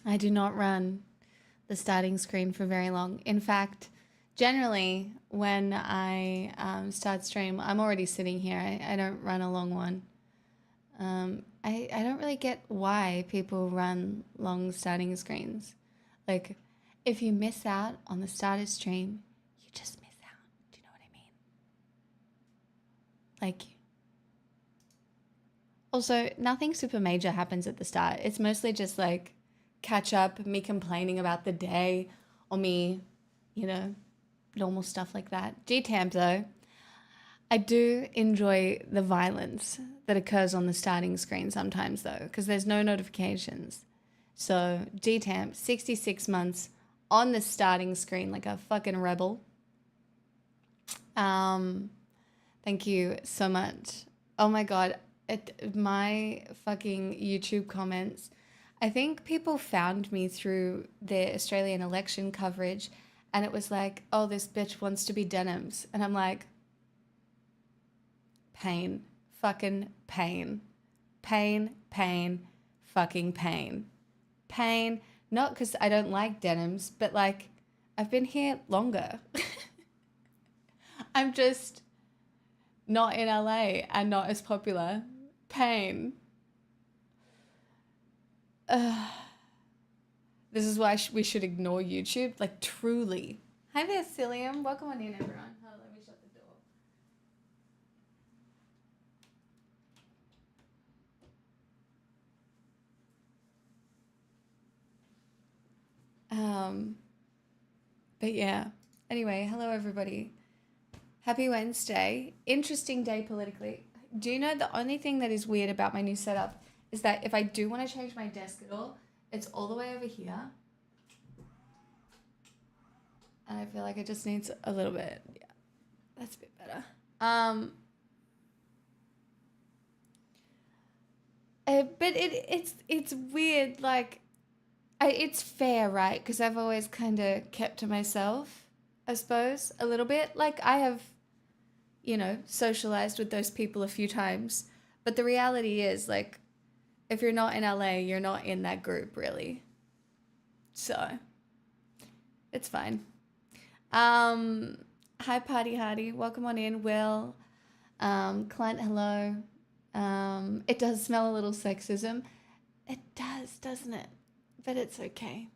I do not run the starting screen for very long. In fact, generally when I start stream, I'm already sitting here. I don't run a long one. I don't really get why people run long starting screens. Like, if you miss out on the starter stream, you just miss out. Do you know what I mean? Like, also, nothing super major happens at the start. It's mostly just like catch up, me complaining about the day, or me, you know, normal stuff like that. G-Tamp though, I do enjoy the violence that occurs on the starting screen sometimes though, because there's no notifications. So G-Tamp, 66 months on the starting screen like a fucking rebel. Thank you so much. Oh my God, my fucking YouTube comments. I think people found me through the Australian election coverage and it was like, oh, this bitch wants to be denims. And I'm like, pain, fucking pain, pain, pain, fucking pain, pain. Not because I don't like denims, but like I've been here longer. I'm just not in LA and not as popular. Pain. This is why we should ignore YouTube. Like, truly. Hi there, Cillium. Welcome on in, everyone. Hold on, let me shut the door. But yeah. Anyway, hello, everybody. Happy Wednesday. Interesting day politically. Do you know the only thing that is weird about my new setup is that if I do want to change my desk at all, it's all the way over here. And I feel like it just needs a little bit. Yeah, that's a bit better. But it's weird. Like, it's fair, right? Because I've always kind of kept to myself, I suppose, a little bit. Like, I have, you know, socialized with those people a few times. But the reality is, like, if you're not in LA, you're not in that group, really. So, it's fine. Hi, Party Hardy. Welcome on in, Will. Client, hello. It does smell a little sexism. It does, doesn't it? But it's okay.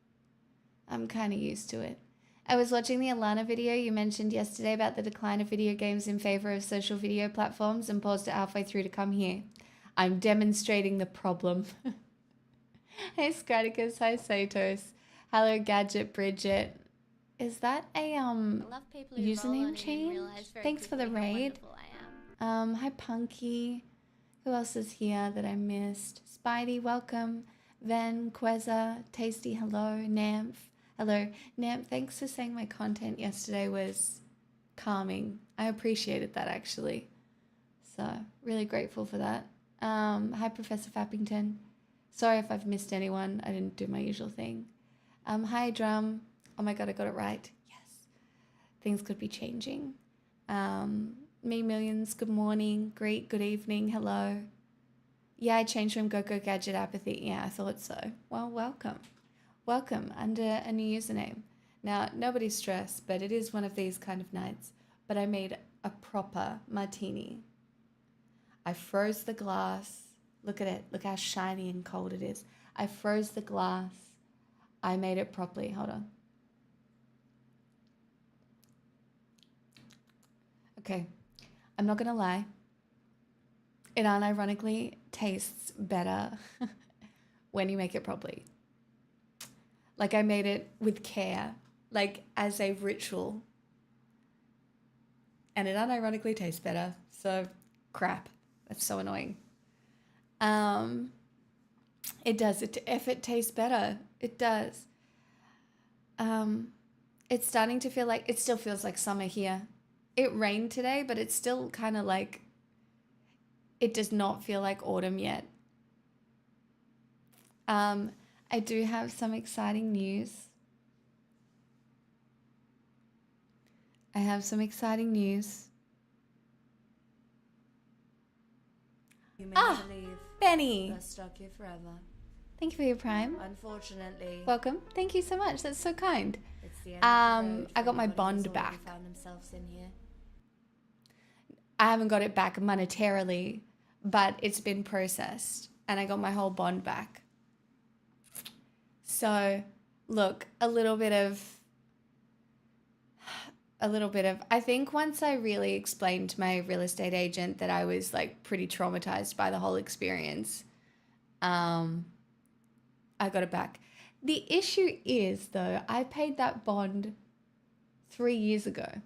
I'm kind of used to it. I was watching the Alana video you mentioned yesterday about the decline of video games in favor of social video platforms and paused it halfway through to come here. I'm demonstrating the problem. Hey, Scraticus. Hi, Satos. Hello, Gadget Bridget. Is that a username change? Thanks for the raid. Hi, Punky. Who else is here that I missed? Spidey, welcome. Ven, Queza, Tasty, hello. Nymph, hello. Nymph, thanks for saying my content yesterday was calming. I appreciated that, actually. So, really grateful for that. Hi, Professor Fappington. Sorry if I've missed anyone. I didn't do my usual thing. Hi, Drum. Oh my God, I got it right. Yes. Things could be changing. Me Millions, good morning. Great, good evening. Hello. Yeah, I changed from Go Gadget Apathy. Yeah, I thought so. Well, welcome. Welcome under a new username. Now, nobody's stressed, but it is one of these kind of nights. But I made a proper martini. I froze the glass. Look at it. Look how shiny and cold it is. I froze the glass. I made it properly. Hold on. Okay. I'm not going to lie. It unironically tastes better when you make it properly. Like, I made it with care, like as a ritual. And it unironically tastes better. So, crap. That's so annoying. It does. If it tastes better, it does. It's starting to feel like, it still feels like summer here. It rained today, but it's still kind of like, it does not feel like autumn yet. I do have some exciting news. I have some exciting news. You may believe Benny. they're stuck here forever. Thank you for your Prime. Unfortunately, Welcome. Thank you so much. That's so kind. it's the end of the road I for got my anybody bond who's already back. found themselves in here. I haven't got it back monetarily, but it's been processed and I got my whole bond back. So, look, a little bit of I think once I really explained to my real estate agent that I was like pretty traumatized by the whole experience, um, I got it back. The issue is though, I paid that bond 3 years ago,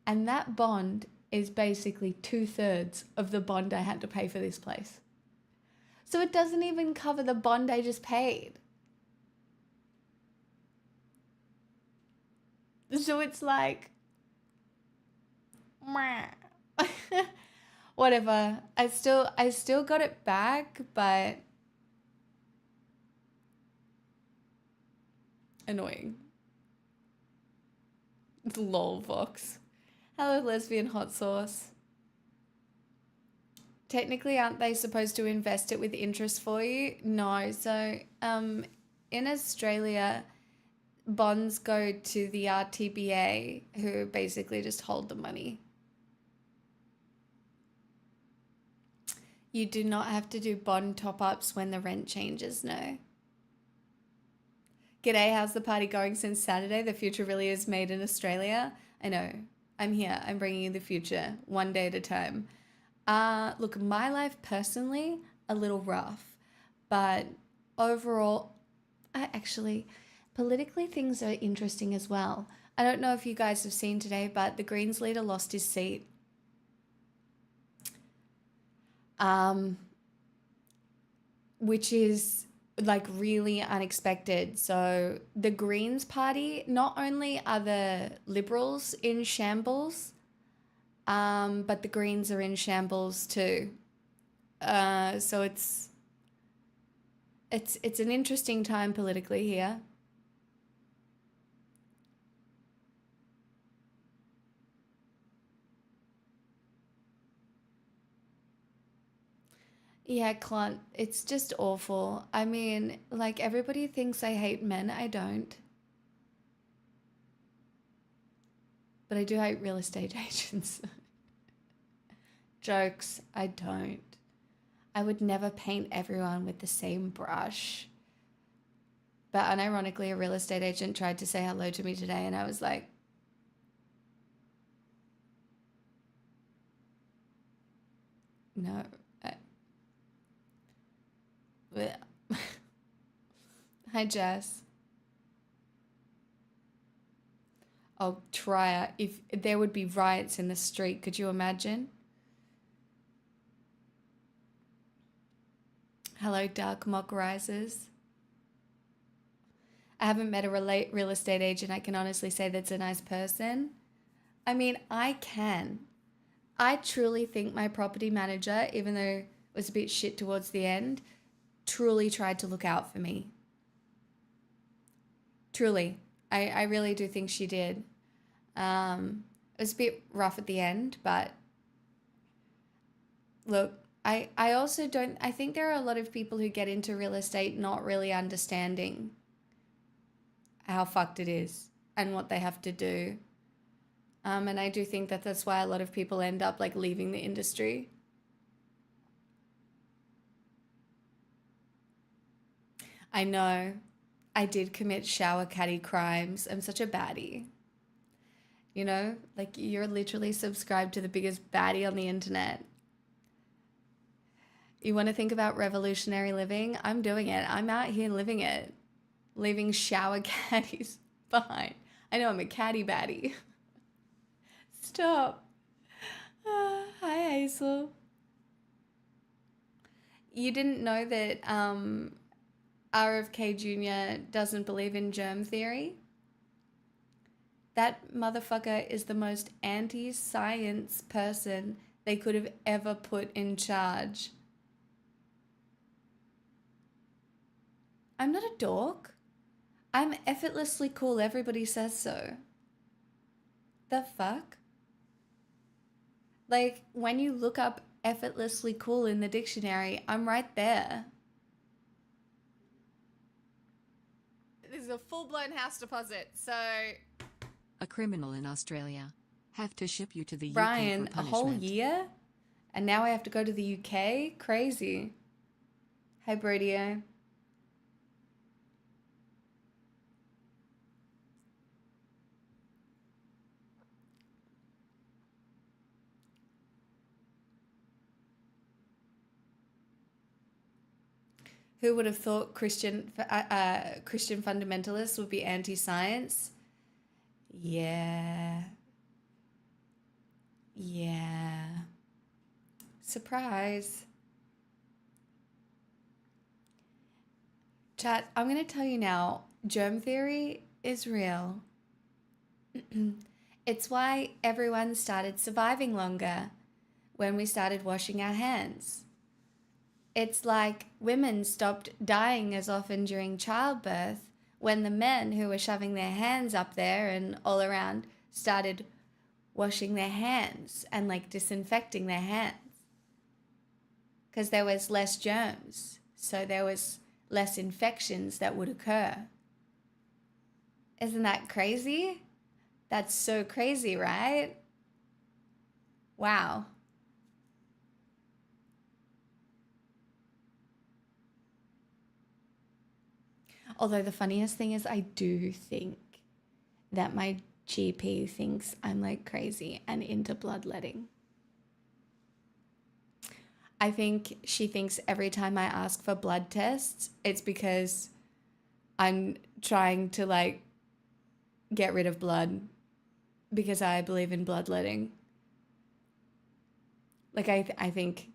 and that bond is basically 2/3 of the bond I had to pay for this place. So it doesn't even cover the bond I just paid. So it's like, whatever. I still got it back, but annoying. Lol, Vox. Hello, lesbian hot sauce. Technically, aren't they supposed to invest it with interest for you? No. So, in Australia, bonds go to the RTBA, who basically just hold the money. You do not have to do bond top-ups when the rent changes, no. G'day, how's the party going since Saturday? The future really is made in Australia. I know. I'm here. I'm bringing you the future, one day at a time. Look, my life personally, a little rough, but overall, politically, things are interesting as well. I don't know if you guys have seen today, but the Greens leader lost his seat. Which is like really unexpected. So the Greens party, not only are the Liberals in shambles, but the Greens are in shambles too. So it's an interesting time politically here. Yeah, Clint, it's just awful. I mean, like everybody thinks I hate men. I don't. But I do hate real estate agents. Jokes, I don't. I would never paint everyone with the same brush. But unironically, a real estate agent tried to say hello to me today, and I was like, no. Hi, Jess. Oh, try it. If there would be riots in the street, could you imagine? Hello, Dark Mock Rises. I haven't met a real estate agent I can honestly say that's a nice person. I mean, I can. I truly think my property manager, even though it was a bit shit towards the end, truly tried to look out for me. Truly. I really do think she did. It was a bit rough at the end, but look, I also don't, I think there are a lot of people who get into real estate not really understanding how fucked it is and what they have to do. And I do think that that's why a lot of people end up like leaving the industry. I know. I did commit shower caddy crimes. I'm such a baddie. You know, like you're literally subscribed to the biggest baddie on the internet. You want to think about revolutionary living? I'm doing it. I'm out here living it. Leaving shower caddies behind. I know I'm a caddy baddie. Stop. Hi, Hazel. You didn't know that RFK Jr. doesn't believe in germ theory? That motherfucker is the most anti-science person they could have ever put in charge. I'm not a dork. I'm effortlessly cool. Everybody says so. The fuck? Like, when you look up effortlessly cool in the dictionary, I'm right there. This is a full-blown house deposit. So, A criminal in Australia. Have to ship you to the UK Brian, for a whole punishment. year? And now I have to go to the UK? Crazy. Hey, Brodio. Who would have thought Christian fundamentalists would be anti-science? Yeah. Yeah. Surprise. Chat, I'm going to tell you now, germ theory is real. It's why everyone started surviving longer when we started washing our hands. It's like women stopped dying as often during childbirth when the men who were shoving their hands up there and all around started washing their hands and like disinfecting their hands. Because there was less germs, so there was less infections that would occur. Isn't that crazy? That's so crazy, right? Wow. Although the funniest thing is I do think that my GP thinks I'm like crazy and into bloodletting. I think she thinks every time I ask for blood tests, it's because I'm trying to like get rid of blood because I believe in bloodletting. Like I think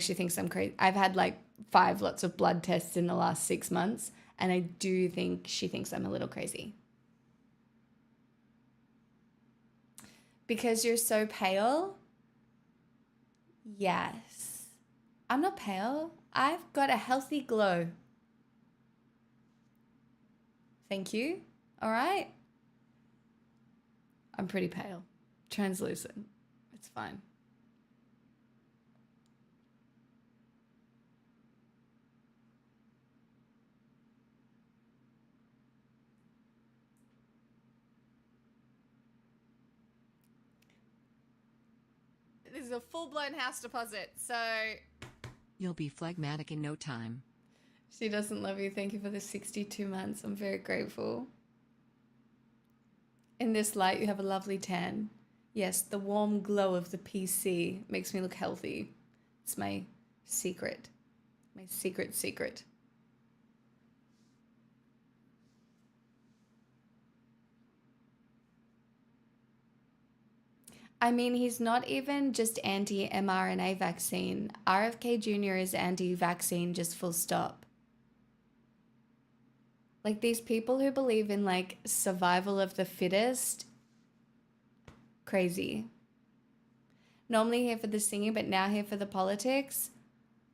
she thinks I'm crazy. I've had like 5 lots of blood tests in the last 6 months, and I do think she thinks I'm a little crazy. Because you're so pale? Yes. I'm not pale. I've got a healthy glow. Thank you. All right. I'm pretty pale. Translucent. It's fine. This is a full-blown house deposit, so... You'll be phlegmatic in no time. She doesn't love you. Thank you for the 62 months. I'm very grateful. In this light, you have a lovely tan. Yes, the warm glow of the PC makes me look healthy. It's my secret. My secret. I mean, he's not even just anti-mRNA vaccine. RFK Jr. is anti-vaccine, just full stop. Like these people who believe in like survival of the fittest, crazy. Normally here for the singing, but now here for the politics.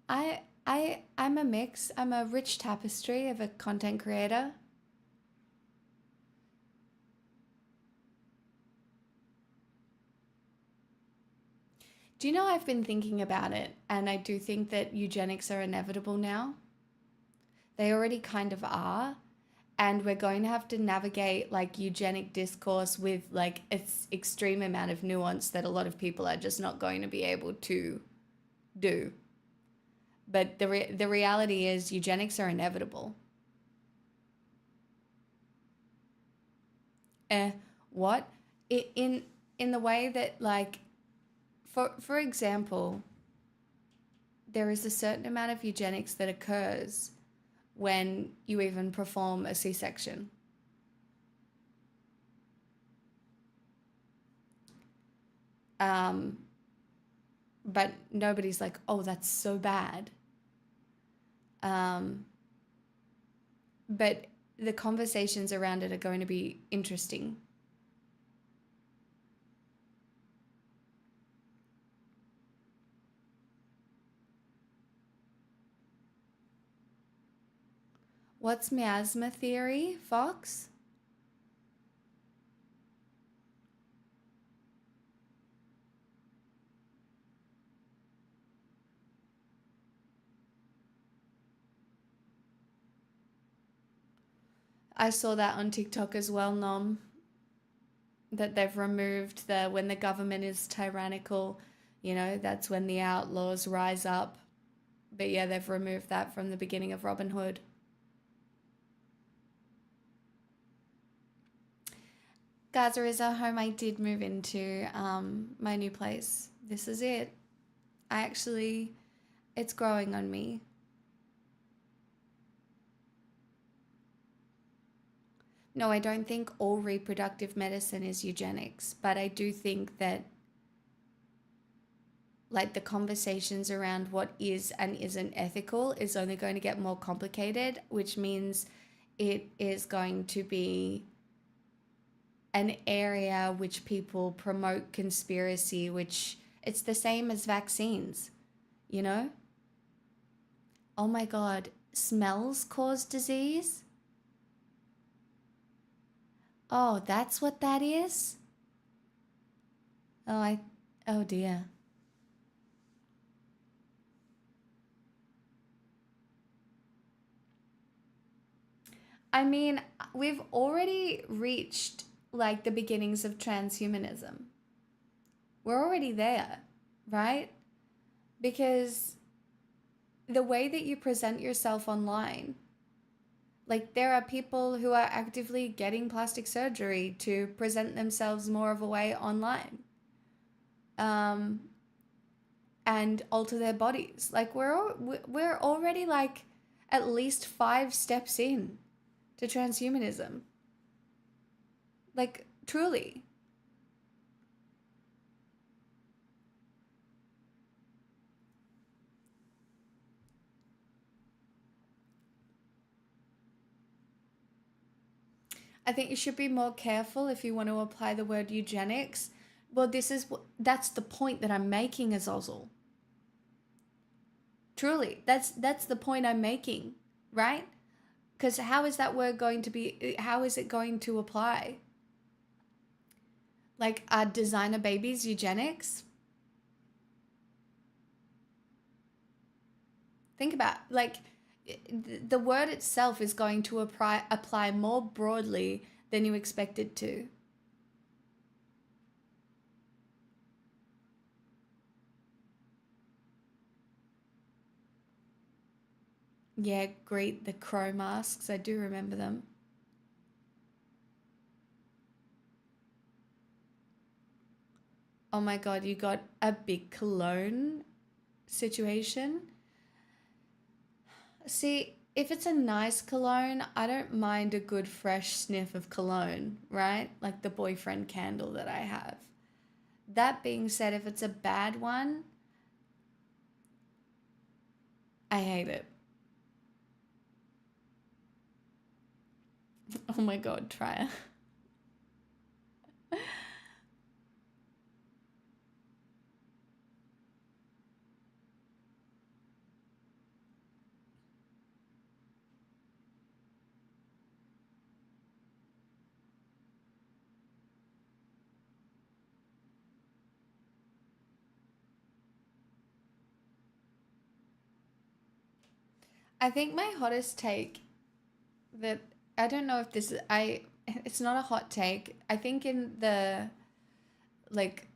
I'm a mix. I'm a rich tapestry of a content creator. Do you know I've been thinking about it, and I do think that eugenics are inevitable now. They already kind of are, and we're going to have to navigate like eugenic discourse with like its extreme amount of nuance that a lot of people are just not going to be able to do. But the reality is eugenics are inevitable. What? In the way that like, for example, there is a certain amount of eugenics that occurs when you even perform a C-section. But nobody's like, oh, that's so bad. But the conversations around it are going to be interesting. What's miasma theory, Fox? I saw that on TikTok as well, Nom, that they've removed the when the government is tyrannical, that's when the outlaws rise up. But yeah, they've removed that from the beginning of Robin Hood. Gaza is a home I did move into, my new place. This is it. It's growing on me. No, I don't think all reproductive medicine is eugenics, but I do think that like the conversations around what is and isn't ethical is only going to get more complicated, which means it is going to be an area which people promote conspiracy, which it's the same as vaccines, you know? Oh my God, smells cause disease? Oh, that's what that is? Oh dear. I mean, we've already reached like the beginnings of transhumanism. We're already there, right? Because the way that you present yourself online, like there are people who are actively getting plastic surgery to present themselves more of a way online, and alter their bodies. Like we're already like at least 5 steps in to transhumanism. Like truly. I think you should be more careful if you want to apply the word eugenics. Well, that's the point that I'm making, Azazel. Truly, that's the point I'm making, right? Because how is that word going to be? How is it going to apply? Like, are designer babies eugenics? Think about like the word itself is going to apply more broadly than you expect it to. Yeah, great. The crow masks. I do remember them. Oh my God, you got a big cologne situation. See, if it's a nice cologne, I don't mind a good fresh sniff of cologne, right? Like the boyfriend candle that I have. That being said, if it's a bad one, I hate it. Oh my God, try it. I think my hottest take that I don't know if this is it's not a hot take. I think in the like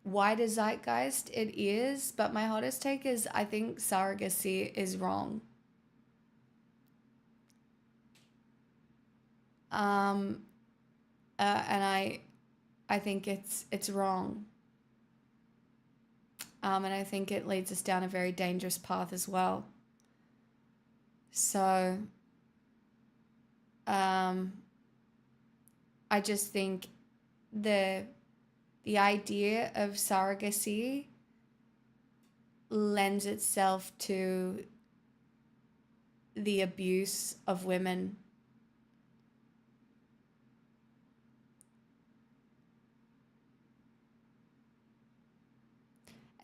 wider zeitgeist it is, but my hottest take is I think surrogacy is wrong. Um and I think it's wrong. And I think it leads us down a very dangerous path as well. So um I just think the the idea of surrogacy lends itself to the abuse of women.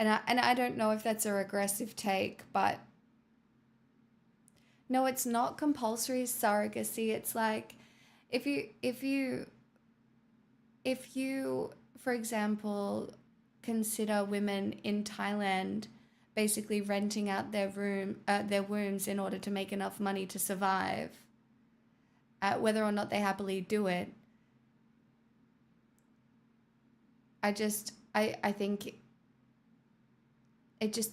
And I don't know if that's a regressive take, but no, it's not compulsory surrogacy. It's like if you for example consider women in Thailand basically renting out their wombs in order to make enough money to survive, whether or not they happily do it. I think it just,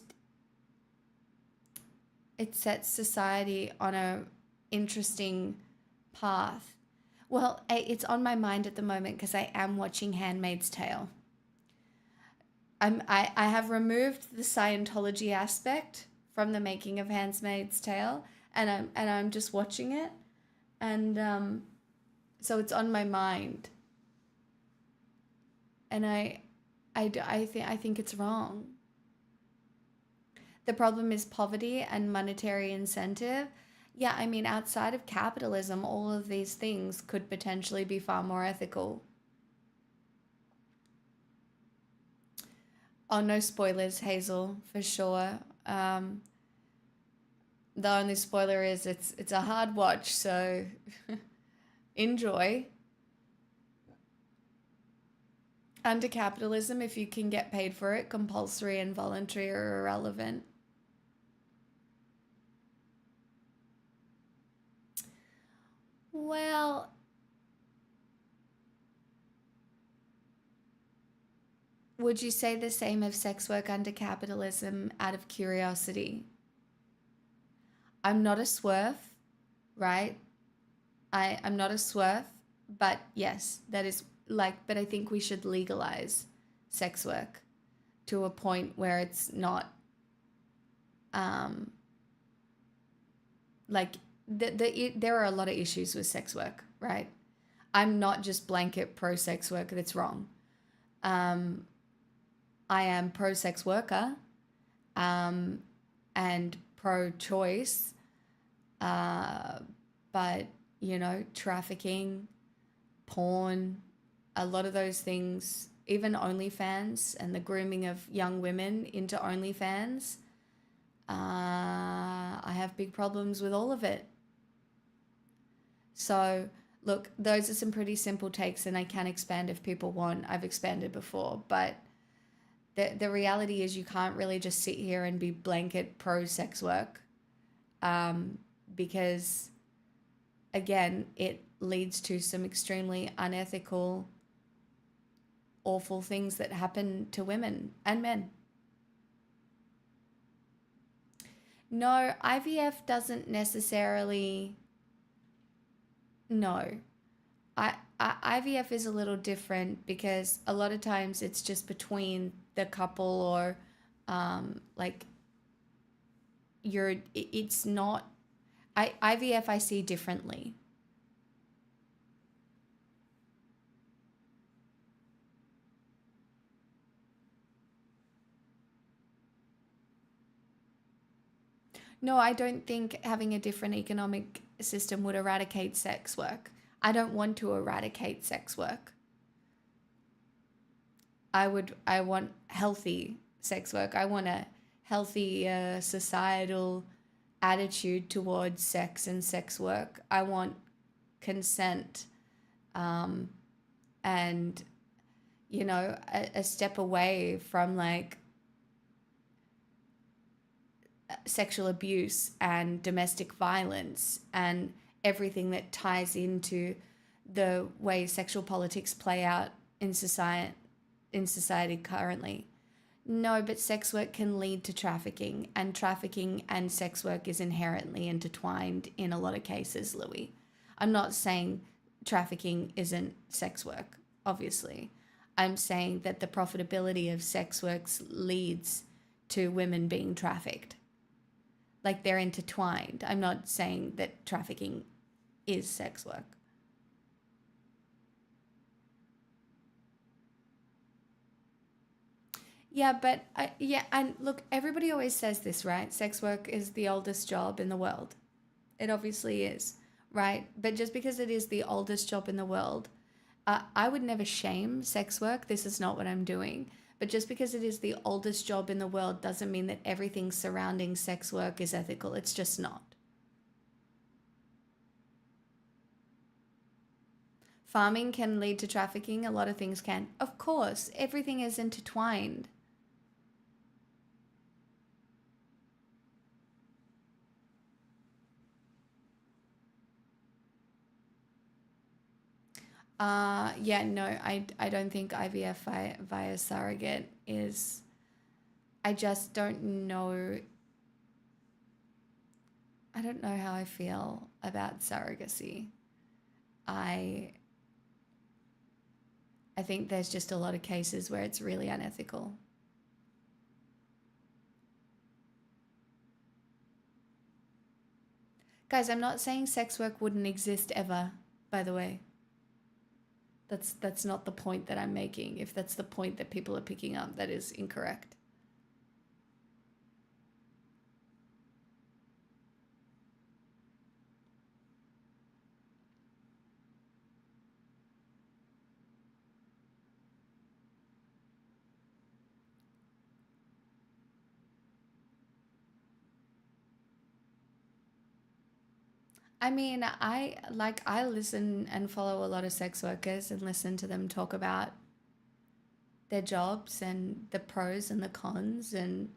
it sets society on a interesting path. Well, it's on my mind at the moment because I am watching Handmaid's Tale. I have removed the Scientology aspect from the making of Handmaid's Tale, and I'm just watching it, and so it's on my mind, and I think it's wrong. The problem is poverty and monetary incentive. Yeah, I mean, outside of capitalism, all of these things could potentially be far more ethical. Oh, no spoilers, Hazel, for sure. The only spoiler is it's a hard watch, so enjoy. Under capitalism, if you can get paid for it, compulsory and voluntary are irrelevant. Well, would you say the same of sex work under capitalism out of curiosity? I'm not a swerve, right? I'm not a swerve, but yes, that is like, but I think we should legalize sex work to a point where it's not like there are a lot of issues with sex work, right? I'm not just blanket pro sex work, that's wrong. I am pro sex worker and pro choice, but you know, trafficking, porn, a lot of those things, even OnlyFans and the grooming of young women into OnlyFans, I have big problems with all of it. So, look, those are some pretty simple takes, and I can expand if people want. I've expanded before, but the reality is you can't really just sit here and be blanket pro sex work, because, again, it leads to some extremely unethical, awful things that happen to women and men. No, IVF doesn't necessarily. No. IVF is a little different because a lot of times it's just between the couple, or like it's not. IVF I see differently. No, I don't think having a different economic system would eradicate sex work. I don't want to eradicate sex work. I want healthy sex work. I want a healthy societal attitude towards sex and sex work. I want consent, and you know, a step away from like sexual abuse and domestic violence and everything that ties into the way sexual politics play out in society currently. No, but sex work can lead to trafficking, and trafficking and sex work is inherently intertwined in a lot of cases, Louis. I'm not saying trafficking isn't sex work, obviously. I'm saying that the profitability of sex work leads to women being trafficked. Like, they're intertwined. I'm not saying that trafficking is sex work. Yeah, but yeah, and look, everybody always says this, right? Sex work is the oldest job in the world. It obviously is, right? But just because it is the oldest job in the world, I would never shame sex work. This is not what I'm doing. But just because it is the oldest job in the world doesn't mean that everything surrounding sex work is ethical. It's just not. Farming can lead to trafficking. A lot of things can. Of course, everything is intertwined. Yeah, no, I don't think IVF via surrogate is. I just don't know. I don't know how I feel about surrogacy. I I think there's just a lot of cases where it's really unethical. Guys, I'm not saying sex work wouldn't exist ever, by the way. That's not the point that I'm making. If that's the point that people are picking up, that is incorrect. I mean, I listen and follow a lot of sex workers and listen to them talk about their jobs and the pros and the cons and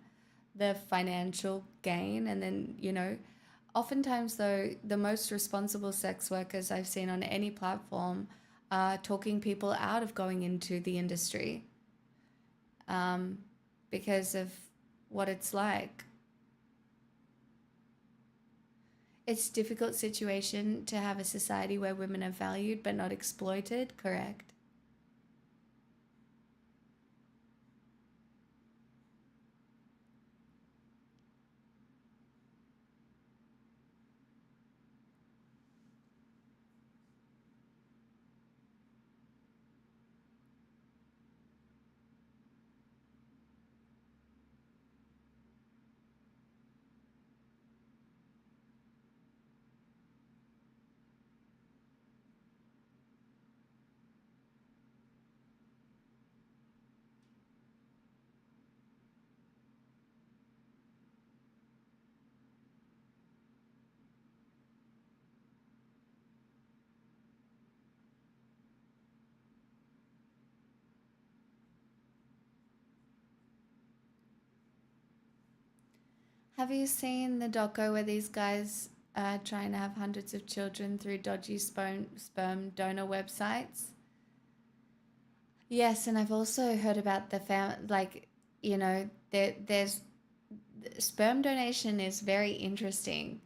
the financial gain. And then, oftentimes, though, the most responsible sex workers I've seen on any platform are talking people out of going into the industry, um, because of what it's like. It's a difficult situation to have a society where women are valued but not exploited, correct? Have you seen the doco where these guys are trying to have hundreds of children through dodgy sperm donor websites? Yes, and I've also heard about there's sperm donation is very interesting,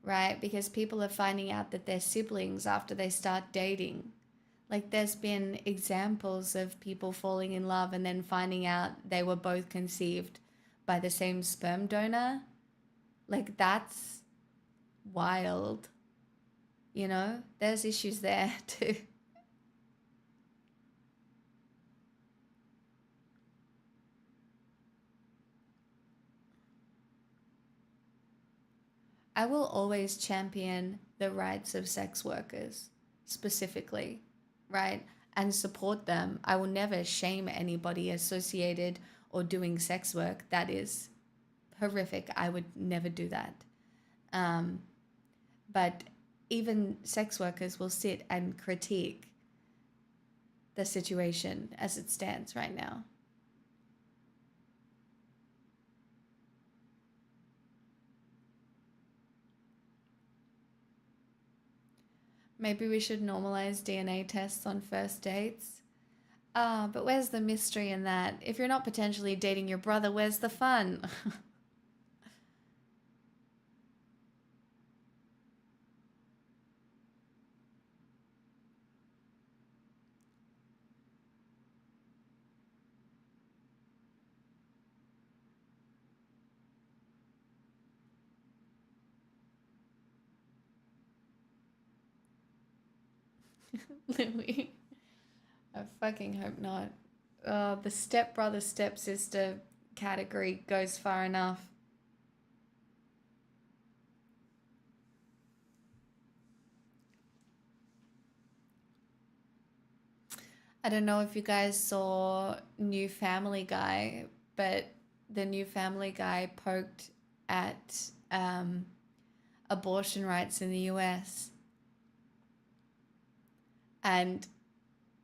right? Because people are finding out that they're siblings after they start dating. Like, there's been examples of people falling in love and then finding out they were both conceived by the same sperm donor. Like, that's wild, There's issues there too. I will always champion the rights of sex workers specifically, right? And support them. I will never shame anybody associated or doing sex work. That is horrific. I would never do that. Um, but even sex workers will sit and critique the situation as it stands right now. Maybe we should normalize DNA tests on first dates. But where's the mystery in that? If you're not potentially dating your brother, where's the fun? Louis, I fucking hope not. The stepbrother, stepsister category goes far enough. I don't know if you guys saw New Family Guy, but the New Family Guy poked at abortion rights in the US. And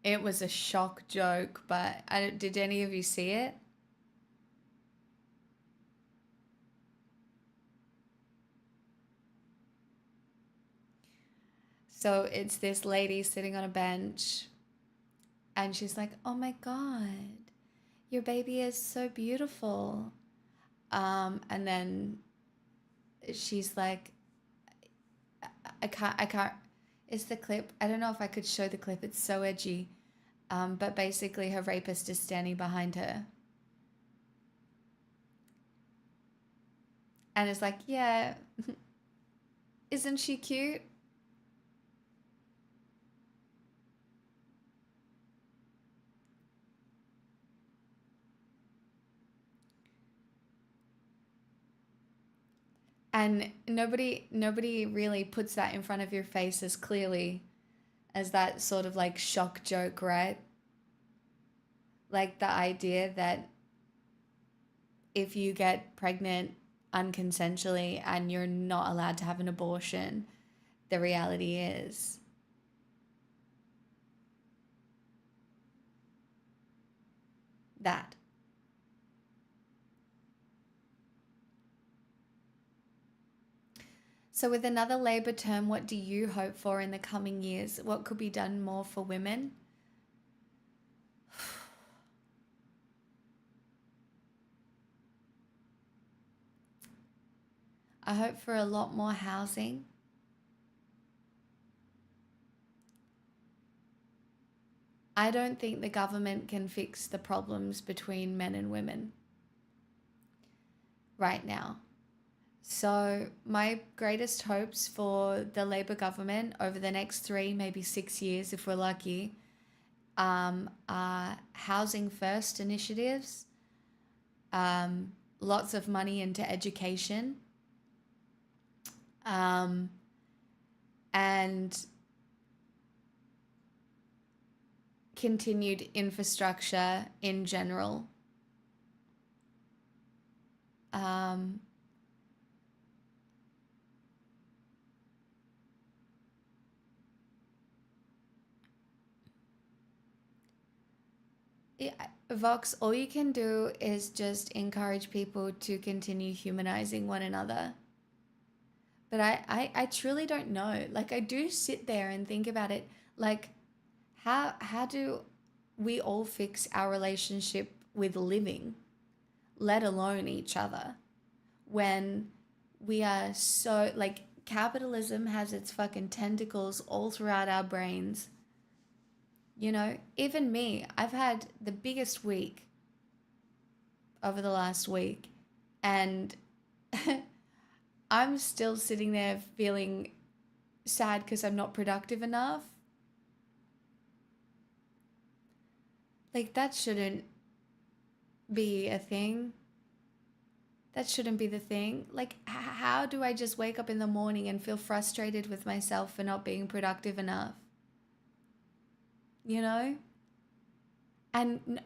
it was a shock joke, but did any of you see it? So it's this lady sitting on a bench And she's like, oh my God, your baby is so beautiful. And then she's like, I can't, it's the clip. I don't know if I could show the clip. It's so edgy. But basically her rapist is standing behind her. And it's like, yeah, isn't she cute? And nobody really puts that in front of your face as clearly as that sort of like shock joke, right? Like the idea that if you get pregnant unconsensually and you're not allowed to have an abortion, the reality is that. So, with another Labour term, what do you hope for in the coming years? What could be done more for women? I hope for a lot more housing. I don't think the government can fix the problems between men and women right now. So, my greatest hopes for the Labour government over the next 3, maybe 6 years, if we're lucky, are housing first initiatives, lots of money into education, and continued infrastructure in general. Yeah, Vox, all you can do is just encourage people to continue humanizing one another. But I truly don't know. Like, I do sit there and think about it. Like, how do we all fix our relationship with living, let alone each other, when we are so, like, capitalism has its fucking tentacles all throughout our brains. You know, even me, I've had the biggest week over the last week, and I'm still sitting there feeling sad because I'm not productive enough. Like, that shouldn't be a thing. That shouldn't be the thing. Like, how do I just wake up in the morning and feel frustrated with myself for not being productive enough? You know? And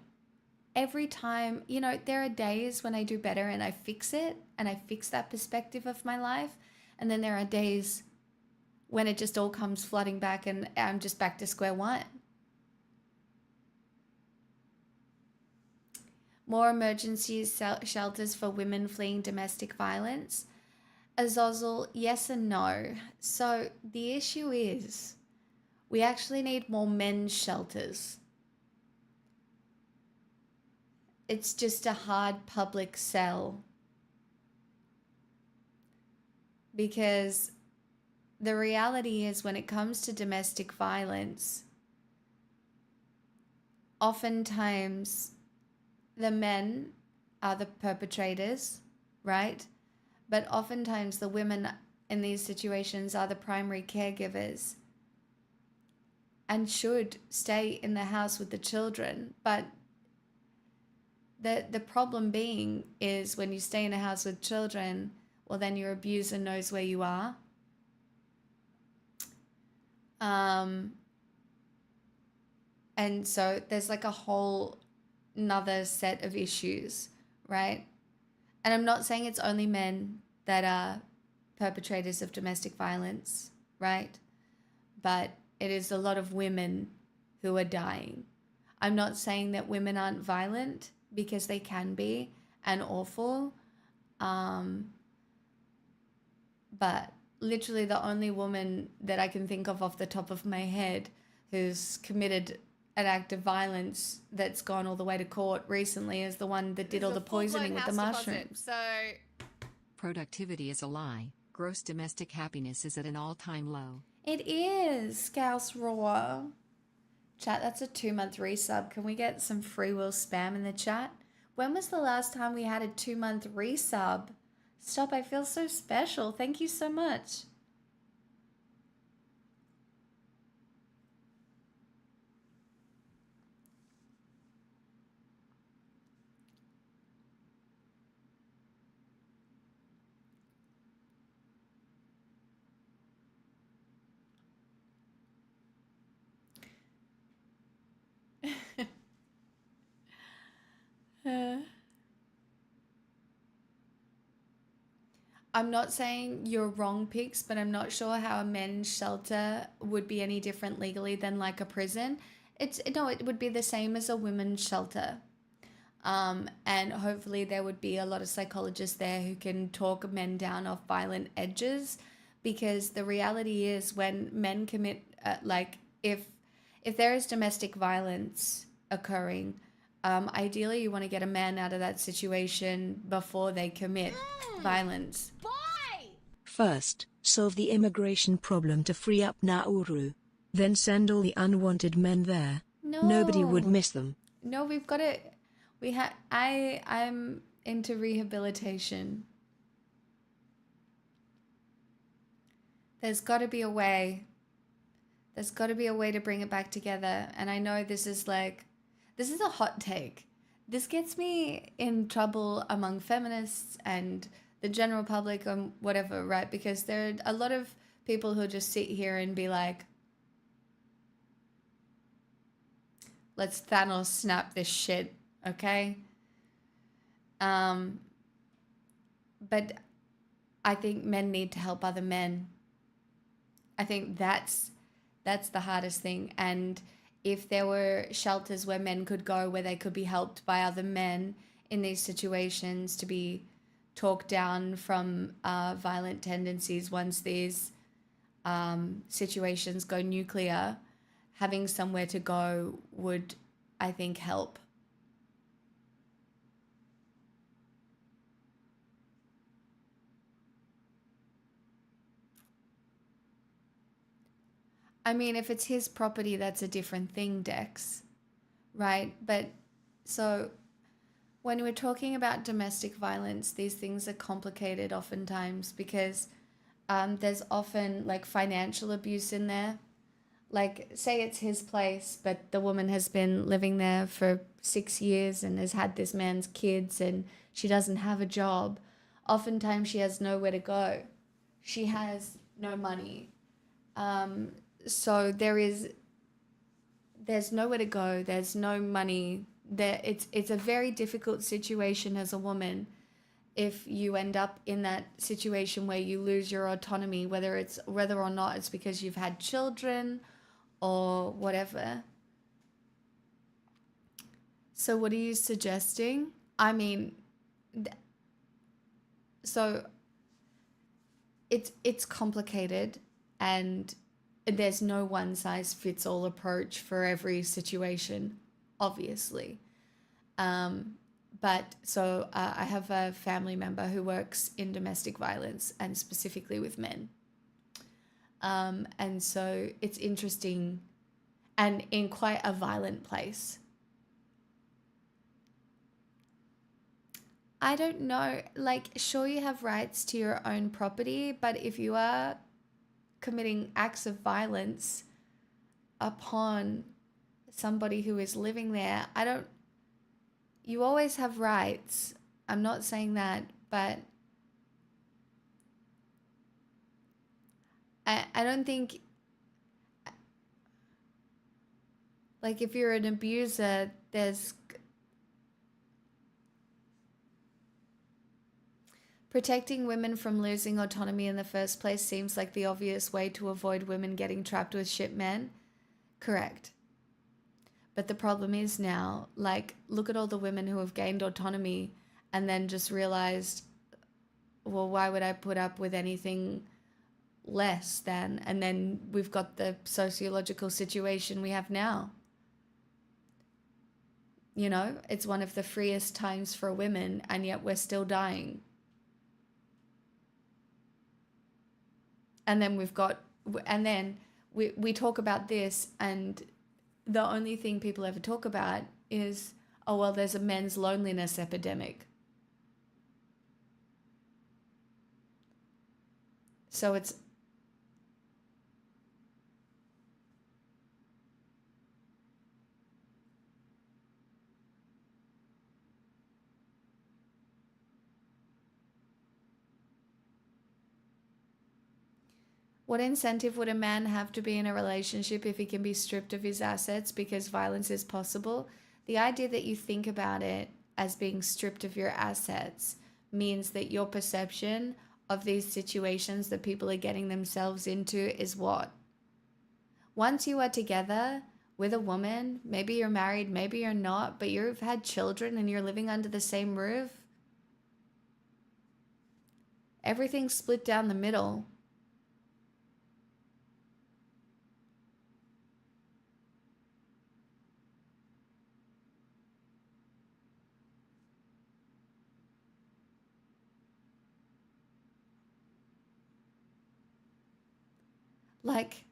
every time, you know, there are days when I do better and I fix it and I fix that perspective of my life. And then there are days when it just all comes flooding back and I'm just back to square one. More emergency shelters for women fleeing domestic violence. Azazel, yes and no. So the issue is we actually need more men's shelters. It's just a hard public sell. Because the reality is when it comes to domestic violence, oftentimes the men are the perpetrators, right? But oftentimes the women in these situations are the primary caregivers and should stay in the house with the children. But the problem being is when you stay in a house with children, well, then your abuser knows where you are. And so there's like a whole another set of issues, right? And I'm not saying it's only men that are perpetrators of domestic violence, right? But it is a lot of women who are dying. I'm not saying that women aren't violent, because they can be and awful. But literally the only woman that I can think of off the top of my head who's committed an act of violence that's gone all the way to court recently is the one that did all the poisoning with the mushrooms. So Productivity is a lie. Gross domestic happiness is at an all-time low. It is Scouse Raw. Chat, that's a 2-month resub. Can we get some free will spam in the chat? When was the last time we had a 2-month resub? Stop, I feel so special. Thank you so much. I'm not saying you're wrong, Pix, but I'm not sure how a men's shelter would be any different legally than like a prison. It would be the same as a women's shelter. And hopefully there would be a lot of psychologists there who can talk men down off violent edges, because the reality is when men commit, if there is domestic violence occurring, ideally you want to get a man out of that situation before they commit violence. First, solve the immigration problem to free up Nauru. Then send all the unwanted men there. No. Nobody would miss them. No, we've got to. I'm into rehabilitation. There's got to be a way. There's got to be a way to bring it back together. And I know this is a hot take. This gets me in trouble among feminists and the general public and whatever, right? Because there are a lot of people who just sit here and be like, let's Thanos snap this shit, okay? But I think men need to help other men. I think that's the hardest thing. And if there were shelters where men could go, where they could be helped by other men in these situations to be talked down from violent tendencies once these situations go nuclear, having somewhere to go would, I think, help. I mean, if it's his property, that's a different thing, Dex, right? But so when we're talking about domestic violence, these things are complicated oftentimes because there's often like financial abuse in there. Like, say it's his place, but the woman has been living there for 6 years and has had this man's kids and she doesn't have a job. Oftentimes she has nowhere to go. She has no money. So there's nowhere to go. There's no money. It's a very difficult situation as a woman if you end up in that situation where you lose your autonomy, whether or not it's because you've had children or whatever. So what are you suggesting? I mean, so it's complicated and there's no one size fits all approach for every situation, obviously. But so I have a family member who works in domestic violence and specifically with men. And so it's interesting and in quite a violent place. I don't know, like, sure, you have rights to your own property, but if you are committing acts of violence upon somebody who is living there, you always have rights. I'm not saying that, but I don't think, like, if you're an abuser, there's protecting women from losing autonomy in the first place seems like the obvious way to avoid women getting trapped with shit men. Correct. But the problem is now, like, look at all the women who have gained autonomy and then just realized, well, why would I put up with anything less than? And then we've got the sociological situation we have now. You know, it's one of the freest times for women, and yet we're still dying. And then we talk about this, and the only thing people ever talk about is, oh, well, there's a men's loneliness epidemic. So it's, what incentive would a man have to be in a relationship if he can be stripped of his assets because violence is possible? The idea that you think about it as being stripped of your assets means that your perception of these situations that people are getting themselves into is what? Once you are together with a woman, maybe you're married, maybe you're not, but you've had children and you're living under the same roof, everything's split down the middle. Like,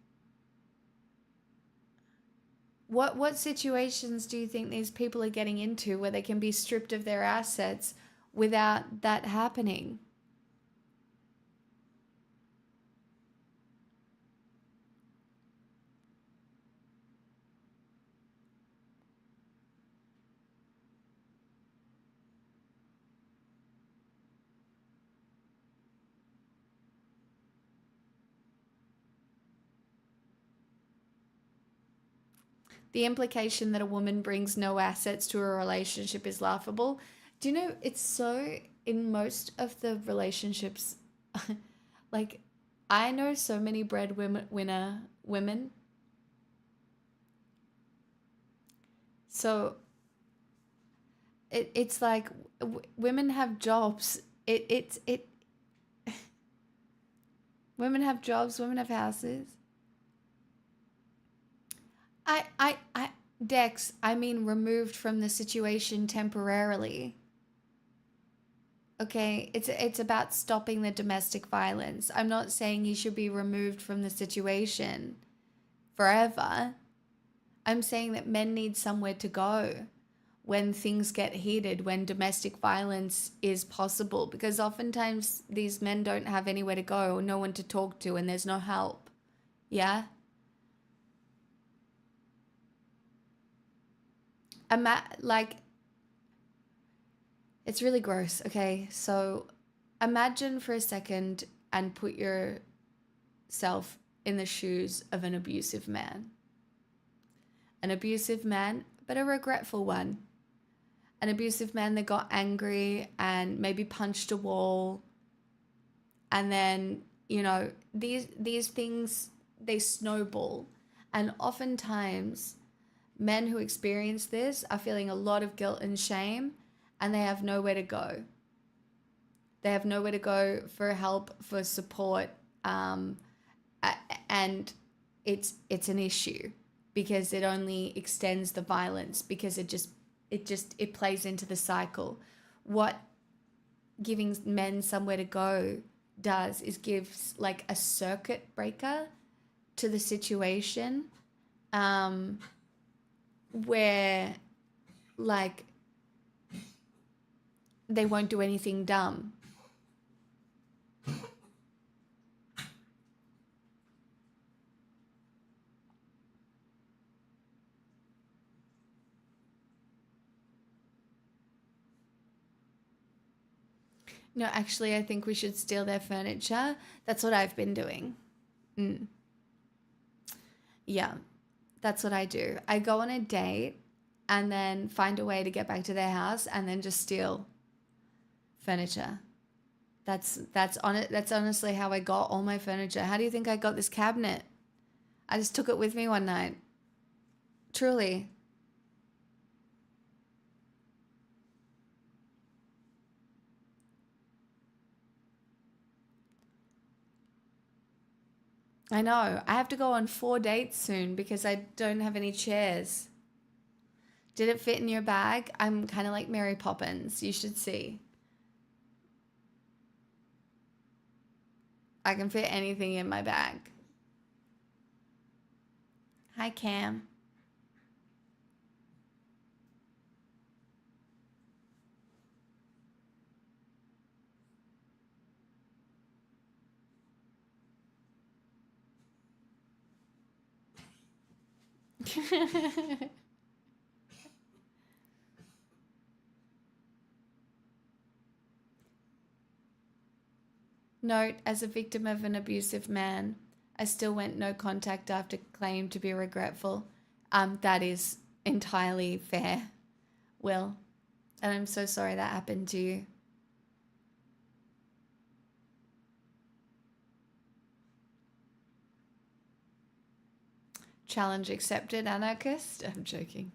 what situations do you think these people are getting into where they can be stripped of their assets without that happening? The implication that a woman brings no assets to a relationship is laughable. Do you know, it's so, in most of the relationships, like, I know so many breadwinner women. So it's like women have jobs. Women have jobs, women have houses. I Dex, I mean removed from the situation temporarily. Okay, it's about stopping the domestic violence. I'm not saying he should be removed from the situation forever. I'm saying that men need somewhere to go when things get heated, when domestic violence is possible, because oftentimes these men don't have anywhere to go or no one to talk to, and there's no help. Yeah? Like, it's really gross. Okay, so imagine for a second and put yourself in the shoes of an abusive man. An abusive man, but a regretful one. An abusive man that got angry and maybe punched a wall. And then, you know, these things, they snowball. And oftentimes, men who experience this are feeling a lot of guilt and shame, and they have nowhere to go. They have nowhere to go for help, for support, and it's an issue because it only extends the violence, because it plays into the cycle. What giving men somewhere to go does is gives like a circuit breaker to the situation, where like they won't do anything dumb. No, actually, I think we should steal their furniture. That's what I've been doing. Yeah, that's what I do. I go on a date and then find a way to get back to their house and then just steal furniture. That's honestly how I got all my furniture. How do you think I got this cabinet? I just took it with me one night. Truly. I know. I have to go on 4 dates soon because I don't have any chairs Did it fit in your bag? I'm kind of like Mary Poppins. You should see. I can fit anything in my bag. Hi, Cam. Note, as a victim of an abusive man, I still went no contact after claimed to be regretful. That is entirely fair, Will. And I'm so sorry that happened to you. Challenge accepted, anarchist. I'm joking.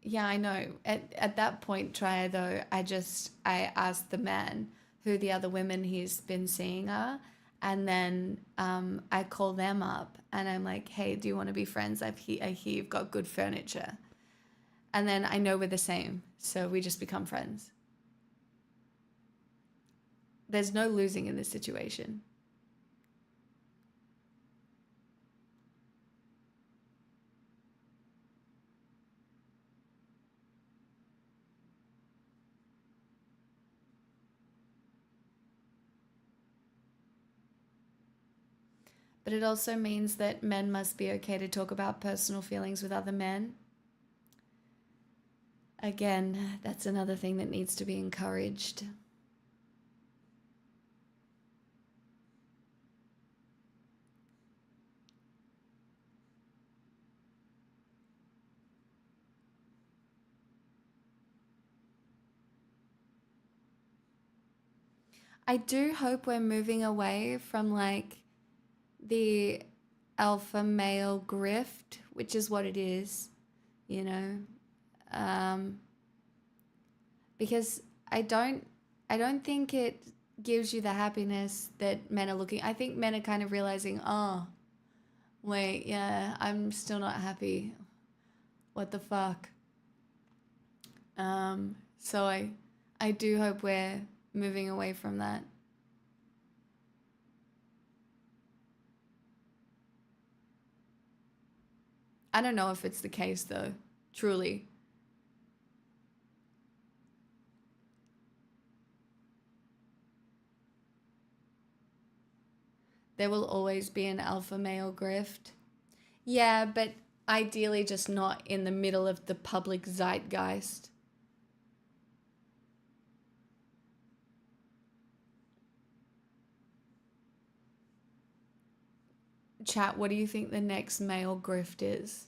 Yeah, I know. At that point, Tria, though, I asked the man who the other women he's been seeing are, and then I call them up and I'm like, hey, do you want to be friends? I hear you've got good furniture. And then I know we're the same, so we just become friends. There's no losing in this situation. But it also means that men must be okay to talk about personal feelings with other men. Again, that's another thing that needs to be encouraged. I do hope we're moving away from like the alpha male grift, which is what it is, you know, because I don't think it gives you the happiness that men are looking. I think men are kind of realizing, oh, wait, yeah, I'm still not happy. What the fuck? So I do hope we're moving away from that. I don't know if it's the case though, truly. There will always be an alpha male grift. Yeah, but ideally just not in the middle of the public zeitgeist. Chat, what do you think the next male grift is?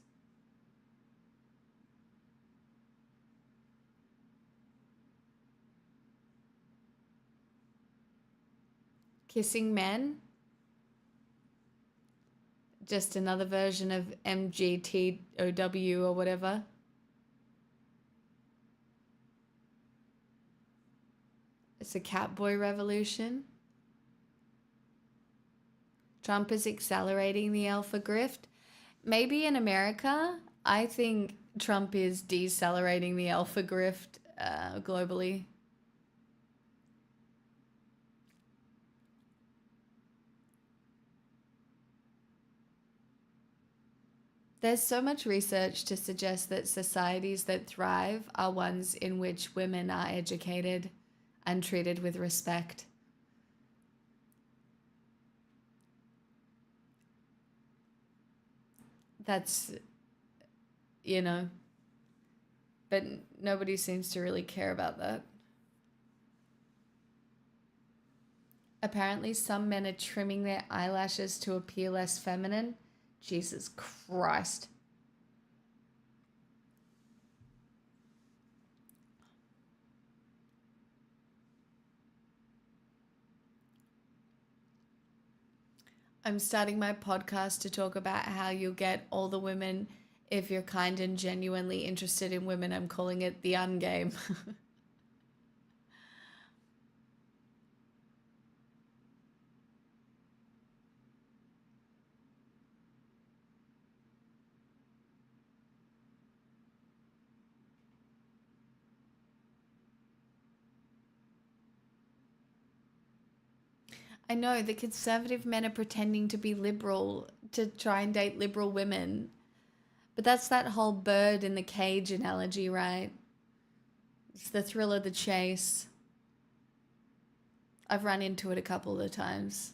Kissing men? Just another version of MGTOW or whatever. It's a catboy revolution. Trump is accelerating the alpha grift. Maybe in America, I think Trump is decelerating the alpha grift globally. There's so much research to suggest that societies that thrive are ones in which women are educated and treated with respect. That's, you know, but nobody seems to really care about that. Apparently, some men are trimming their eyelashes to appear less feminine. Jesus Christ. I'm starting my podcast to talk about how you'll get all the women if you're kind and genuinely interested in women. I'm calling it the Ungame. I know the conservative men are pretending to be liberal to try and date liberal women. But that's that whole bird in the cage analogy, right? It's the thrill of the chase. I've run into it a couple of times.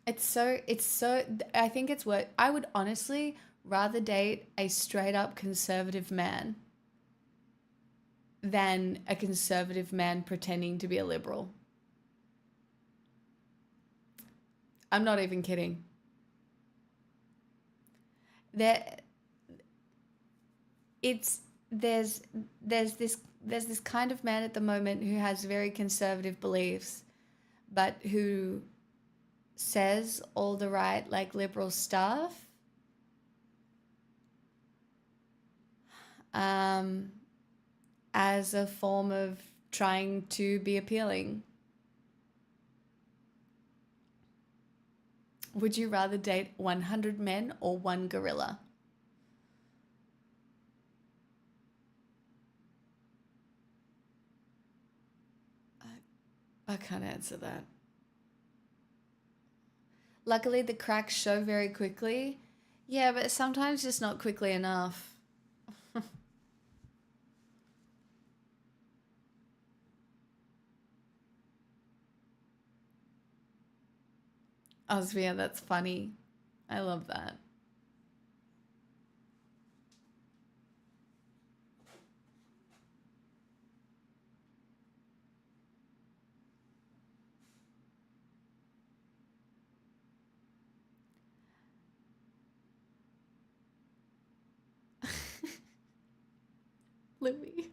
I think it's what I would honestly rather date a straight up conservative man than a conservative man pretending to be a liberal. I'm not even kidding. There's this kind of man at the moment who has very conservative beliefs, but who says all the right, like, liberal stuff. As a form of trying to be appealing. Would you rather date 100 men or one gorilla? I can't answer that. Luckily, the cracks show very quickly. Yeah, but sometimes just not quickly enough. Osvia, that's funny. I love that. Louis.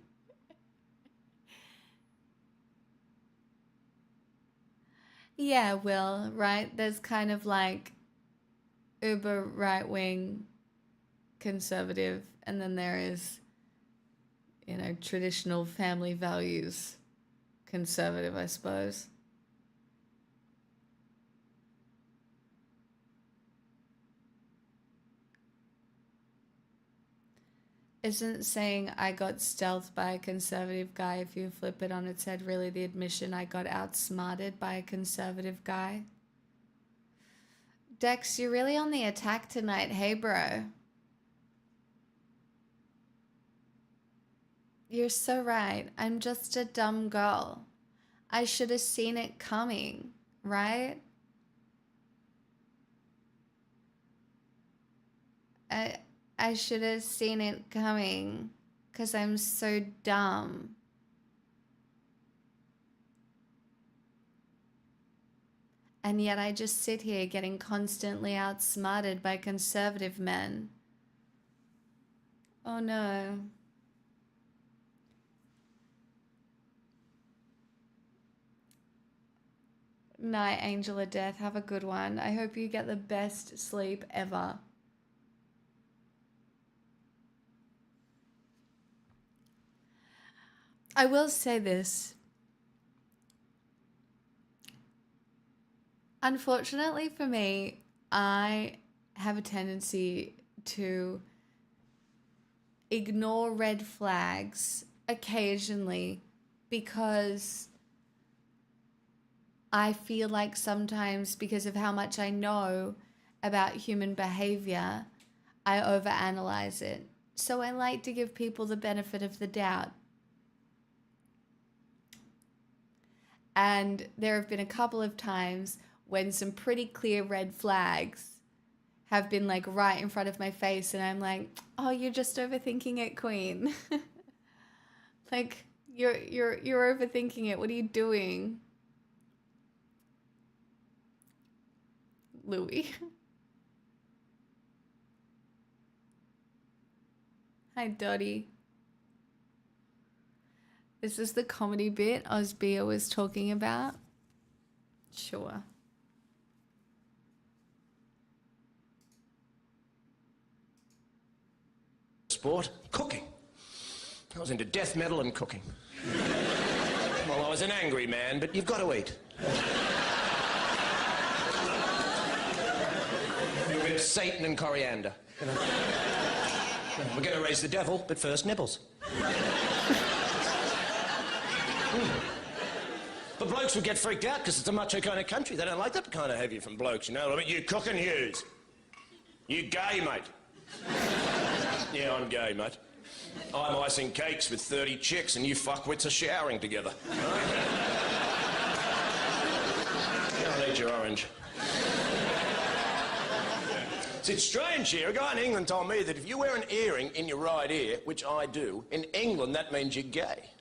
Yeah, Will, right? There's kind of like uber right wing conservative, and then there is, traditional family values conservative, I suppose. Isn't saying I got stealthed by a conservative guy, if you flip it on its head, really the admission I got outsmarted by a conservative guy? Dex, you're really on the attack tonight. Hey, bro. You're so right. I'm just a dumb girl. I should have seen it coming, right? I should have seen it coming because I'm so dumb. And yet I just sit here getting constantly outsmarted by conservative men. Oh no. Night, Angel of Death. Have a good one. I hope you get the best sleep ever. I will say this. Unfortunately for me, I have a tendency to ignore red flags occasionally because I feel like sometimes, because of how much I know about human behavior, I overanalyze it. So I like to give people the benefit of the doubt. And there have been a couple of times when some pretty clear red flags have been like right in front of my face, and I'm like, oh, you're just overthinking it, queen. Like, you're overthinking it. What are you doing? Louis. Hi, Dottie. Is this the comedy bit Osbia was talking about? Sure. Sport? Cooking. I was into death metal and cooking. Well, I was an angry man, but you've got to eat. Satan and coriander. You know? We're going to raise the devil, but first nibbles. But blokes would get freaked out because it's a macho kind of country. They don't like that kind of behaviour from blokes, you know? I mean, you cooking Hughes. You gay, mate. Yeah, I'm gay, mate. I'm icing cakes with 30 chicks and you fuckwits are showering together. I'll eat your orange. See, it's strange here. A guy in England told me that if you wear an earring in your right ear, which I do, in England that means you're gay.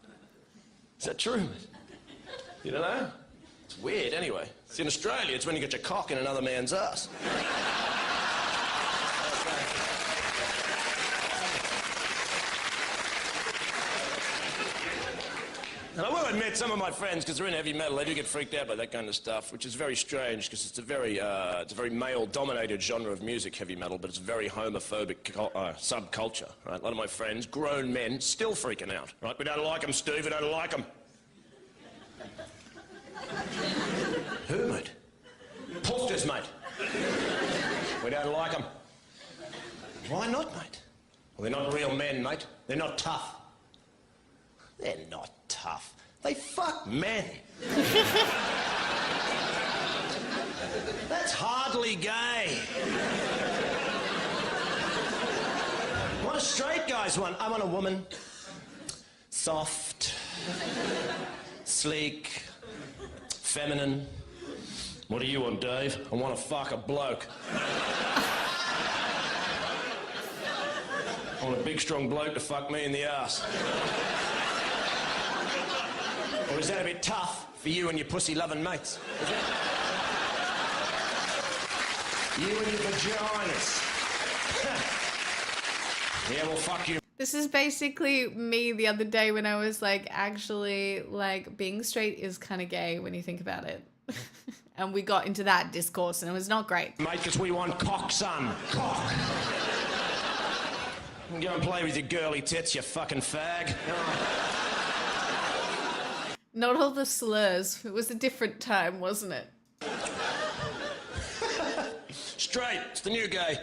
Is that true, mate? You don't know? It's weird, anyway. See, in Australia, it's when you get your cock in another man's ass. And I will admit, some of my friends, because they're in heavy metal, they do get freaked out by that kind of stuff, which is very strange, because it's a very male-dominated genre of music, heavy metal, but it's a very homophobic subculture, right? A lot of my friends, grown men, still freaking out, right? We don't like them, Steve, we don't like them. Who, mate? Posters, mate. We don't like them. Why not, mate? Well, they're not real men, mate. They're not tough. They're not tough. They fuck men. That's hardly gay. What do straight guys want? I want a woman. Soft. Sleek. Feminine. What do you want, Dave? I want to fuck a bloke. I want a big, strong bloke to fuck me in the ass. Or is that a bit tough for you and your pussy-loving mates? You and your vaginas. Yeah, well, fuck you. This is basically me the other day when I was like, actually, like, being straight is kind of gay when you think about it. And we got into that discourse and it was not great. Mate, because we want cock, son. Cock. Go and play with your girly tits, you fucking fag. Not all the slurs. It was a different time, wasn't it? Straight. It's the new gay.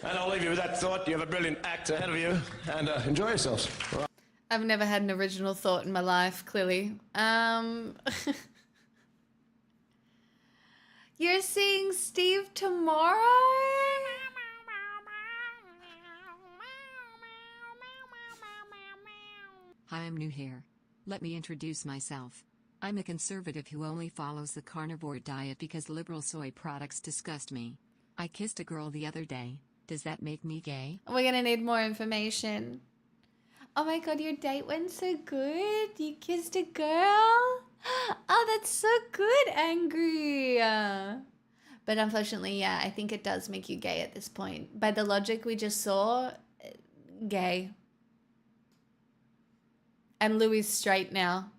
And I'll leave you with that thought. You have a brilliant act ahead of you. And enjoy yourselves. All right. I've never had an original thought in my life, clearly. You're seeing Steve tomorrow? Hi, I'm new here. Let me introduce myself. I'm a conservative who only follows the carnivore diet because liberal soy products disgust me. I kissed a girl the other day. Does that make me gay? We're gonna need more information. Oh my god, your date went so good. You kissed a girl? Oh, that's so good, Angry. But unfortunately, yeah, I think it does make you gay at this point. By the logic we just saw, gay. And Louis straight now.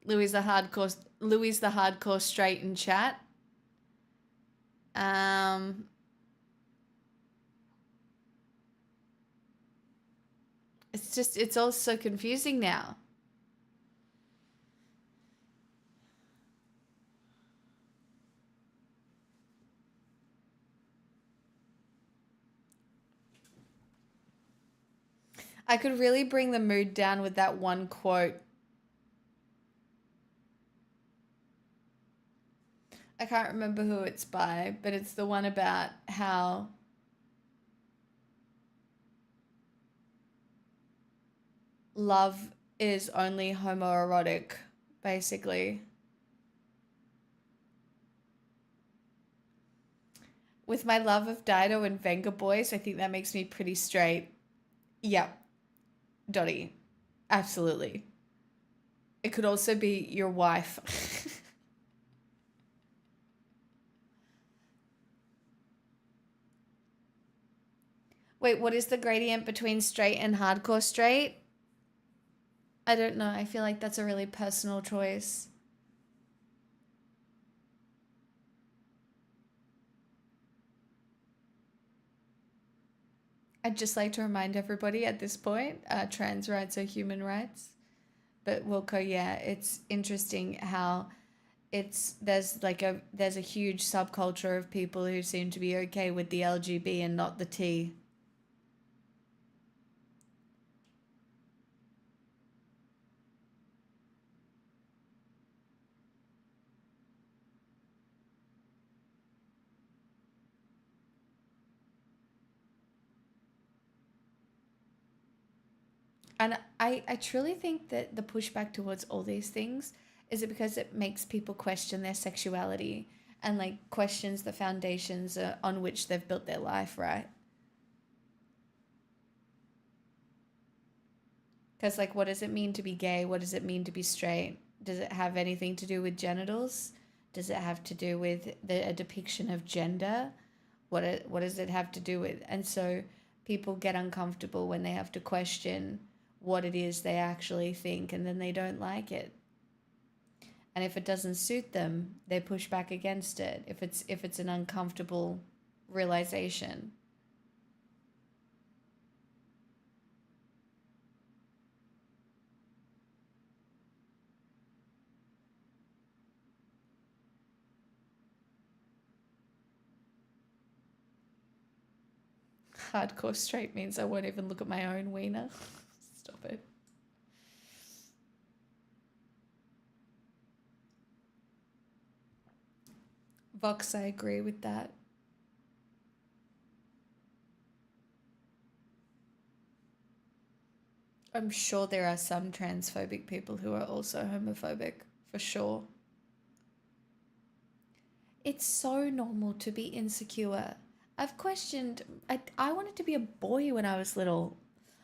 Louis the hardcore straight in chat. It's all so confusing now. I could really bring the mood down with that one quote. I can't remember who it's by, but it's the one about how love is only homoerotic, basically. With my love of Dido and Venga Boys, I think that makes me pretty straight. Yep. Dottie. Absolutely. It could also be your wife. Wait, what is the gradient between straight and hardcore straight? I don't know. I feel like that's a really personal choice. I'd just like to remind everybody at this point, trans rights are human rights. But Wilco, yeah, it's interesting how there's a huge subculture of people who seem to be okay with the LGB and not the T. And I truly think that the pushback towards all these things is it because it makes people question their sexuality and like questions the foundations on which they've built their life, right? Because like, what does it mean to be gay? What does it mean to be straight? Does it have anything to do with genitals? Does it have to do with a depiction of gender? What does it have to do with? And so people get uncomfortable when they have to question what it is they actually think, and then they don't like it. And if it doesn't suit them, they push back against it. If it's an uncomfortable realization. Hardcore straight means I won't even look at my own wiener. Stop it. Vox, I agree with that. I'm sure there are some transphobic people who are also homophobic, for sure. It's so normal to be insecure. I've questioned, I wanted to be a boy when I was little.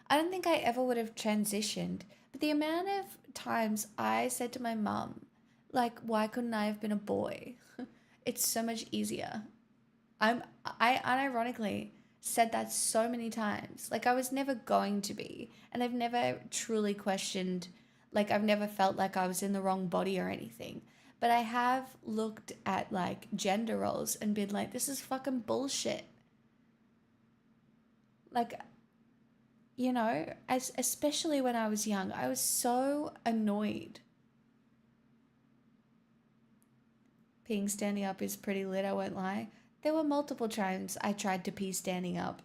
I don't think I ever would have transitioned, but the amount of times I said to my mum, like, why couldn't I have been a boy? It's so much easier. I unironically said that so many times. Like I was never going to be, and I've never truly questioned, like I've never felt like I was in the wrong body or anything. But I have looked at like gender roles and been like, this is fucking bullshit. Like, you know, as especially when I was young, I was so annoyed. Peeing standing up is pretty lit, I won't lie. There were multiple times I tried to pee standing up.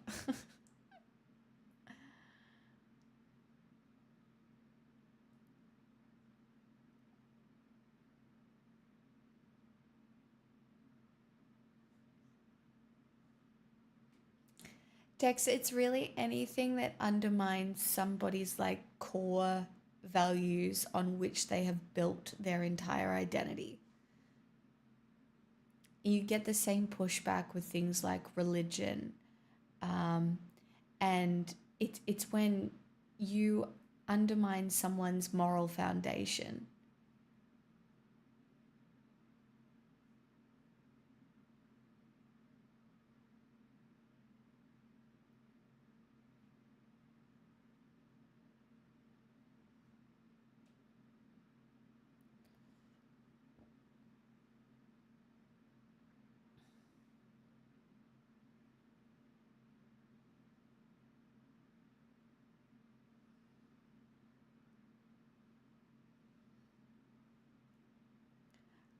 Dex, it's really anything that undermines somebody's like core values on which they have built their entire identity. You get the same pushback with things like religion, and it's when you undermine someone's moral foundation.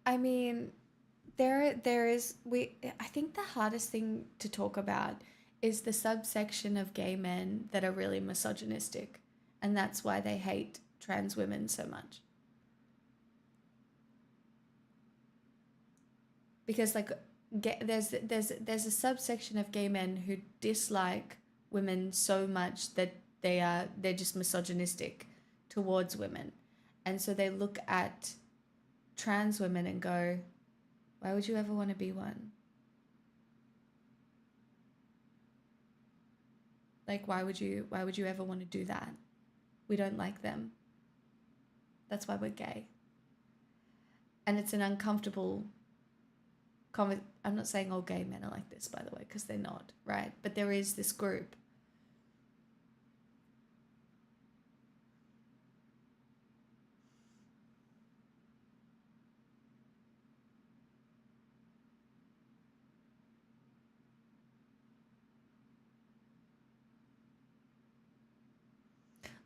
I mean, there is we I think the hardest thing to talk about is the subsection of gay men that are really misogynistic, and that's why they hate trans women so much. Because like there's a subsection of gay men who dislike women so much that they're just misogynistic towards women. And so they look at trans women and go, why would you ever want to be one? Like why would you ever want to do that? We don't like them. That's why we're gay. And it's an uncomfortable I'm not saying all gay men are like this, by the way, because they're not, right? But there is this group.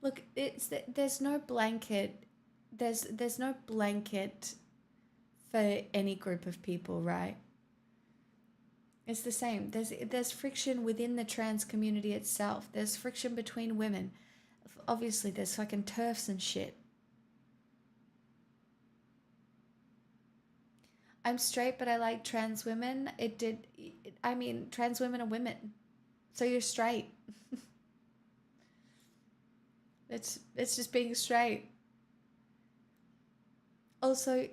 Look, there's no blanket for any group of people, right? It's the same. There's friction within the trans community itself. There's friction between women. Obviously, there's fucking turfs and shit. I'm straight, but I like trans women. Trans women are women. So you're straight. It's just being straight. Also,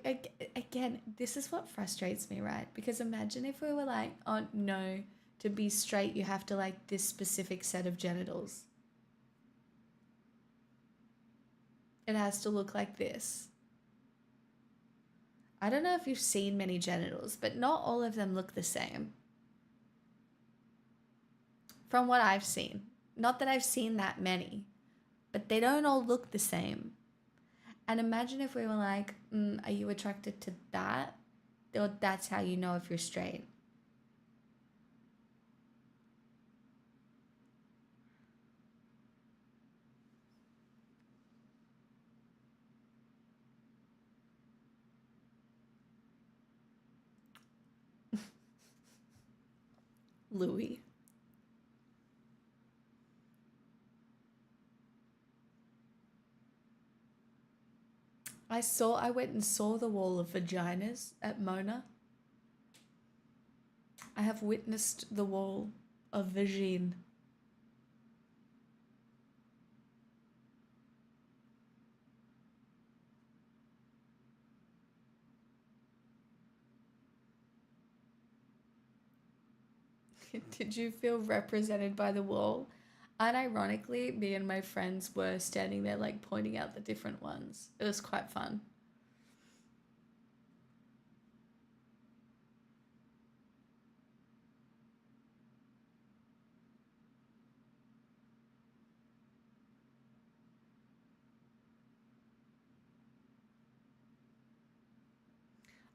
again, this is what frustrates me, right? Because imagine if we were like, oh no, to be straight, you have to like this specific set of genitals. It has to look like this. I don't know if you've seen many genitals, but not all of them look the same. From what I've seen. Not that I've seen that many, but they don't all look the same. And imagine if we were like, are you attracted to that? Or that's how you know if you're straight. Louis. I went and saw the wall of vaginas at Mona. I have witnessed the wall of vagine. Did you feel represented by the wall? Unironically, me and my friends were standing there like pointing out the different ones. It was quite fun.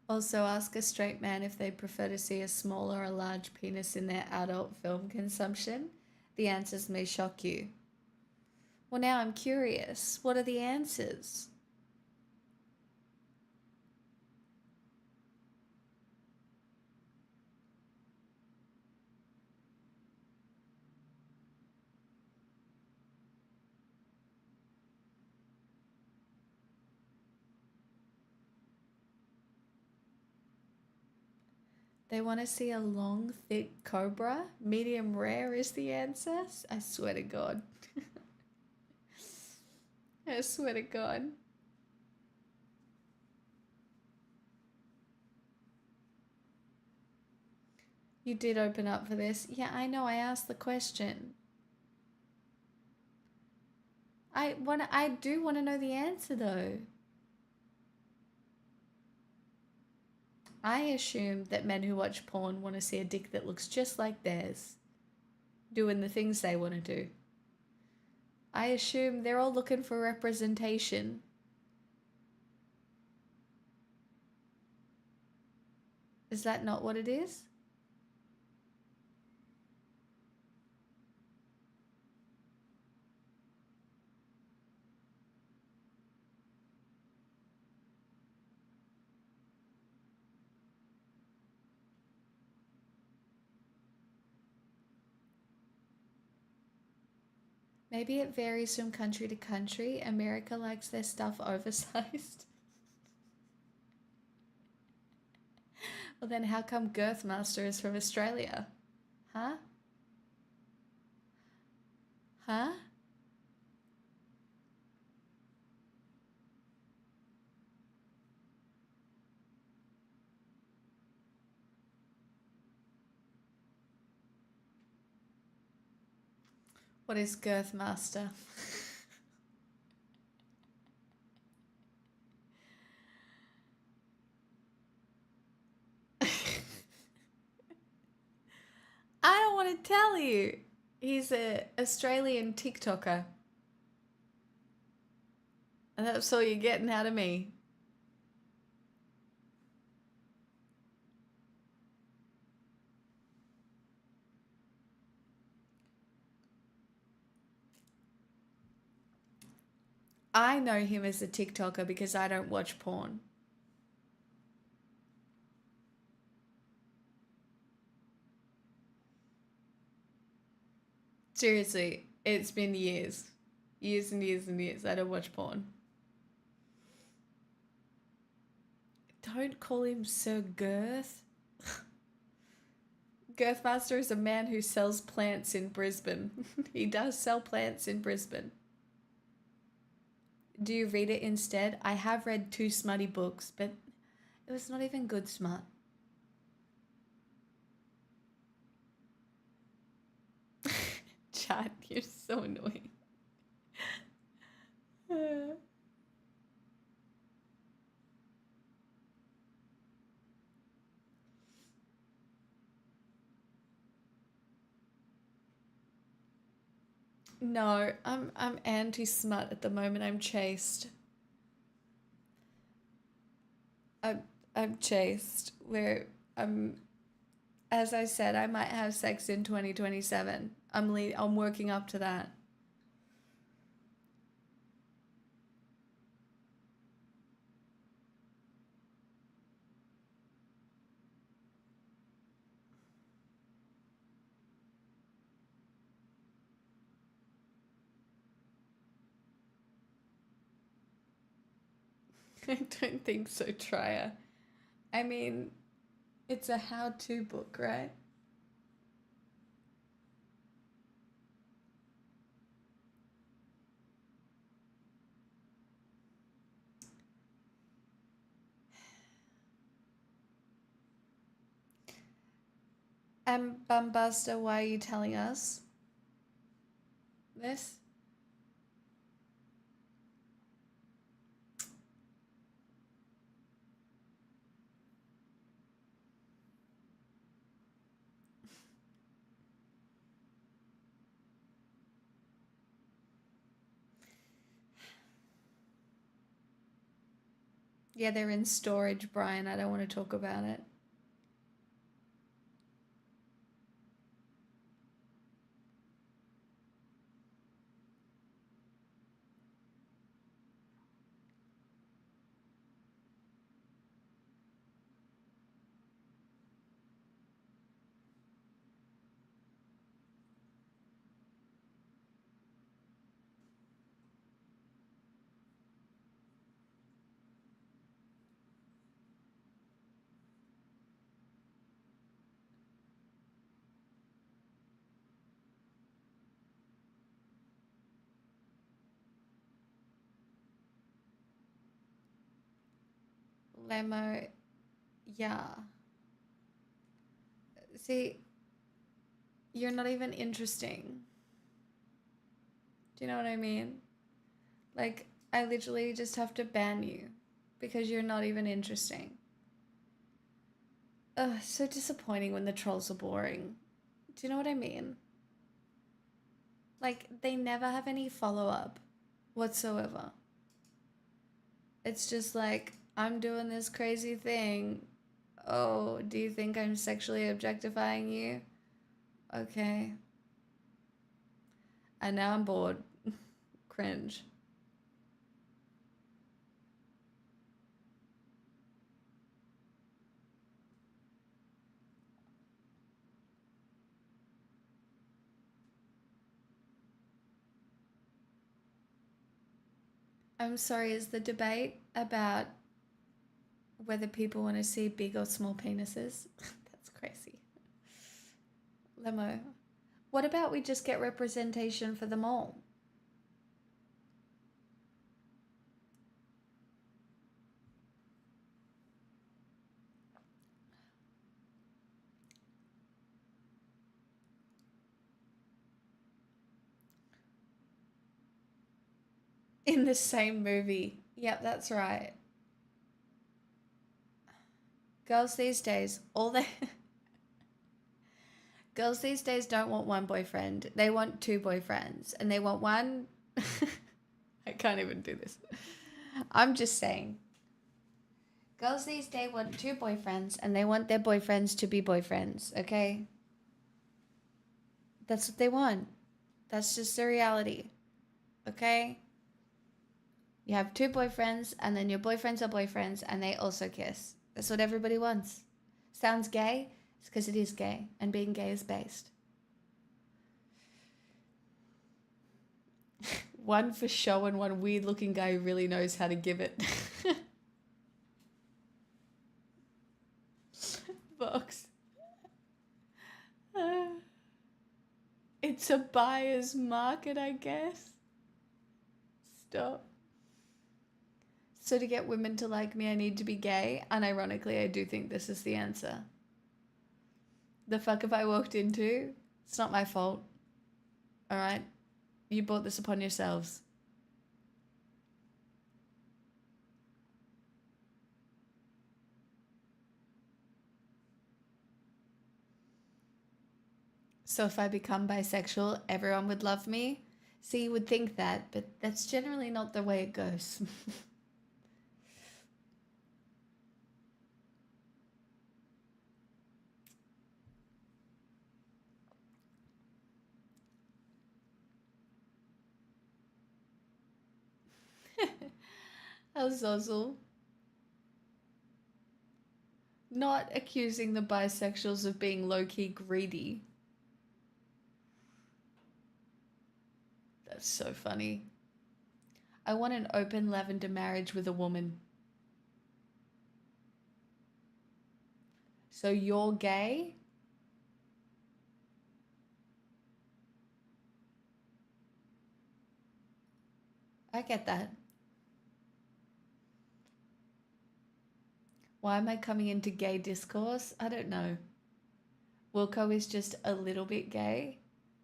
Also, ask a straight man if they prefer to see a small or a large penis in their adult film consumption. The answers may shock you. Well, now I'm curious. What are the answers? They want to see a long, thick cobra. Medium rare is the answer. I swear to God. I swear to God. You did open up for this. Yeah, I know. I asked the question. I do want to know the answer though. I assume that men who watch porn want to see a dick that looks just like theirs, doing the things they want to do. I assume they're all looking for representation. Is that not what it is? Maybe it varies from country to country. America likes their stuff oversized. Well, then how come Girthmaster is from Australia? Huh? Huh? What is Girthmaster? I don't want to tell you. He's an Australian TikToker. And that's all you're getting out of me. I know him as a TikToker because I don't watch porn. Seriously, it's been years. Years and years and years. I don't watch porn. Don't call him Sir Girth. Girthmaster is a man who sells plants in Brisbane. He does sell plants in Brisbane. Do you read it instead? I have read 2 smutty books, but it was not even good smut. Chad, you're so annoying. No, I'm anti-smut at the moment. I'm chaste. I'm chaste. As I said, I might have sex in 2027. I'm working up to that. I don't think so, Trier. I mean, it's a how-to book, right? Bumbuster, why are you telling us this? Yeah, they're in storage, Brian. I don't want to talk about it. Lemo, yeah. See, you're not even interesting. Do you know what I mean? Like, I literally just have to ban you because you're not even interesting. Ugh, so disappointing when the trolls are boring. Do you know what I mean? Like, they never have any follow-up whatsoever. It's just like, I'm doing this crazy thing. Oh, do you think I'm sexually objectifying you? Okay. And now I'm bored. Cringe. I'm sorry, is the debate about whether people want to see big or small penises? That's crazy. Lemo. What about we just get representation for them all? In the same movie. Yep, that's right. Girls these days, girls these days don't want one boyfriend. They want 2 boyfriends. And they want one... I can't even do this. I'm just saying. Girls these days want 2 boyfriends and they want their boyfriends to be boyfriends, okay? That's what they want. That's just the reality. Okay? You have 2 boyfriends and then your boyfriends are boyfriends and they also kiss. That's what everybody wants. Sounds gay? It's because it is gay and being gay is based. one for show and one weird looking guy who really knows how to give it. Box. It's a buyer's market, I guess. Stop. So to get women to like me, I need to be gay. Unironically, I do think this is the answer. The fuck have I walked into? It's not my fault. All right? You brought this upon yourselves. So if I become bisexual, everyone would love me? See, you would think that, but that's generally not the way it goes. Azazel. Not accusing the bisexuals of being low-key greedy. That's so funny. I want an open lavender marriage with a woman. So you're gay? I get that. Why am I coming into gay discourse? I don't know. Wilco is just a little bit gay,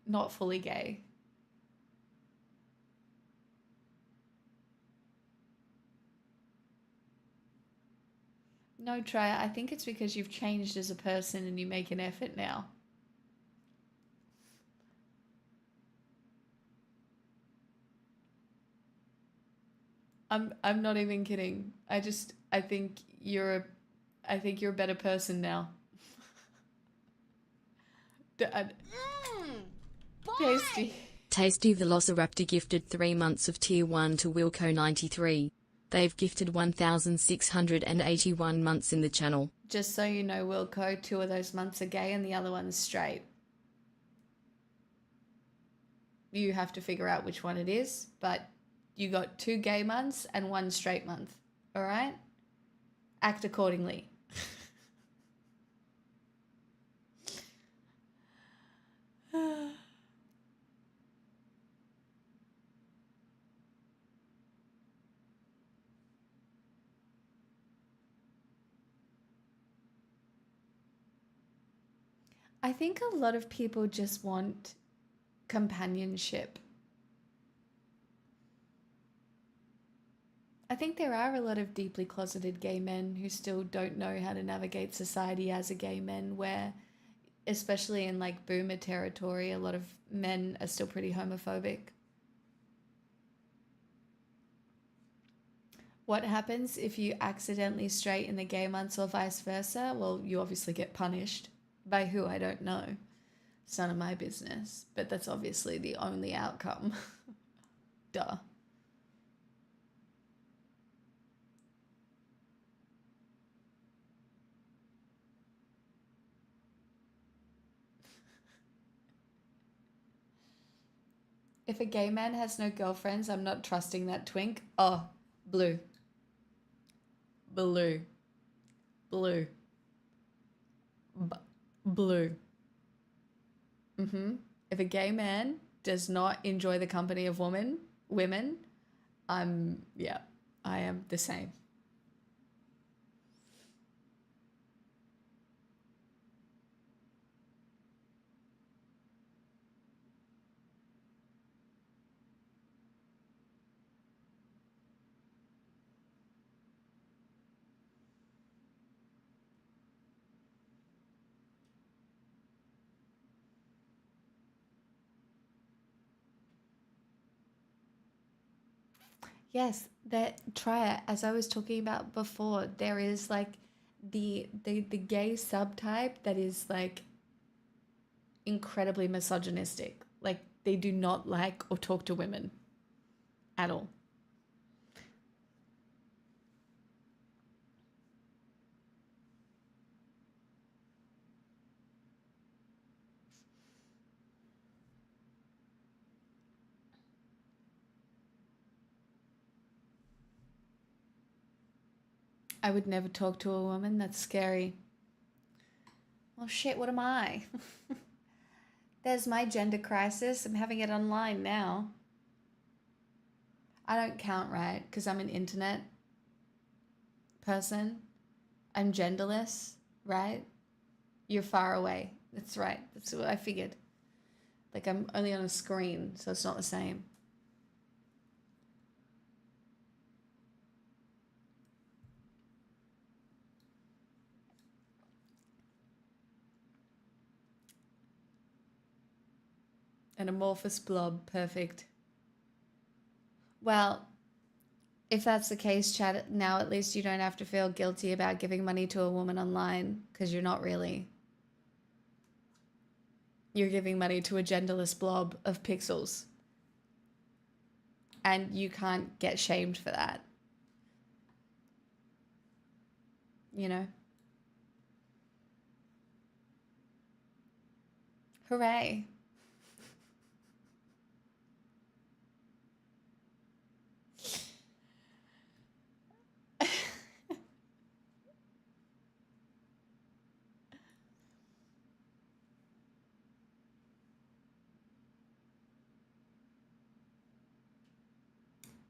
not fully gay. No, Trya, I think it's because you've changed as a person and you make an effort now. I'm not even kidding. I think you're a better person now. Tasty. Tasty Velociraptor gifted 3 months of Tier 1 to Wilco93. They've gifted 1,681 months in the channel. Just so you know, Wilco, 2 of those months are gay and the other one's straight. You have to figure out which one it is, but you got 2 gay months and 1 straight month. All right? Act accordingly. I think a lot of people just want companionship. I think there are a lot of deeply closeted gay men who still don't know how to navigate society as a gay man, where, especially in like boomer territory, a lot of men are still pretty homophobic. What happens if you accidentally straighten the gay months or vice versa? Well, you obviously get punished. By who, I don't know. It's none of my business, but that's obviously the only outcome. Duh. If a gay man has no girlfriends, I'm not trusting that twink. Oh, blue. Blue. Blue. Blue. If a gay man does not enjoy the company of women, I am the same. Yes, that try, as I was talking about before, there is like the gay subtype that is like incredibly misogynistic. Like they do not like or talk to women at all. I would never talk to a woman. That's scary. Well, shit, what am I? There's my gender crisis. I'm having it online now. I don't count, right? Because I'm an internet person. I'm genderless, right? You're far away. That's right. That's what I figured. Like, I'm only on a screen, so it's not the same. An amorphous blob. Perfect. Well, if that's the case, Chad, now at least you don't have to feel guilty about giving money to a woman online, because you're not really. You're giving money to a genderless blob of pixels. And you can't get shamed for that. You know? Hooray.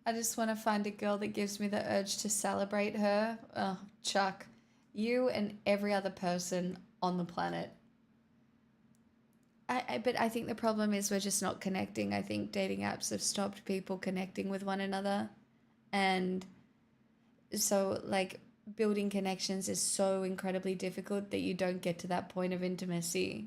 I just want to find a girl that gives me the urge to celebrate her. Oh, Chuck, you and every other person on the planet. But I think the problem is we're just not connecting. I think dating apps have stopped people connecting with one another. And so, like, building connections is so incredibly difficult that you don't get to that point of intimacy.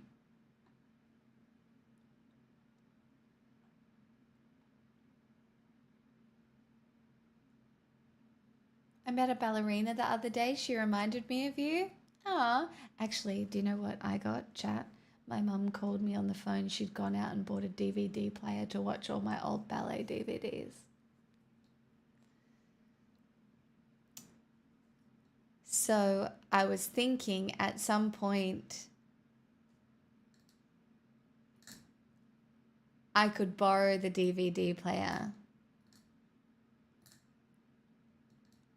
I met a ballerina the other day. She reminded me of you. Ah, actually, do you know what I got, chat? My mum called me on the phone. She'd gone out and bought a DVD player to watch all my old ballet DVDs. So I was thinking at some point I could borrow the DVD player.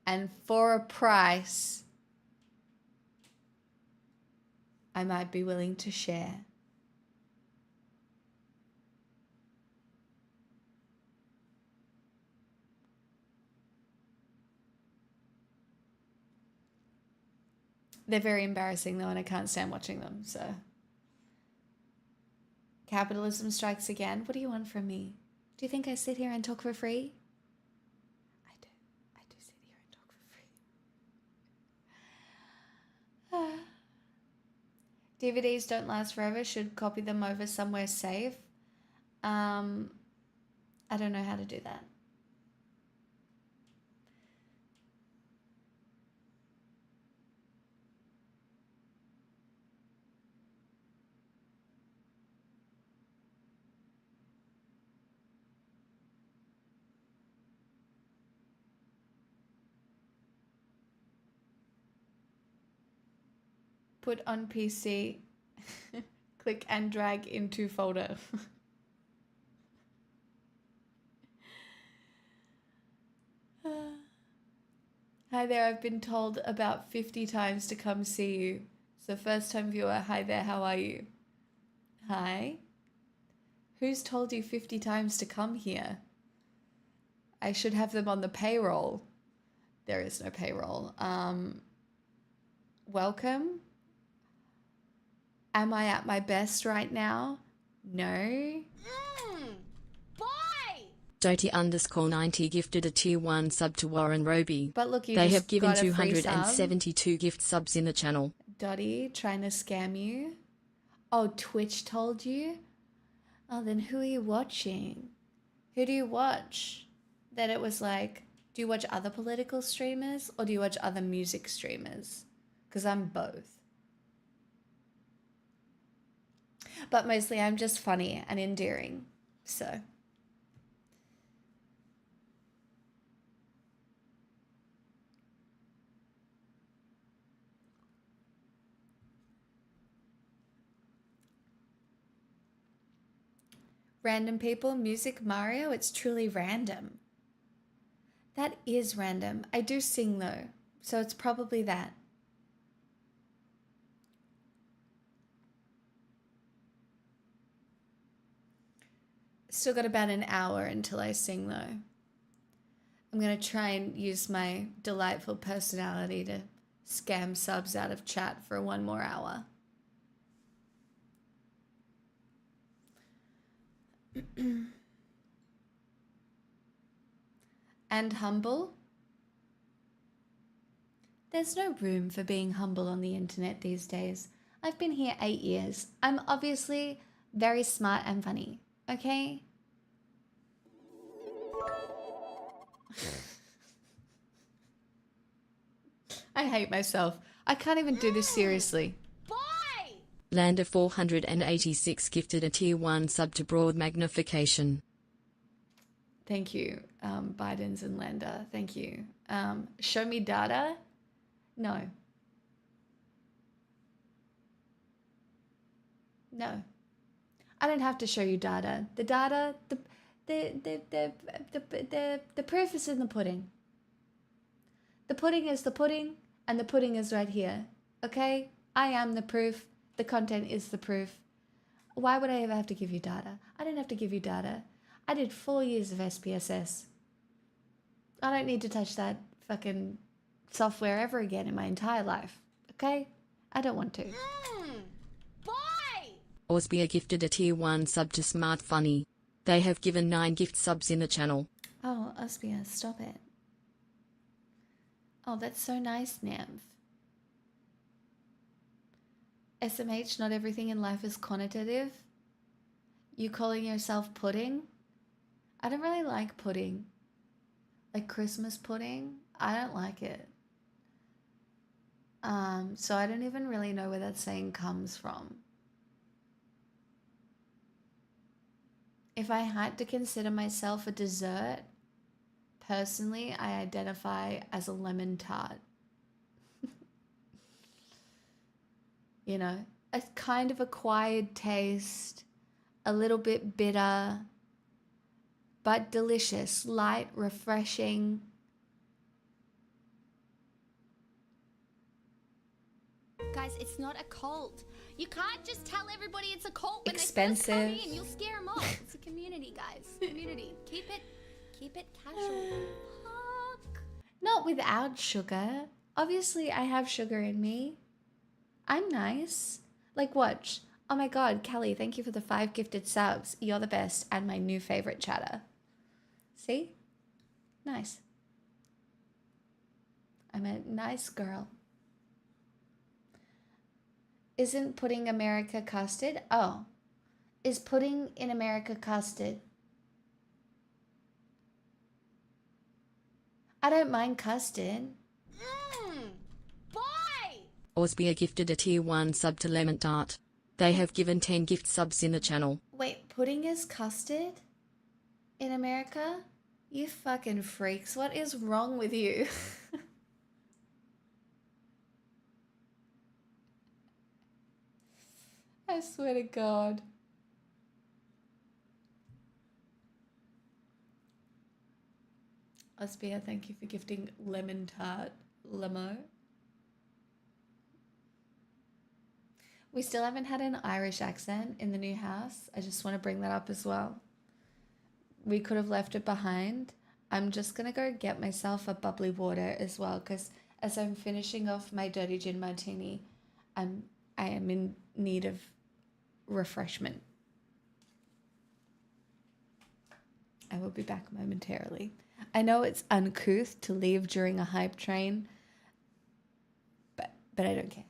And for a price, I might be willing to share. They're very embarrassing though, and I can't stand watching them, so. Capitalism strikes again. What do you want from me? Do you think I sit here and talk for free? I do. I do sit here and talk for free. DVDs don't last forever. Should copy them over somewhere safe. I don't know how to do that. Put on PC, click and drag into folder. Hi there, I've been told about 50 times to come see you. So first time viewer, hi there, how are you? Hi. Who's told you 50 times to come here? I should have them on the payroll. There is no payroll. Welcome. Am I at my best right now? No. Doty_90 gifted a tier 1 sub to Warren Roby. But look, you They just have given got a free sub. 272 gift subs in the channel. Dottie trying to scam you? Oh, Twitch told you? Oh, then who are you watching? Who do you watch? That it was like, do you watch other political streamers or do you watch other music streamers? Because I'm both. But mostly I'm just funny and endearing, so. Random people, music, Mario, it's truly random. That is random. I do sing though. So it's probably that. Still got about an hour until I sing, though. I'm going to try and use my delightful personality to scam subs out of chat for one more hour. And humble? There's no room for being humble on the internet these days. I've been here 8 years. I'm obviously very smart and funny, okay? I hate myself. I can't even do this seriously. Lander 486 gifted a tier 1 sub to broad magnification. Thank you, Biden's and Lander. Thank you. Show me data? No. No. I don't have to show you data. The data, the proof is in the pudding. The pudding is the pudding, and the pudding is right here. Okay? I am the proof. The content is the proof. Why would I ever have to give you data? I don't have to give you data. I did 4 years of SPSS. I don't need to touch that fucking software ever again in my entire life. Okay? I don't want to. Osbia gifted a tier 1 sub to Smart Funny. They have given 9 gift subs in the channel. Oh, Osbia, stop it. Oh, that's so nice, Nymph. SMH, not everything in life is quantitative. You calling yourself pudding? I don't really like pudding. Like Christmas pudding? I don't like it. So I don't even really know where that saying comes from. If I had to consider myself a dessert, personally, I identify as a lemon tart. You know, a kind of acquired taste, a little bit bitter, but delicious, light, refreshing. Guys, it's not a cult. You can't just tell everybody it's a cult when Expensive. they first come in. You'll scare them off. It's a community, guys. Community. Keep it casual. Fuck. Not without sugar. Obviously, I have sugar in me. I'm nice. Like, watch. Oh my god, Kelly, thank you for the 5 gifted subs. You're the best and my new favorite chatter. See? Nice. I'm a nice girl. Isn't pudding America custard? Oh. Is pudding in America custard? I don't mind custard. Boy! Osbia gifted a tier 1 sub to Lemon Tart. They have given 10 gift subs in the channel. Wait, pudding is custard? In America? You fucking freaks. What is wrong with you? I swear to God. Osbia, thank you for gifting lemon tart limo. We still haven't had an Irish accent in the new house. I just want to bring that up as well. We could have left it behind. I'm just going to go get myself a bubbly water as well, because as I'm finishing off my dirty gin martini, I am in need of refreshment. I will be back momentarily. I know it's uncouth to leave during a hype train, but I don't care.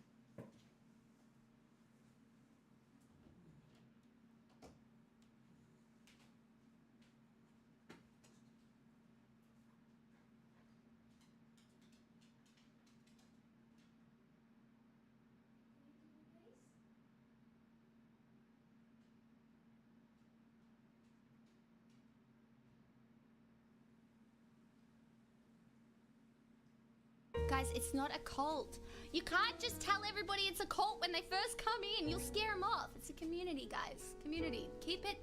Guys, it's not a cult. You can't just tell everybody it's a cult when they first come in. You'll scare them off. It's a community, guys. Community. Keep it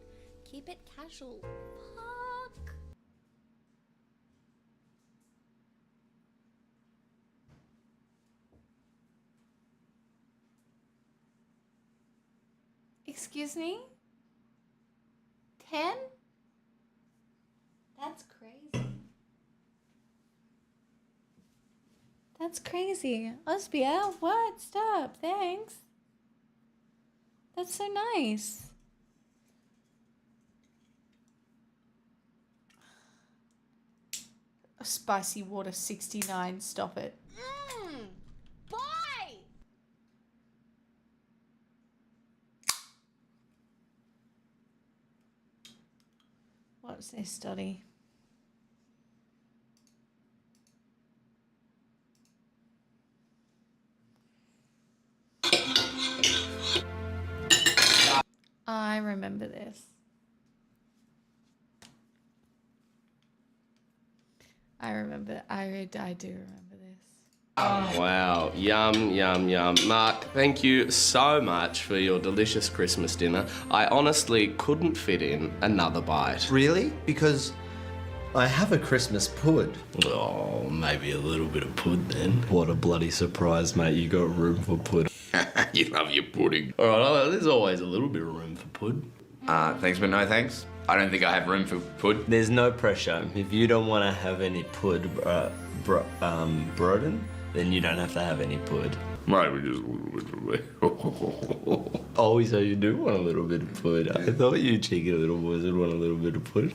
casual. Fuck. Excuse me? 10? That's crazy. That's crazy. Osbia, what? Stop. Thanks. That's so nice. Spicy water 69. Stop it. Boy! What's this study? I remember this. I do remember this. Wow, yum, yum, yum. Mark, thank you so much for your delicious Christmas dinner. I honestly couldn't fit in another bite. Really? Because I have a Christmas pud. Oh, maybe a little bit of pud then. What a bloody surprise, mate. You got room for pud. You love your pudding. All right, there's always a little bit of room for pud. Thanks but no thanks. I don't think I have room for pud. There's no pressure. If you don't want to have any pud, Broden, then you don't have to have any pud. Right, we just a little bit. Oh, so you do want a little bit of pud. I thought you cheeky little boys would want a little bit of pud.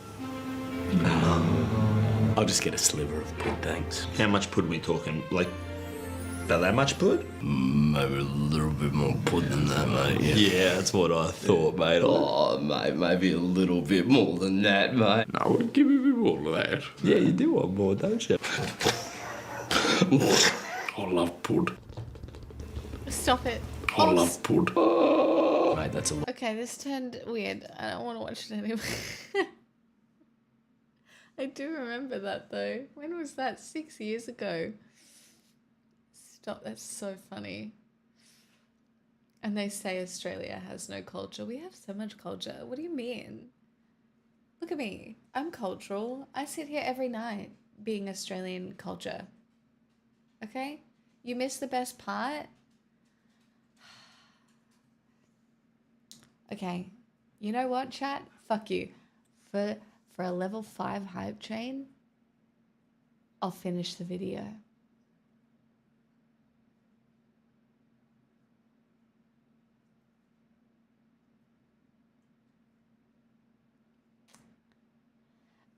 I'll just get a sliver of pud, thanks. How much pud we talking? Like, about that much pud? Maybe a little bit more pud than that, mate. Yeah, that's what I thought, mate. Oh, mate, maybe a little bit more than that, mate. No, give me a bit more than that. Yeah, you do want more, don't you? I love pud. Stop it. I love pud. Mate, that's a lot. Okay, this turned weird. I don't want to watch it anymore. I do remember that though. When was that? 6 years ago. Stop, that's so funny. And they say Australia has no culture. We have so much culture. What do you mean? Look at me. I'm cultural. I sit here every night being Australian culture. Okay? You missed the best part? Okay. You know what, chat? Fuck you. For a level 5 hype train, I'll finish the video.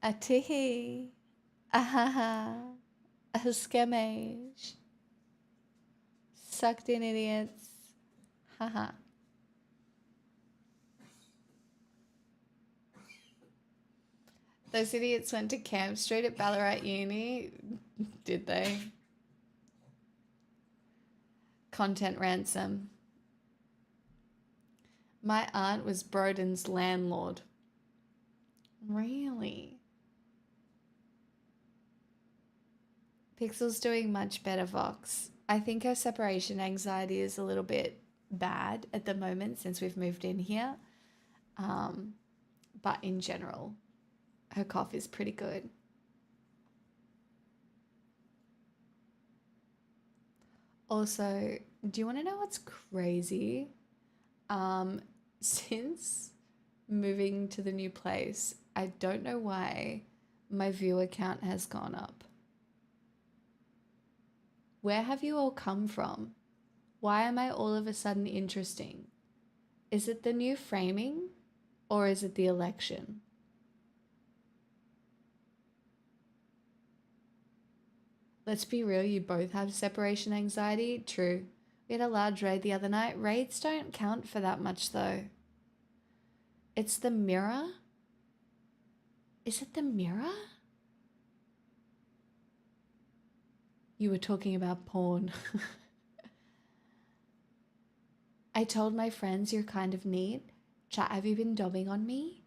Atihi. Ahaha. A skemage. Sucked in idiots. Haha. Those idiots went to Camp Street at Ballarat Uni. Did they? Content ransom. My aunt was Broden's landlord. Really? Pixel's doing much better, Vox. I think her separation anxiety is a little bit bad at the moment since we've moved in here. But in general, her cough is pretty good. Also, do you want to know what's crazy? Since moving to the new place, I don't know why my viewer count has gone up. Where have you all come from? Why am I all of a sudden interesting? Is it the new framing or is it the election? Let's be real, you both have separation anxiety. True. We had a large raid the other night. Raids don't count for that much though. It's the mirror? Is it the mirror? You were talking about porn. I told my friends you're kind of neat. Chat, have you been dobbing on me?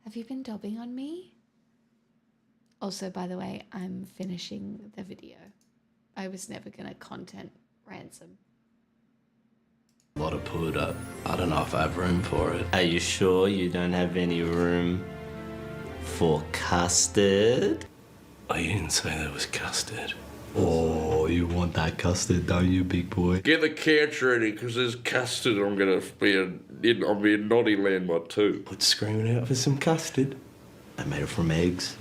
Have you been dobbing on me? Also, by the way, I'm finishing the video. I was never gonna content ransom. A lot of pud. I don't know if I have room for it. Are you sure you don't have any room for custard? Oh, you didn't say there was custard. Oh, you want that custard, don't you, big boy? Get the couch ready, because there's custard. I'm being naughty land by 2. Put screaming out for some custard. I made it from eggs.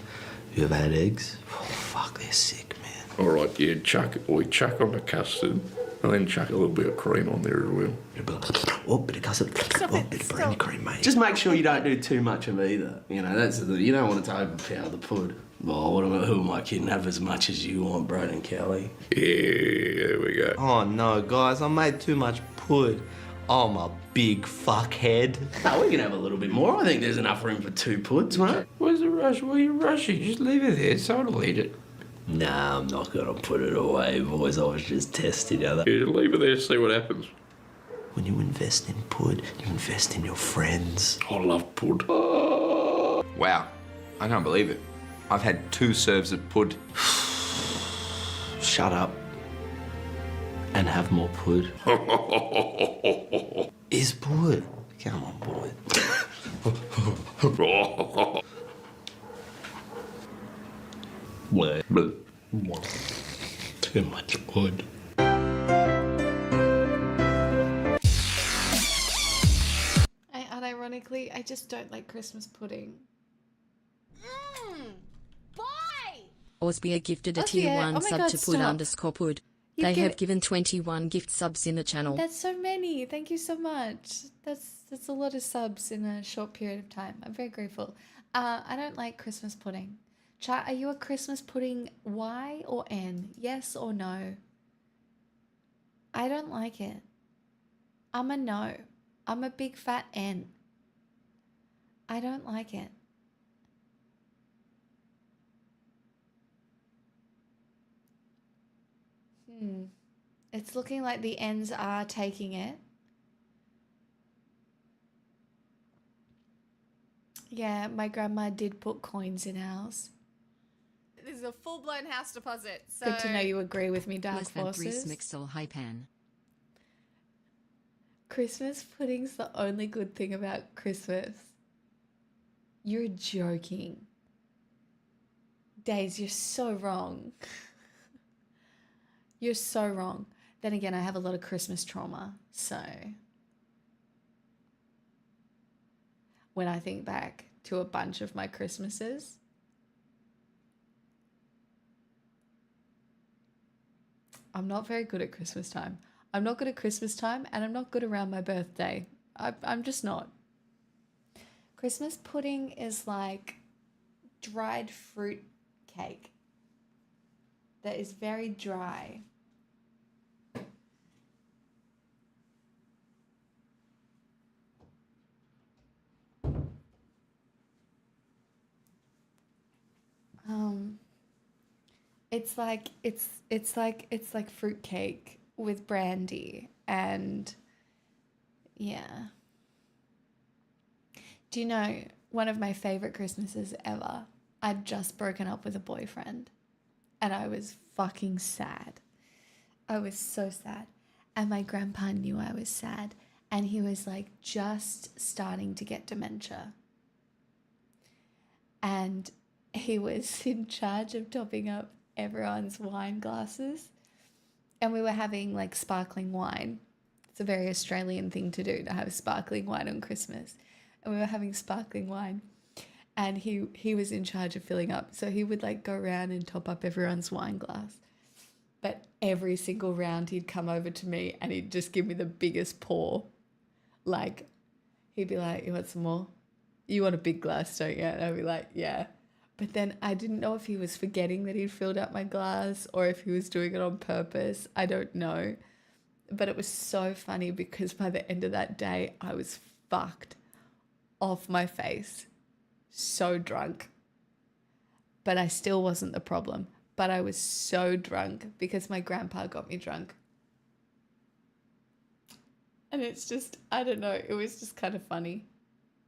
You ever had eggs? Oh, fuck, they're sick, man. All right, yeah, chuck on the custard, and then chuck a little bit of cream on there as well. Oh, bit of custard. Oh, bit of brandy cream, mate. Just make sure you don't do too much of either. You know, you don't want it to overpower the pud. Well, who am I kidding? Have as much as you want, Braden Kelly. Yeah, there we go. Oh, no, guys, I made too much pud. Oh, my big fuckhead. No, we can have a little bit more. I think there's enough room for 2 puds, mate. Where's the rush? Why are you rushing? Just leave it there. Someone will eat it. Nah, I'm not gonna put it away, boys. I was just testing you. Yeah, leave it there, see what happens. When you invest in pud, you invest in your friends. I love pud. Wow, I can't believe it. I've had 2 serves of pud. Shut up. And have more pud. Is pud. Come on, boy. What? Too much pud. Unironically, I just don't like Christmas pudding. Boy! Osbia gifted a Osbia, tier 1 oh my sub God, to stop. pud_pud. You've They have given 21 gift subs in the channel. That's so many. Thank you so much. That's a lot of subs in a short period of time. I'm very grateful. I don't like Christmas pudding. Chat, are you a Christmas pudding Y or N? Yes or no? I don't like it. I'm a no. I'm a big fat N. I don't like it. It's looking like the N's are taking it. Yeah, my grandma did put coins in ours. This is a full-blown house deposit. So Good to know you agree with me, Dark Less than 3 Forces. Smixel Hypan. Christmas pudding's the only good thing about Christmas. You're joking. Days, you're so wrong. You're so wrong. Then again, I have a lot of Christmas trauma, so when I think back to a bunch of my Christmases, I'm not very good at Christmas time. I'm not good at Christmas time, and I'm not good around my birthday. I'm just not. Christmas pudding is like dried fruit cake that is very dry. It's like fruit cake with brandy and yeah. Do you know one of my favorite Christmases ever? I'd just broken up with a boyfriend and I was fucking sad. I was so sad. And my grandpa knew I was sad and he was like just starting to get dementia. And he was in charge of topping up everyone's wine glasses. And we were having like sparkling wine. It's a very Australian thing to do, to have sparkling wine on Christmas. And we were having sparkling wine. And he was in charge of filling up. So he would like go around and top up everyone's wine glass. But every single round he'd come over to me and he'd just give me the biggest pour. Like, he'd be like, you want some more? You want a big glass, don't you? And I'd be like, yeah. But then I didn't know if he was forgetting that he'd filled up my glass or if he was doing it on purpose. I don't know. But it was so funny because by the end of that day, I was fucked off my face. So drunk. But I still wasn't the problem. But I was so drunk because my grandpa got me drunk. And it's just, I don't know, it was just kind of funny.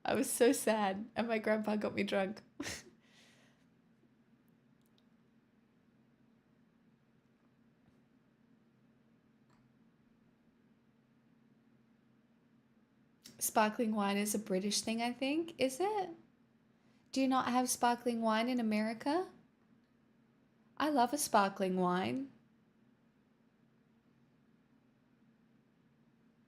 I was so sad and my grandpa got me drunk. Sparkling wine is a British thing, I think. Is it? Do you not have sparkling wine in America? I love a sparkling wine.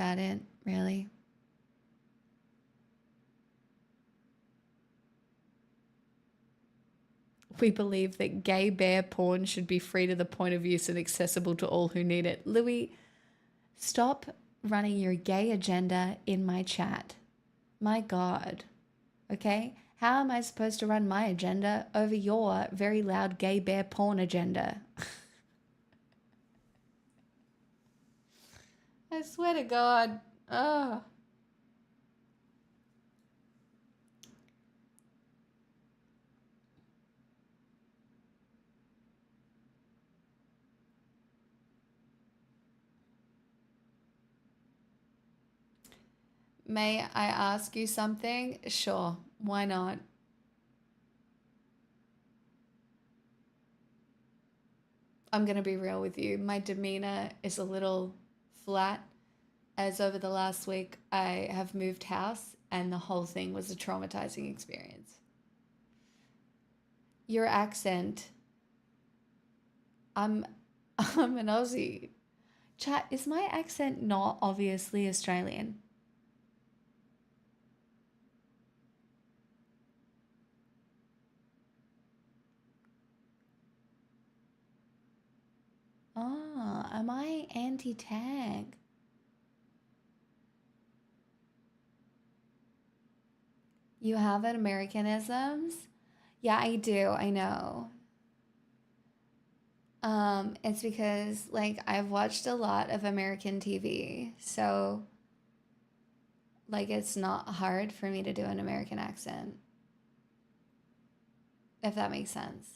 about it, really. We believe that gay bear porn should be free to the point of use and accessible to all who need it. Louis, stop running your gay agenda in my chat. My God. Okay? How am I supposed to run my agenda over your very loud gay bear porn agenda? I swear to God. Ugh. May I ask you something? Sure. Why not? I'm going to be real with you. My demeanor is a little flat, as over the last week I have moved house and the whole thing was a traumatizing experience. Your accent. I'm an Aussie. Chat, is my accent not obviously Australian? Oh, am I anti-tag? You have an Americanisms? Yeah, I do. I know. It's because like I've watched a lot of American TV, so like it's not hard for me to do an American accent, if that makes sense.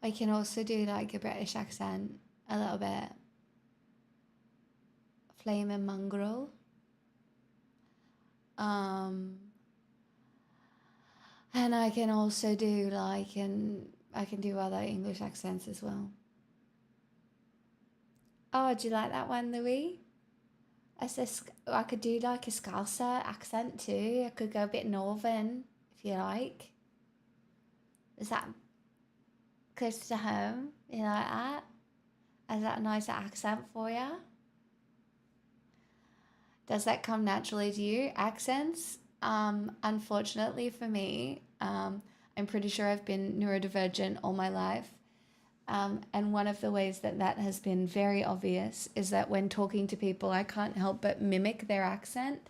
I can also do like a British accent a little bit. Flaming mongrel. And I can also do like I can do other English accents as well. Oh, do you like that one, Louis? I could do like a Scouser accent too. I could go a bit northern if you like. Is that close to home? You like that? Is that a nicer accent for you? Does that come naturally to you? Accents? Unfortunately for me, I'm pretty sure I've been neurodivergent all my life. And one of the ways that that has been very obvious is that when talking to people, I can't help but mimic their accent.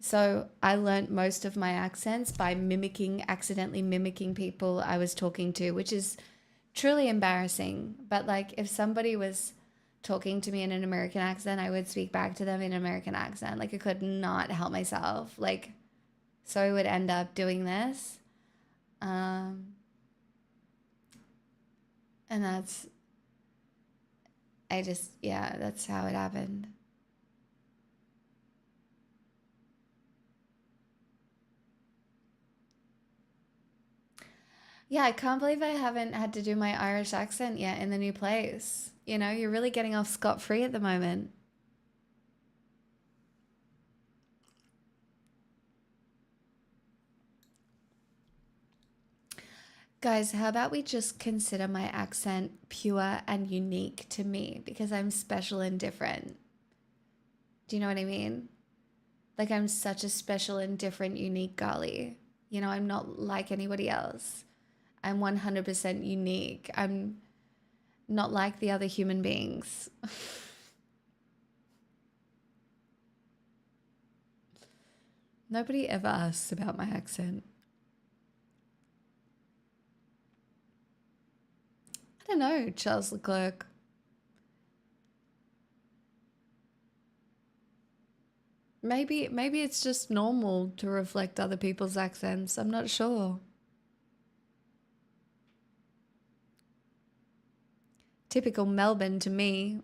So I learnt most of my accents by accidentally mimicking people I was talking to, which is truly embarrassing. But like if somebody was talking to me in an American accent, I would speak back to them in an American accent. Like I could not help myself. Like, so I would end up doing this. And that's how it happened. Yeah, I can't believe I haven't had to do my Irish accent yet in the new place. You know, you're really getting off scot-free at the moment. Guys, how about we just consider my accent pure and unique to me because I'm special and different. Do you know what I mean? Like I'm such a special and different, unique girly. You know, I'm not like anybody else. I'm 100% unique. I'm not like the other human beings. Nobody ever asks about my accent. I don't know, Charles Leclerc. Maybe it's just normal to reflect other people's accents. I'm not sure. Typical Melbourne to me.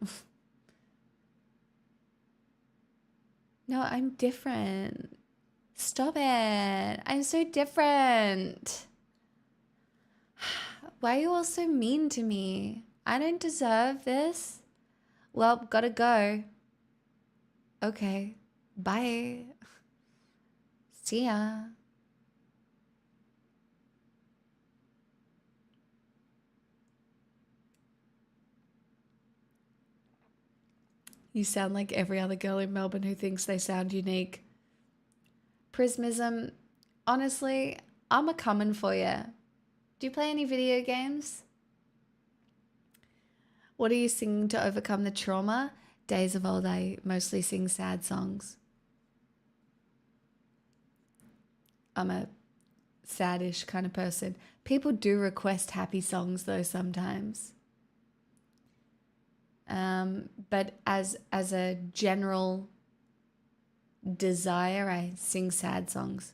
No, I'm different. Stop it. I'm so different. Why are you all so mean to me? I don't deserve this. Well, gotta go. Okay. Bye. See ya. You sound like every other girl in Melbourne who thinks they sound unique. Prismism, honestly, I'm a coming for you. Do you play any video games? What are you singing to overcome the trauma? Days of old, I mostly sing sad songs. I'm a saddish kind of person. People do request happy songs though sometimes. But as a general desire, I sing sad songs.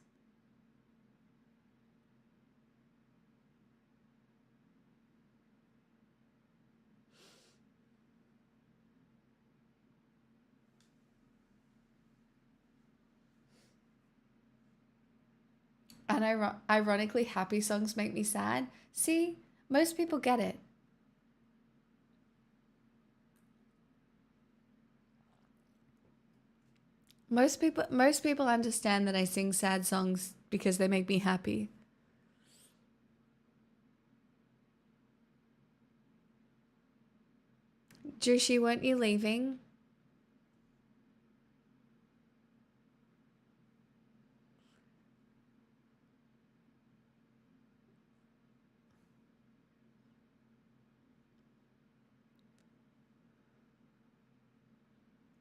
And ironically, happy songs make me sad. See, most people get it. Most people understand that I sing sad songs because they make me happy. Jushi, weren't you leaving?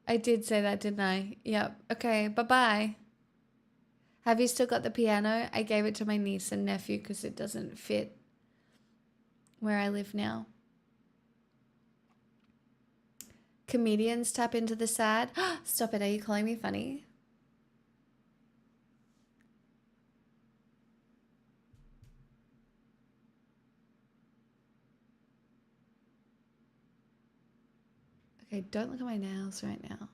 I did say that, didn't I? Yep. Okay, bye-bye. Have you still got the piano? I gave it to my niece and nephew because it doesn't fit where I live now. Comedians tap into the sad. Stop it, are you calling me funny? Okay, don't look at my nails right now.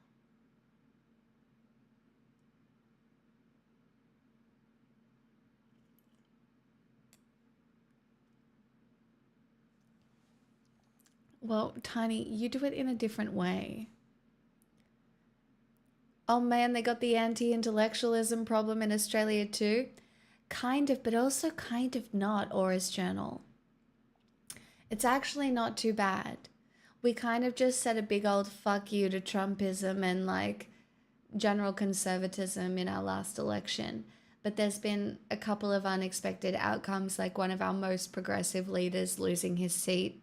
Well, Tiny, you do it in a different way. Oh man, they got the anti-intellectualism problem in Australia too. Kind of, but also kind of not, Aura's Journal. It's actually not too bad. We kind of just said a big old fuck you to Trumpism and like general conservatism in our last election. But there's been a couple of unexpected outcomes, like one of our most progressive leaders losing his seat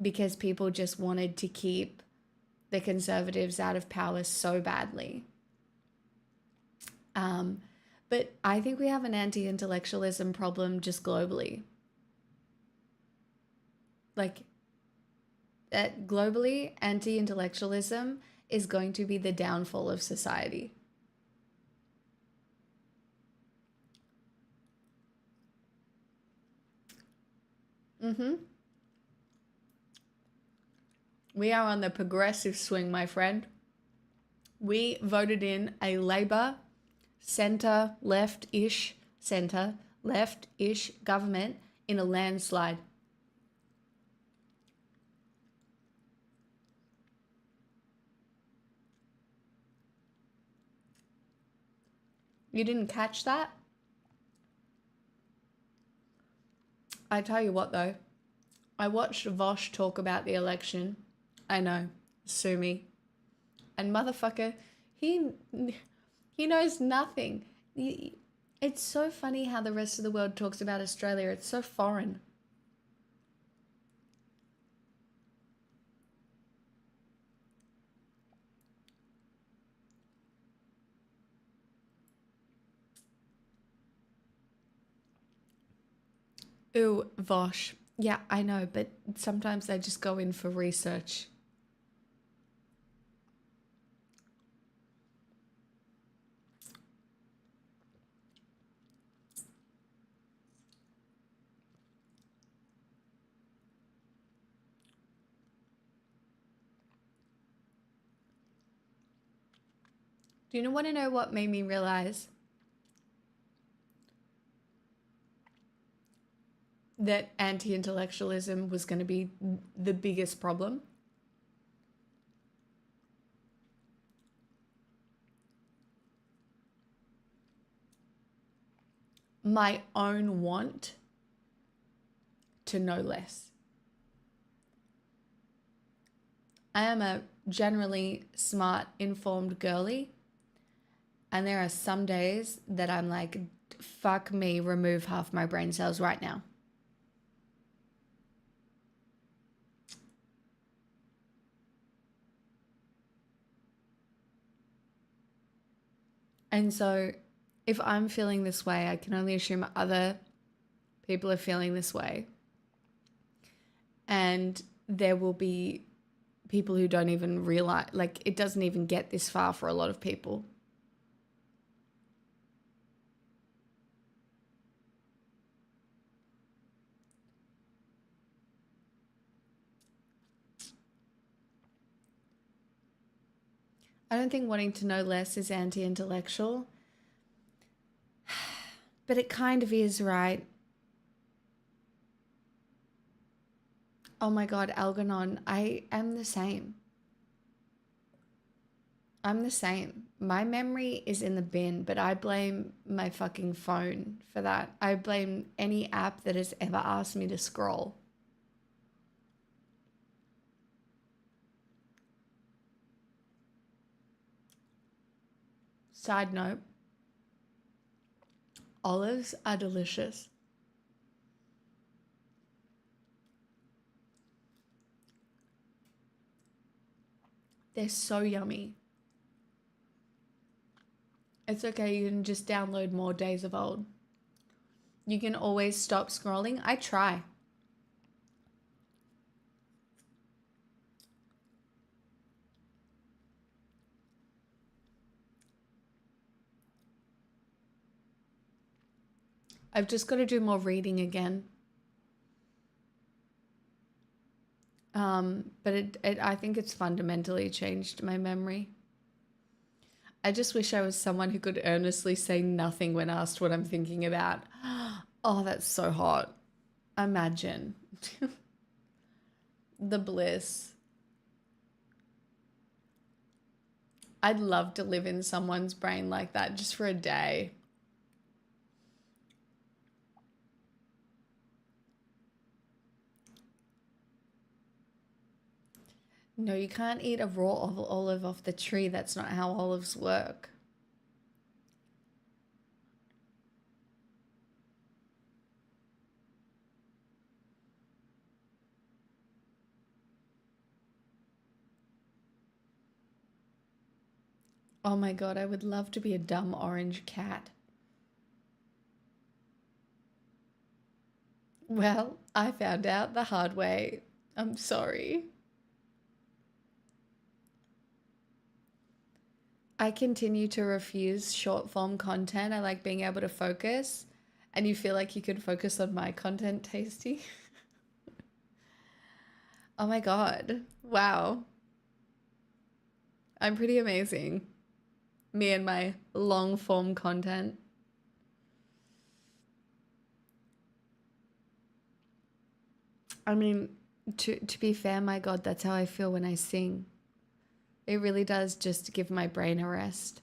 because people just wanted to keep the Conservatives out of power so badly. But I think we have an anti-intellectualism problem just globally. Like, globally, anti-intellectualism is going to be the downfall of society. We are on the progressive swing, my friend. We voted in a Labour centre left-ish government in a landslide. You didn't catch that? I tell you what though, I watched Vosh talk about the election. I know, sue me. And motherfucker, he knows nothing. It's so funny how the rest of the world talks about Australia. It's so foreign. Ooh, Vosh. Yeah, I know, but sometimes I just go in for research. Do you want to know what made me realize that anti-intellectualism was going to be the biggest problem? My own want to know less. I am a generally smart, informed girly. And there are some days that I'm like, fuck me, remove half my brain cells right now. And so if I'm feeling this way, I can only assume other people are feeling this way. And there will be people who don't even realize, like, it doesn't even get this far for a lot of people. I don't think wanting to know less is anti-intellectual, but it kind of is, right? Oh my God, Algernon, I am the same. I'm the same. My memory is in the bin, but I blame my fucking phone for that. I blame any app that has ever asked me to scroll. Side note, olives are delicious. They're so yummy. It's okay, you can just download more Days of Old. You can always stop scrolling. I try. I've just got to do more reading again. But I think it's fundamentally changed my memory. I just wish I was someone who could earnestly say nothing when asked what I'm thinking about. Oh, that's so hot. Imagine. The bliss. I'd love to live in someone's brain like that just for a day. No, you can't eat a raw olive off the tree. That's not how olives work. Oh my God, I would love to be a dumb orange cat. Well, I found out the hard way. I'm sorry. I continue to refuse short form content. I like being able to focus, and you feel like you could focus on my content, Tasty. Oh my God. Wow. I'm pretty amazing. Me and my long form content. I mean, to be fair, my God, that's how I feel when I sing. It really does just give my brain a rest.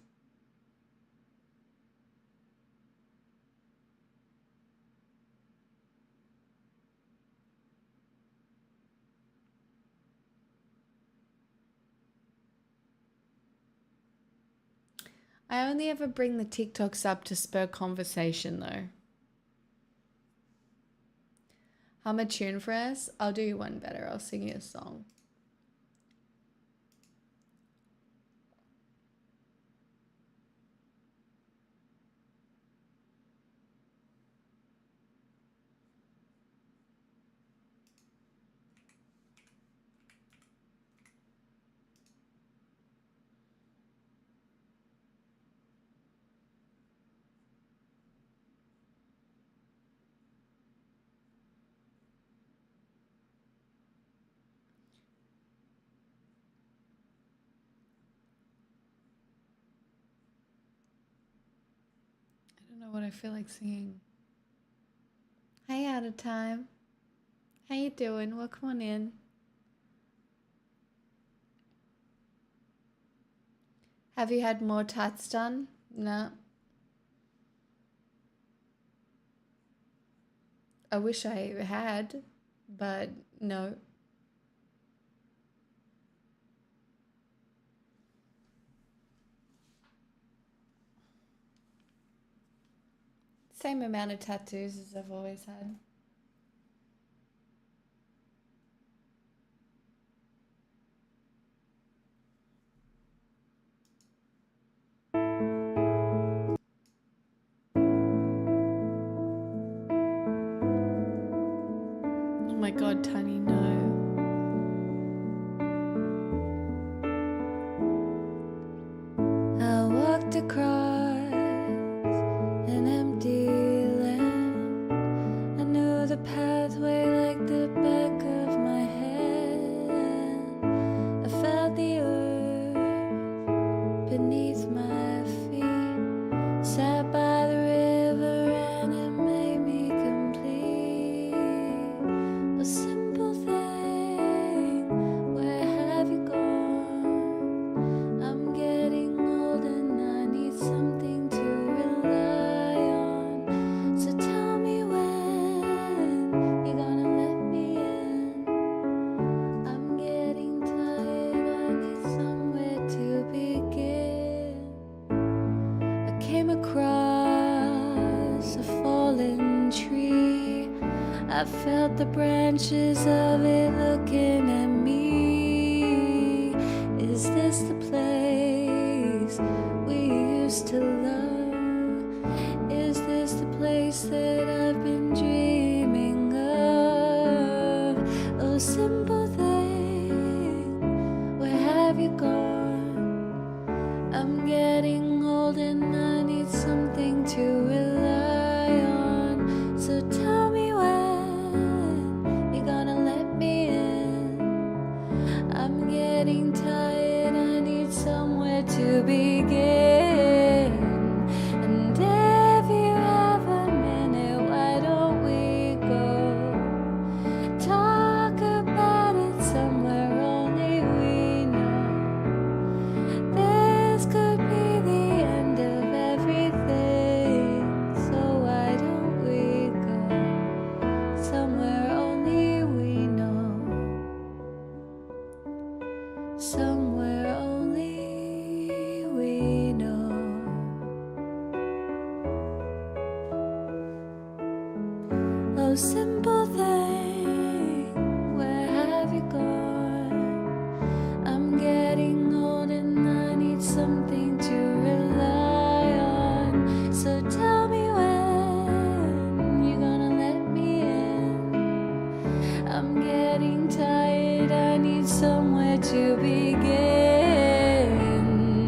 I only ever bring the TikToks up to spur conversation though. Hum a tune for us? I'll do you one better. I'll sing you a song. I don't know what I feel like singing. Hey, out of time. How you doing? Welcome on in. Have you had more tats done? No. I wish I had, but no. same amount of tattoos as I've always had. Oh my god, Tiny, no. I walked across an empty land. I knew the pathway like the back of my hand. I felt the earth beneath my feet. Sat by the river and it made me complete. A simple thing, where have you gone? I'm getting old and I need something to rely on. So tell me when you're gonna let me in. I'm getting tired, I need somewhere to begin. I came across a fallen tree. I felt the branches of it looking at me. Is this the place we used to love? Is this the place that I've been dreaming of? Oh, simple thing, where have you gone? I'm getting old and I need something to rely on. So tell me when you're gonna let me in. I'm getting tired, I need somewhere to begin. And if you have a minute, why don't we go talk about it somewhere only we know? This could be the end of everything, so why don't we go somewhere only we know? Somewhere only we know. Oh, simple thing, where have you gone? I'm getting old and I need something to rely on. So tell me when you're gonna let me in. I'm getting tired, I need somewhere to begin.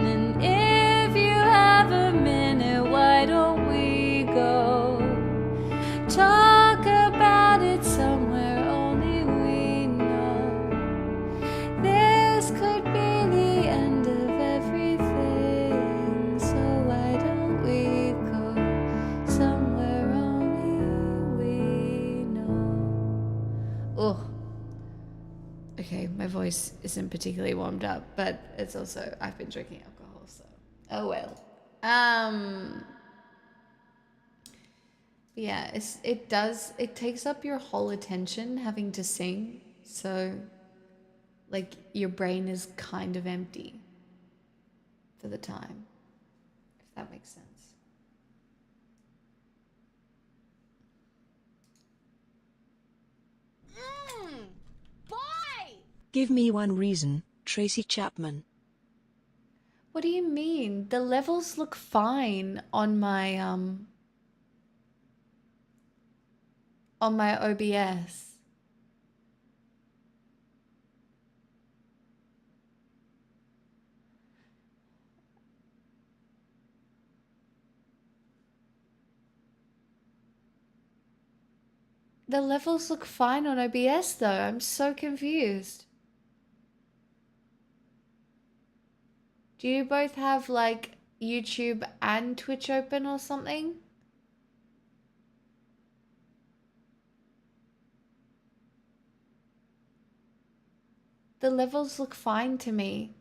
And if you have a minute, why don't we go talk about it somewhere only we know? This could be the end of everything, so why don't we go somewhere only we know? Oh, okay, my voice isn't particularly warmed up, but it's also, I've been drinking alcohol, so oh well. Yeah, it takes up your whole attention having to sing, so like your brain is kind of empty for the time, if that makes sense. Boy! Give me one reason, Tracy Chapman. What do you mean? The levels look fine on my OBS. The levels look fine on OBS though. I'm so confused. Do you both have like YouTube and Twitch open or something? The levels look fine to me.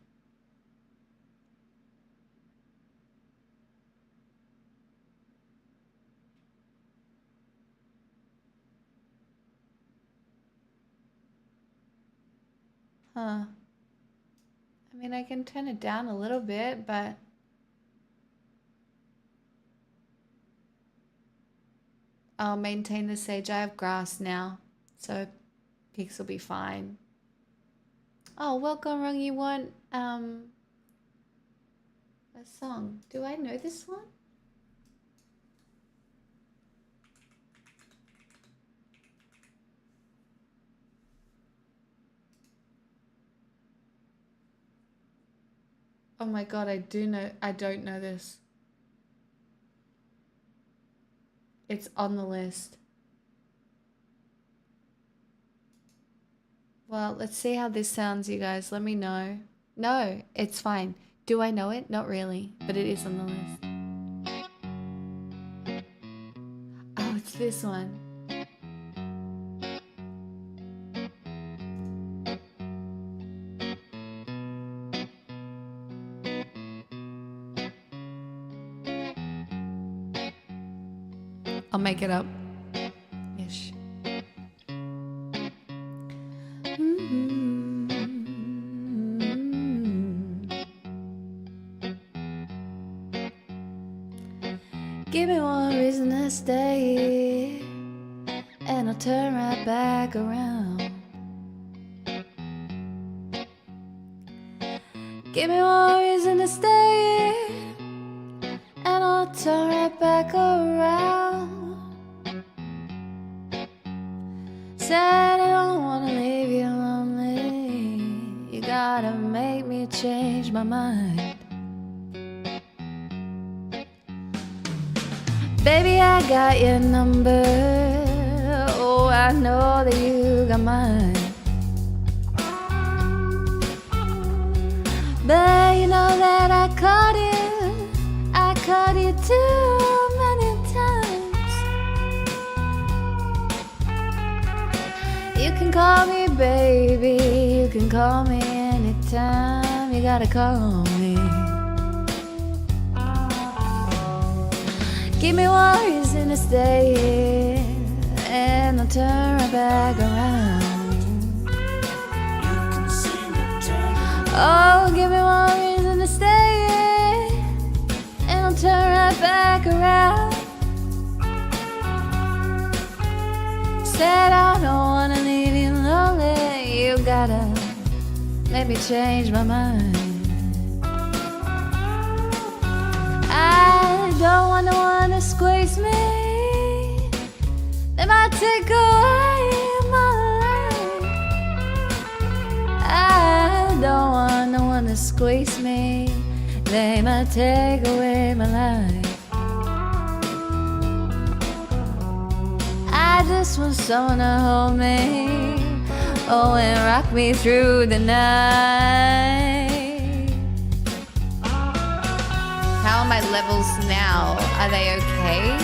Huh. I mean, I can turn it down a little bit, but I'll maintain the sage. I have grass now, so pigs will be fine. Oh, welcome, Rung. You want a song? Do I know this one? Oh my god, I don't know this. It's on the list. Well, let's see how this sounds, you guys. Let me know. No, it's fine. Do I know it? Not really, but it is on the list. Oh, it's this one. I'll make it up. Ish. Give me one reason to stay, and I'll turn right back around. Give me one reason to stay, and I'll turn right back around. Said I don't wanna leave you lonely. You gotta make me change my mind. Baby, I got your number. Oh, I know that you got mine. But you know that I caught you too many times. You can call me baby, you can call me anytime. You gotta call me. Give me one reason to stay here, and I'll turn right back around. Oh, give me one reason to stay here, and I'll turn right back around. Said I don't wanna leave you lonely. You gotta make me change my mind. I don't want no one to squeeze me. They might take away my life. I don't want no one to squeeze me. They might take away my life. I just want someone to hold me, oh, and rock me through the night. How are my levels now? Are they okay?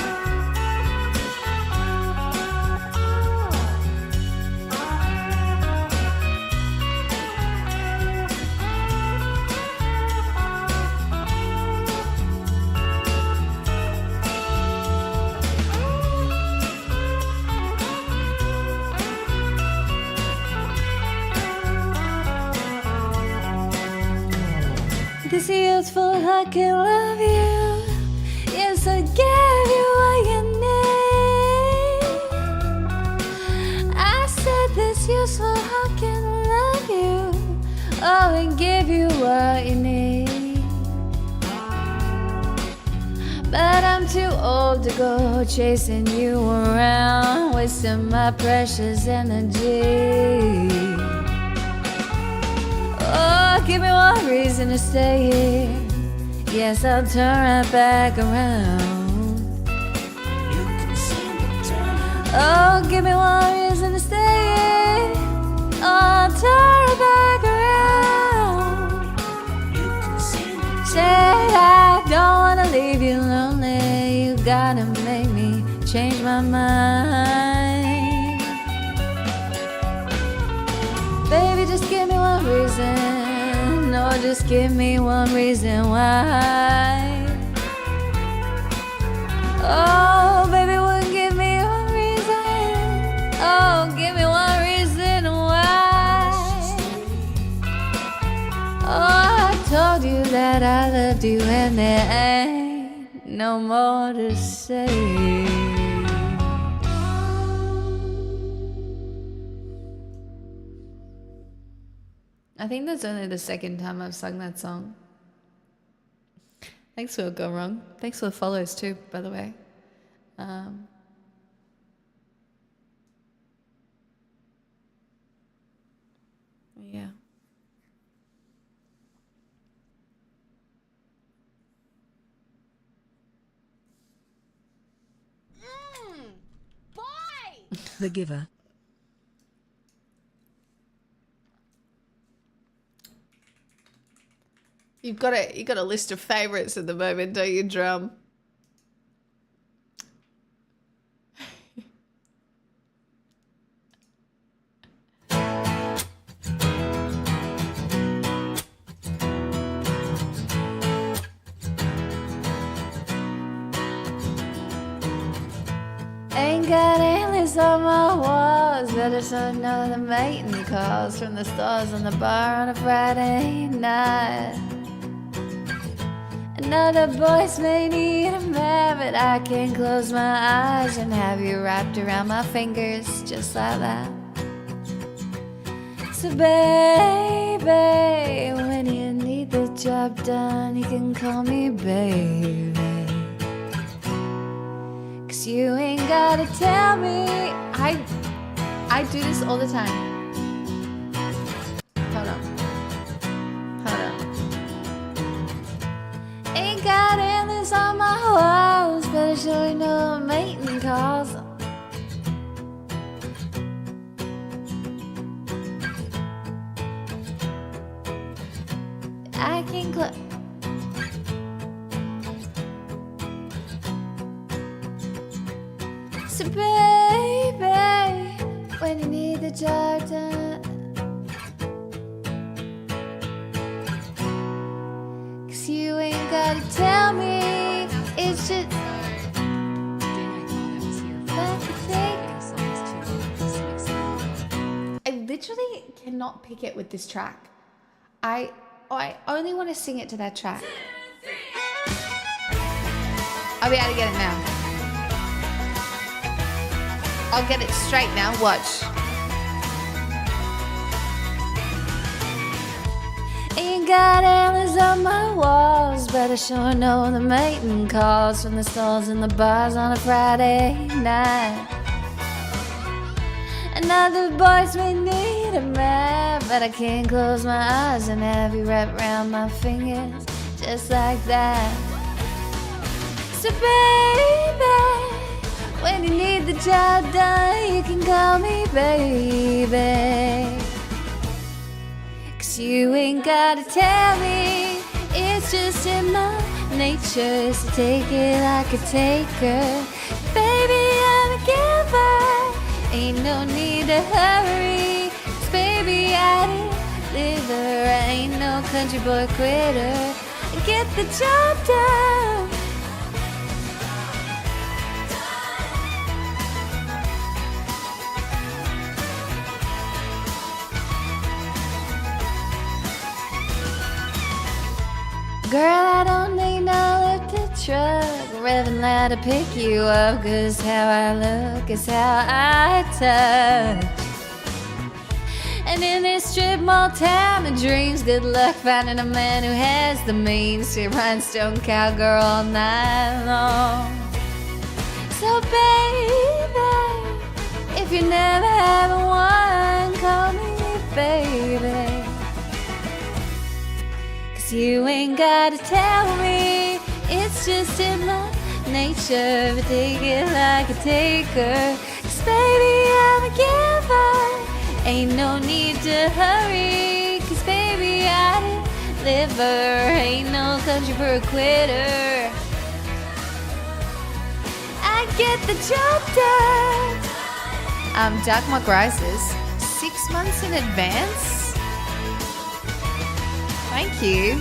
This youthful heart can love you. Yes, I gave you what you need. I said this useful heart can love you. Oh, and give you what you need. But I'm too old to go chasing you around, wasting my precious energy. Oh, give me one reason to stay here. Yes, I'll turn right back around. Oh, give me one reason to stay here. Oh, I'll turn right back around. Said I don't wanna leave you lonely. You gotta make me change my mind. Baby, just give me one reason. No, just give me one reason why. Oh, baby, won't give me one reason. Oh, give me one reason why. Oh, I told you that I loved you, and there ain't no more to say. I think that's only the second time I've sung that song. Thanks for Go Wrong. Thanks for the follows too, by the way. Yeah. Boy! The Giver. You got a list of favorites at the moment, don't you, Drum? Ain't got endless on my walls, better so know the mating calls from the stars on the bar on a Friday night. Another voice may need a man, but I can close my eyes and have you wrapped around my fingers just like that. So baby, when you need the job done, you can call me baby. 'Cause you ain't gotta tell me. I do this all the time. Hold on. Ain't got endless on my walls, but I sure know I'm mating calls. I can So baby, when you need the job done, 'cause you ain't gotta tell me, it's just I literally cannot pick it with this track. I only want to sing it to that track. I'll be able to get it now. I'll get it straight now, watch. Ain't got endless on my walls, but I sure know the mating calls from the stalls and the bars on a Friday night. Another voice may need a man, but I can't close my eyes and have you wrap around my fingers just like that. So baby, when you need the job done, you can call me baby. 'Cause you ain't gotta tell me, it's just in my nature to take it like a taker. Baby, I'm a giver, ain't no need to hurry. 'Cause baby, I deliver, I ain't no country boy quitter. Get the job done. Girl, I don't need no lifted truck, revving loud to pick you up, 'cause how I look is how I touch. And in this strip mall town of dreams, good luck finding a man who has the means to rhinestone cowgirl all night long. So baby, if you never have one, call me baby. You ain't gotta tell me, it's just in my nature to take it like a taker. 'Cause baby, I'm a giver, ain't no need to hurry. 'Cause baby, I deliver, ain't no country for a quitter. I get the job done. Doc McGrice's 6 months in advance. Thank you.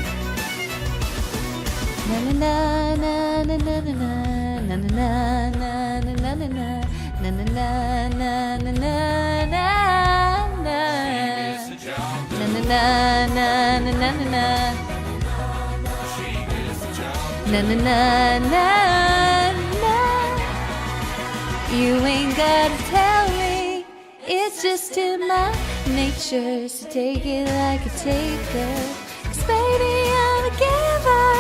Na na na na na na na na na na na na na na na na na na na na. You ain't gotta tell me, it's just in my nature, so take it like a taker. 'Cause baby, I'm a giver.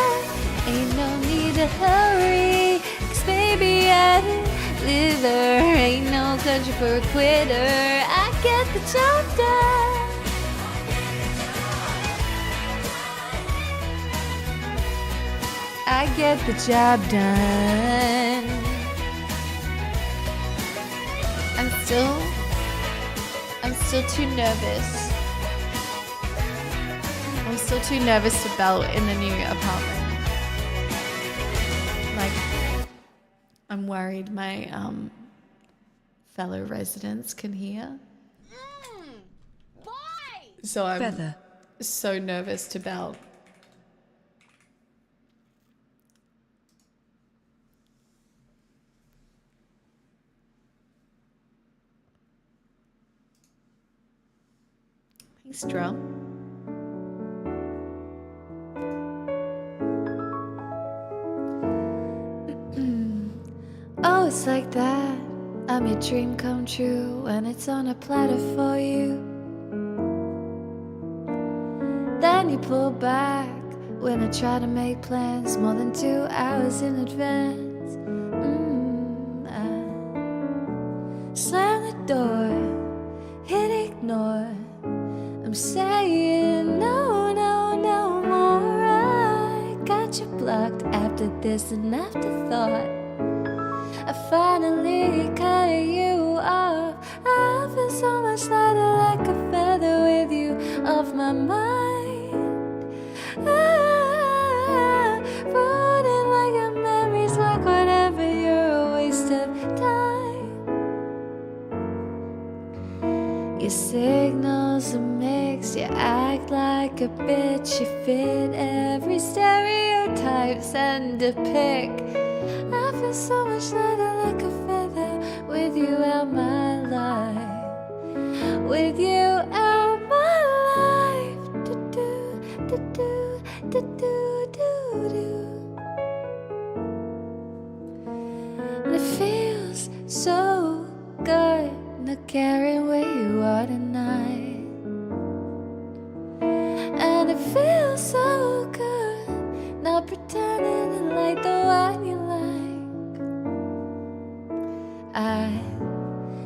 Ain't no need to hurry. 'Cause baby, I'm a liver. Ain't no country for a quitter. I get the job done. I get the job done. I'm still too nervous. I'm still too nervous to belt in the new apartment. Like, I'm worried my fellow residents can hear. So I'm Feather. so nervous to belt. Thanks, Drum. Oh, it's like that. I'm your dream come true, and it's on a platter for you. Then you pull back when I try to make plans more than 2 hours in advance. I slam the door, hit ignore. I'm saying no, no, no more. I got you blocked after this and afterthought. I finally cut you off. I feel so much lighter like a feather with you off my mind. Floating like your memories, like whatever, you're a waste of time. Your signals are mixed, you act like a bitch. You fit every stereotype, send a pic. I feel so much lighter like a feather with you out my life. With you out my life. Do-do, do-do, do-do, do-do. And it feels so good not caring where you are tonight. And it feels so good not pretending to like the one you like. I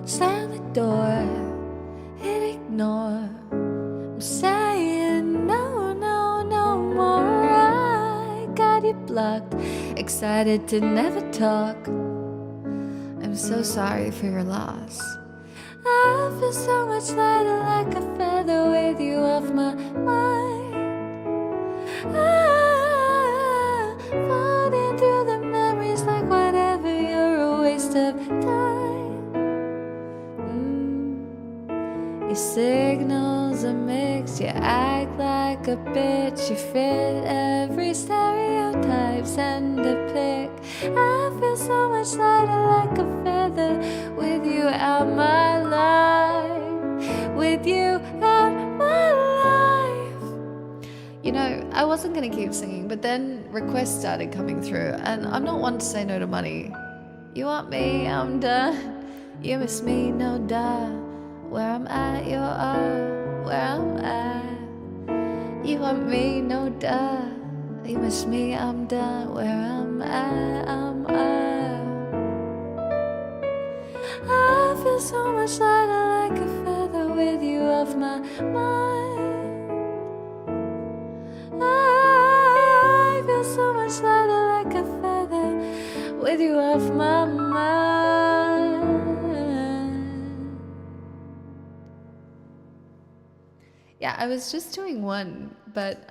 slam the door, hit ignore. I'm saying no, no, no more. I got you blocked, excited to never talk. I'm so sorry for your loss. I feel so much lighter like a feather with you off my mind. Floating through the memories like whatever, you're a waste of time. Your signals are mixed, you act like a bitch. You fit every stereotype, send a pic. I feel so much lighter like a feather with you out my life. With you out my life. You know, I wasn't going to keep singing, but then requests started coming through, and I'm not one to say no to money. You want me, I'm done. You miss me, no duh. Where I'm at, you are where I'm at. You want me, no duh. You miss me, I'm done. Where I'm at, I'm at. I feel so much lighter like a feather with you off my mind. I feel so much lighter like a feather with you off my mind. Yeah, I was just doing one, but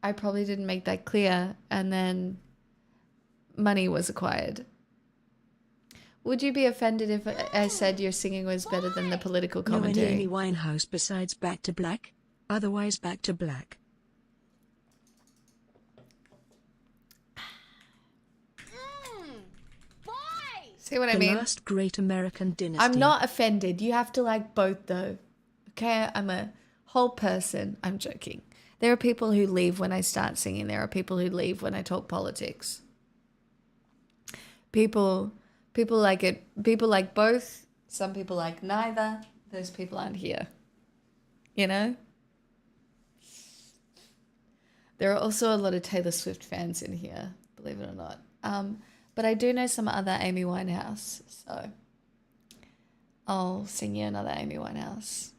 I probably didn't make that clear, and then money was acquired. Would you be offended if I said your singing was better than the political Know commentary? any Winehouse besides Back to Black? Otherwise Back to Black. See what I mean? The last great American dynasty. I'm not offended. You have to like both, though. Okay? I'm a whole person. I'm joking. There are people who leave when I start singing. There are people who leave when I talk politics. People like it. People like both Some people like neither. Those people aren't here. You know? There are also a lot of Taylor Swift fans in here, believe it or not. But I do know some other Amy Winehouse, so I'll sing you another Amy Winehouse.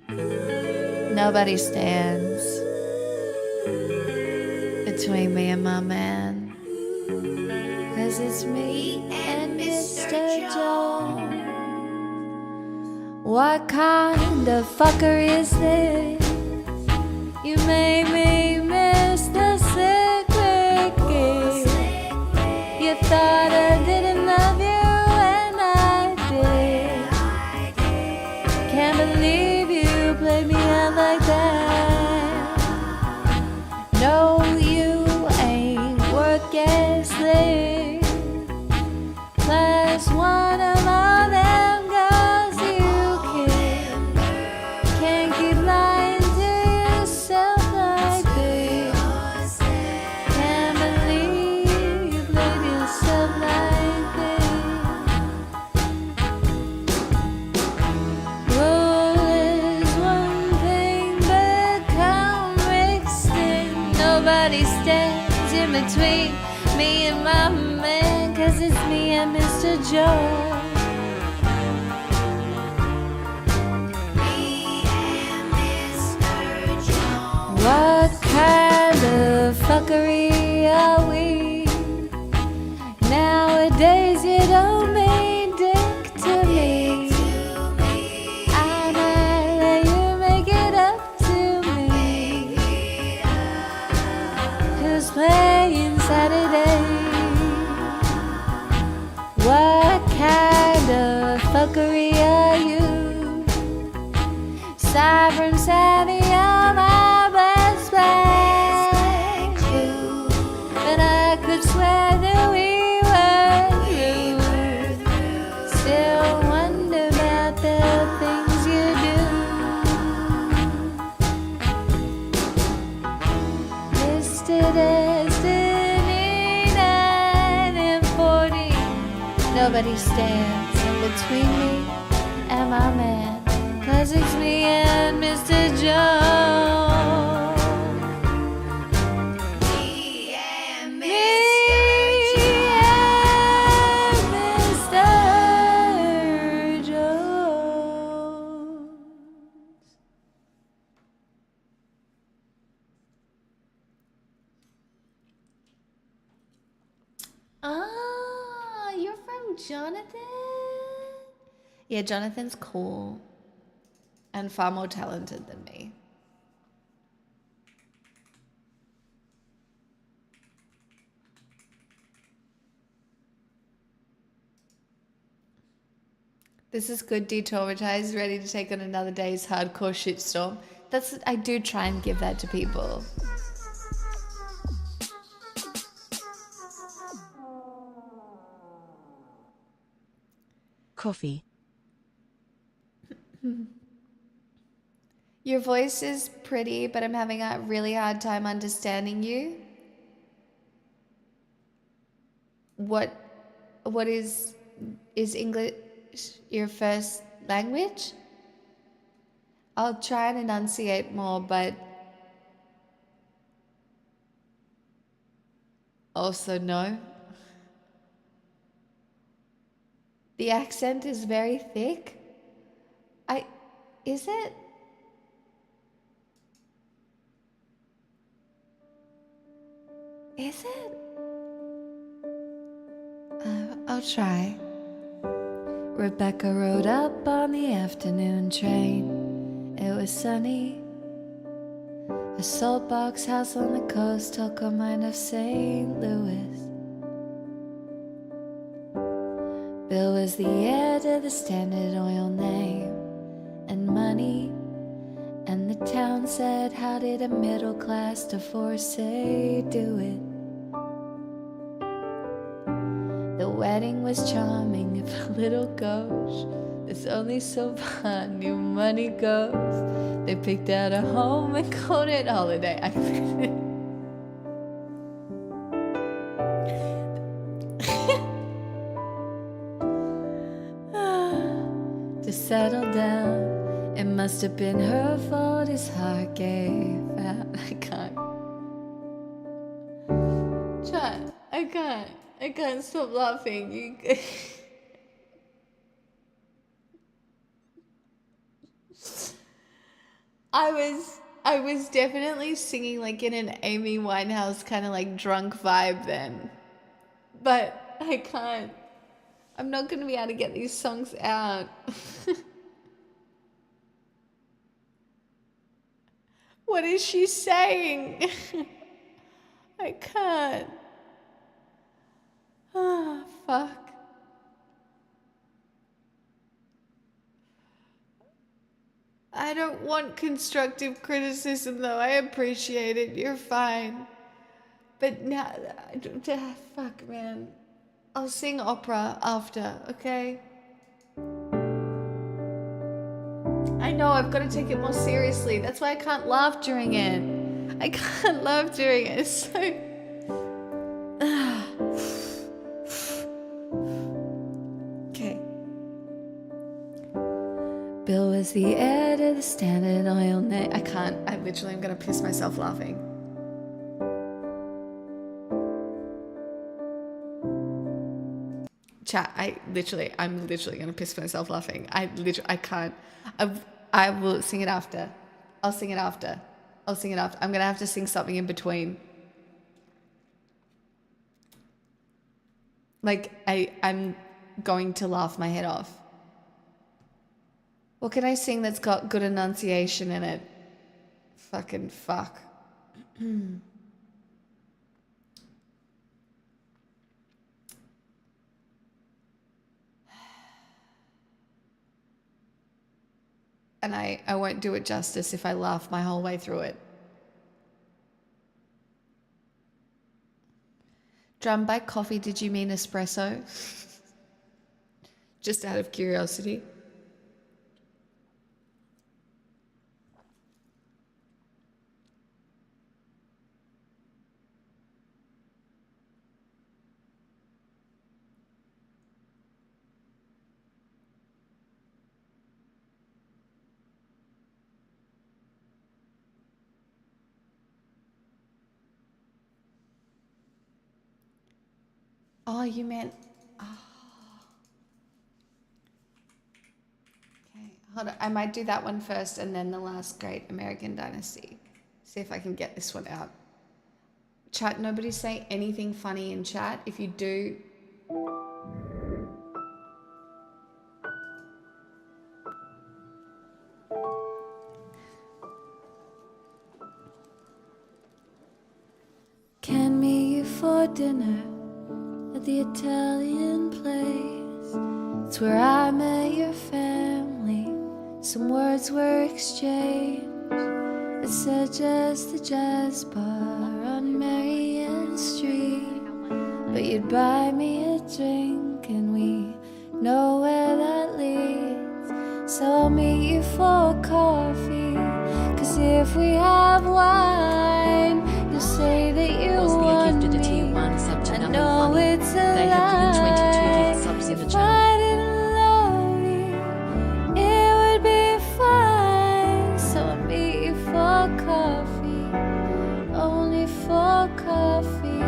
Nobody stands between me and my man, 'cause it's me and Mr. Jones. What kind of fucker is this? You made me miss the secret gift. You thought I didn't love you, and I did. Can't believe you played me out like that. No, you ain't worth gaslit. Plus one of all them girls you killed. Can't keep lying to yourself like this. Can't believe you played yourself like this. Rule is one thing, but come mixed in. Nobody stands in between me and my man, 'cause it's me and Mr. Joe. What kind of fuckery are we? Nowadays you don't mean dick to me. I'ma let you make it up to me. Who's playing Saturday? What kind of fuckery are you? Sovereign savvy on my best friend, but I could swear that we were through. Still wonder about the things you do. Mr. Destiny 9 and 40. Nobody stands in between me and my man, 'cause it's me and Mr. Jones. Me and Mr. Jones. Ah, you're from Jonathan? Yeah, Jonathan's cool. And far more talented than me. This is good, detraumatized, ready to take on another day's hardcore shitstorm. I do try and give that to people. Coffee. Your voice is pretty, but I'm having a really hard time understanding you. What is English your first language? I'll try and enunciate more, but also no. The accent is very thick. Is it? Is it? I'll try. Rebecca rode up on the afternoon train. It was sunny. A saltbox house on the coast took her mind of St. Louis. Bill was the heir to the Standard Oil name and money. And the town said, how did a middle class divorcee do it? The wedding was charming if a little gauche. There's only so far new money goes. They picked out a home and called it holiday. settle down. It must have been her fault his heart gave out. I can't stop laughing. I was definitely singing like in an Amy Winehouse kind of like drunk vibe then. But I can't. I'm not going to be able to get these songs out. What is she saying? I can't. Ah, fuck. I don't want constructive criticism though. I appreciate it. You're fine. But now, fuck, man. I'll sing opera after, okay? I know, I've got to take it more seriously. That's why I can't laugh during it. I can't laugh during it. It's so... Okay. Bill was the heir to the Standard Oil name. I can't. I'm going to piss myself laughing. Chat, I'm literally going to piss myself laughing. I can't. I will sing it after. I'll sing it after. I'm going to have to sing something in between. Like, I'm going to laugh my head off. What can I sing that's got good enunciation in it? Fucking fuck. And I won't do it justice if I laugh my whole way through it. Drum by coffee, did you mean espresso? Just out of curiosity. Oh, you meant... Oh. Okay, hold on. I might do that one first and then the last great American dynasty. See if I can get this one out. Chat, nobody say anything funny in chat. If you do... Can meet you for dinner at the Italian place. It's where I met your family. Some words were exchanged. It said just the jazz bar on Marion Street. But you'd buy me a drink and we know where that leads. So I'll meet you for coffee. 'Cause if we have wine, you'll say that you want gifted a me. tier 1 sub to I Number know Funny. it's a They have given 22 lie. gift subs in the If chat. I didn't love you, it would be fine. So I'll meet you for coffee, only for coffee.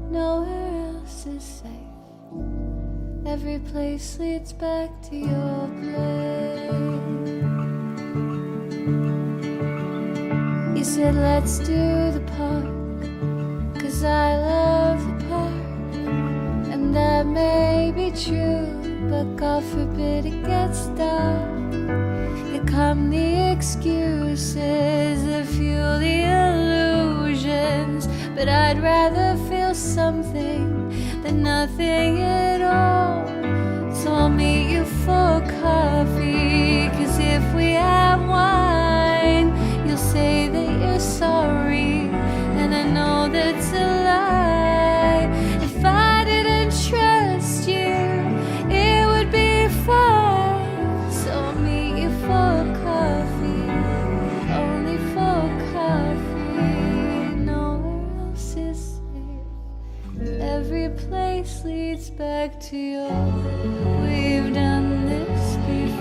Nowhere else is safe. Every place leads back to your place. You said let's do the park, 'cause I love the park. And that may be true, but God forbid it gets dark. Here come the excuses that fuel the illusions. But I'd rather feel something than nothing at all. So I'll meet you for coffee, 'cause if we have wine, you'll say that you're sorry, and I know that's a lie. If I didn't trust you, it would be fine. So I'll meet you for coffee, only for coffee. Nowhere else is safe. Every place leads back to your. We've done this before.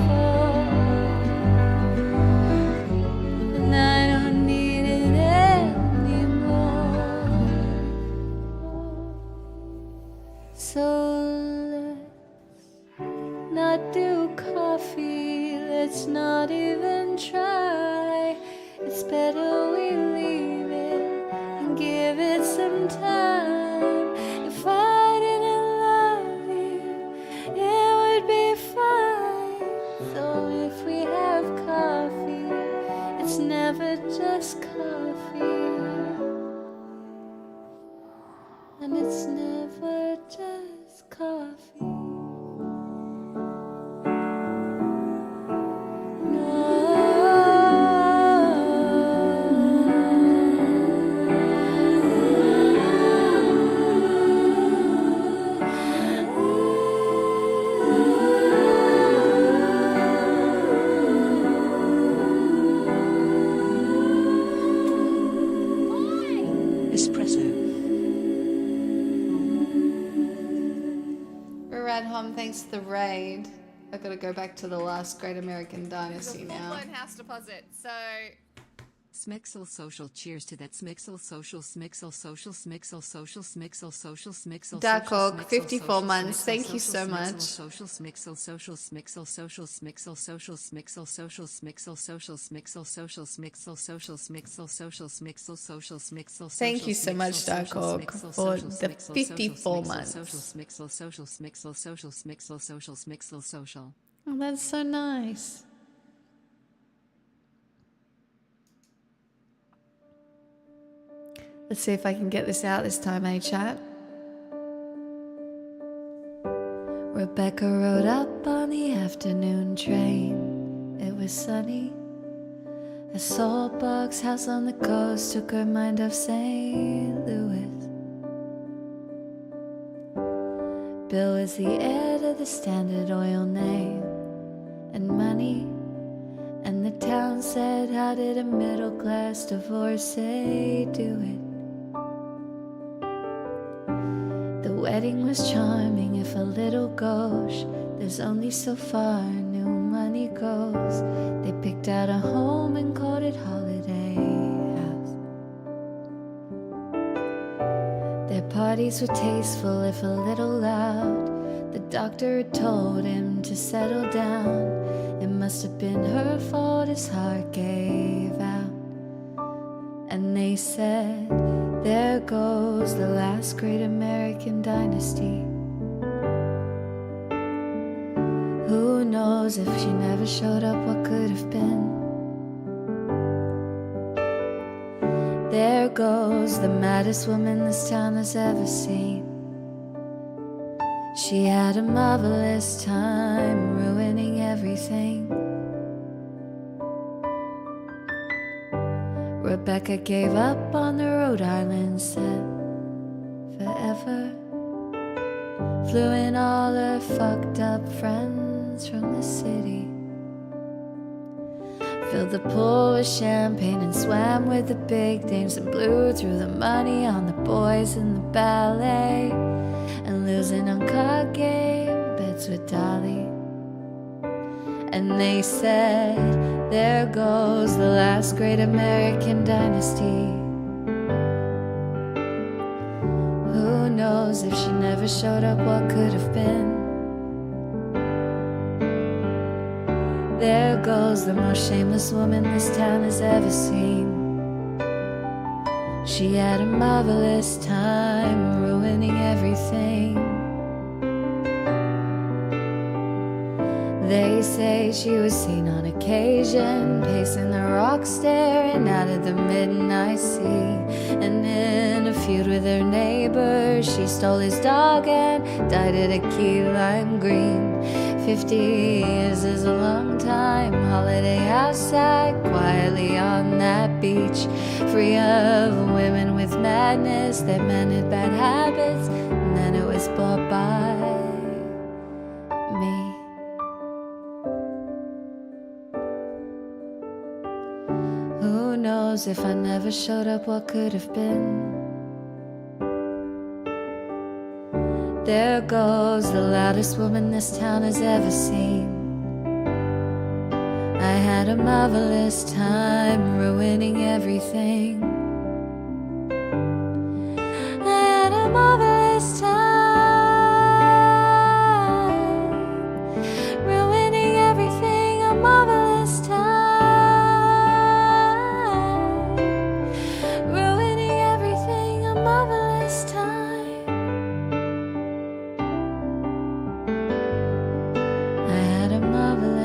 let's not even try. It's better we leave it and give it some time. If I didn't love you, it would be fine. So if we have coffee, it's never just coffee. And it's never just coffee. Espresso. We're at home thanks to the raid. I gotta go back to the last Great American Dynasty now. Full-blown house deposit. So Smixel social. Cheers to that. Smixel social. Smixel social. Smixel social. Smixel social. Smixel. Darkhawk, 54 months. Thank you so much. Social. Smixel social. Smixel social. Smixel social. Smixel social. Smixel social. Smixel social. Smixel social. Smixel social. Smixel social. Smixel social. Thank you so much, Darkhawk, for the 54 months. Smixel social. Smixel social. Smixel social. Smixel social. Oh, that's so nice. Let's see if I can get this out this time, eh, chat? Rebecca rode up on the afternoon train. It was sunny. A saltbox house on the coast took her mind off St. Louis. Bill was the heir to the Standard Oil name and money. And the town said, how did a middle-class divorcee do it? The wedding was charming, if a little gauche. There's only so far new money goes. They picked out a home and called it Holiday House. Their parties were tasteful, if a little loud. The doctor had told him to settle down. It must have been her fault his heart gave out. And they said, there goes the last great American dynasty. Who knows if she never showed up, what could have been? There goes the maddest woman this town has ever seen. She had a marvelous time ruining everything. Rebecca gave up on the Rhode Island set forever. Flew in all her fucked up friends from the city. Filled the pool with champagne and swam with the big dames and blew through the money on the boys in the ballet. And losing on card game bets with Dolly. And they said, there goes the last great American dynasty. Who knows if she never showed up, what could have been? There goes the most shameless woman this town has ever seen. She had a marvelous time ruining everything. They say she was seen on occasion pacing the rock, staring out at the midnight sea. And in a feud with her neighbor, she stole his dog and died at a key lime green. 50 years is a long time. Holiday outside, quietly on that beach, free of women with madness that men had bad habits. And then it was bought by me. Who knows if I never showed up, what could have been? There goes the loudest woman this town has ever seen. I had a marvelous time ruining everything. I had a marvelous time ruining everything. A marvelous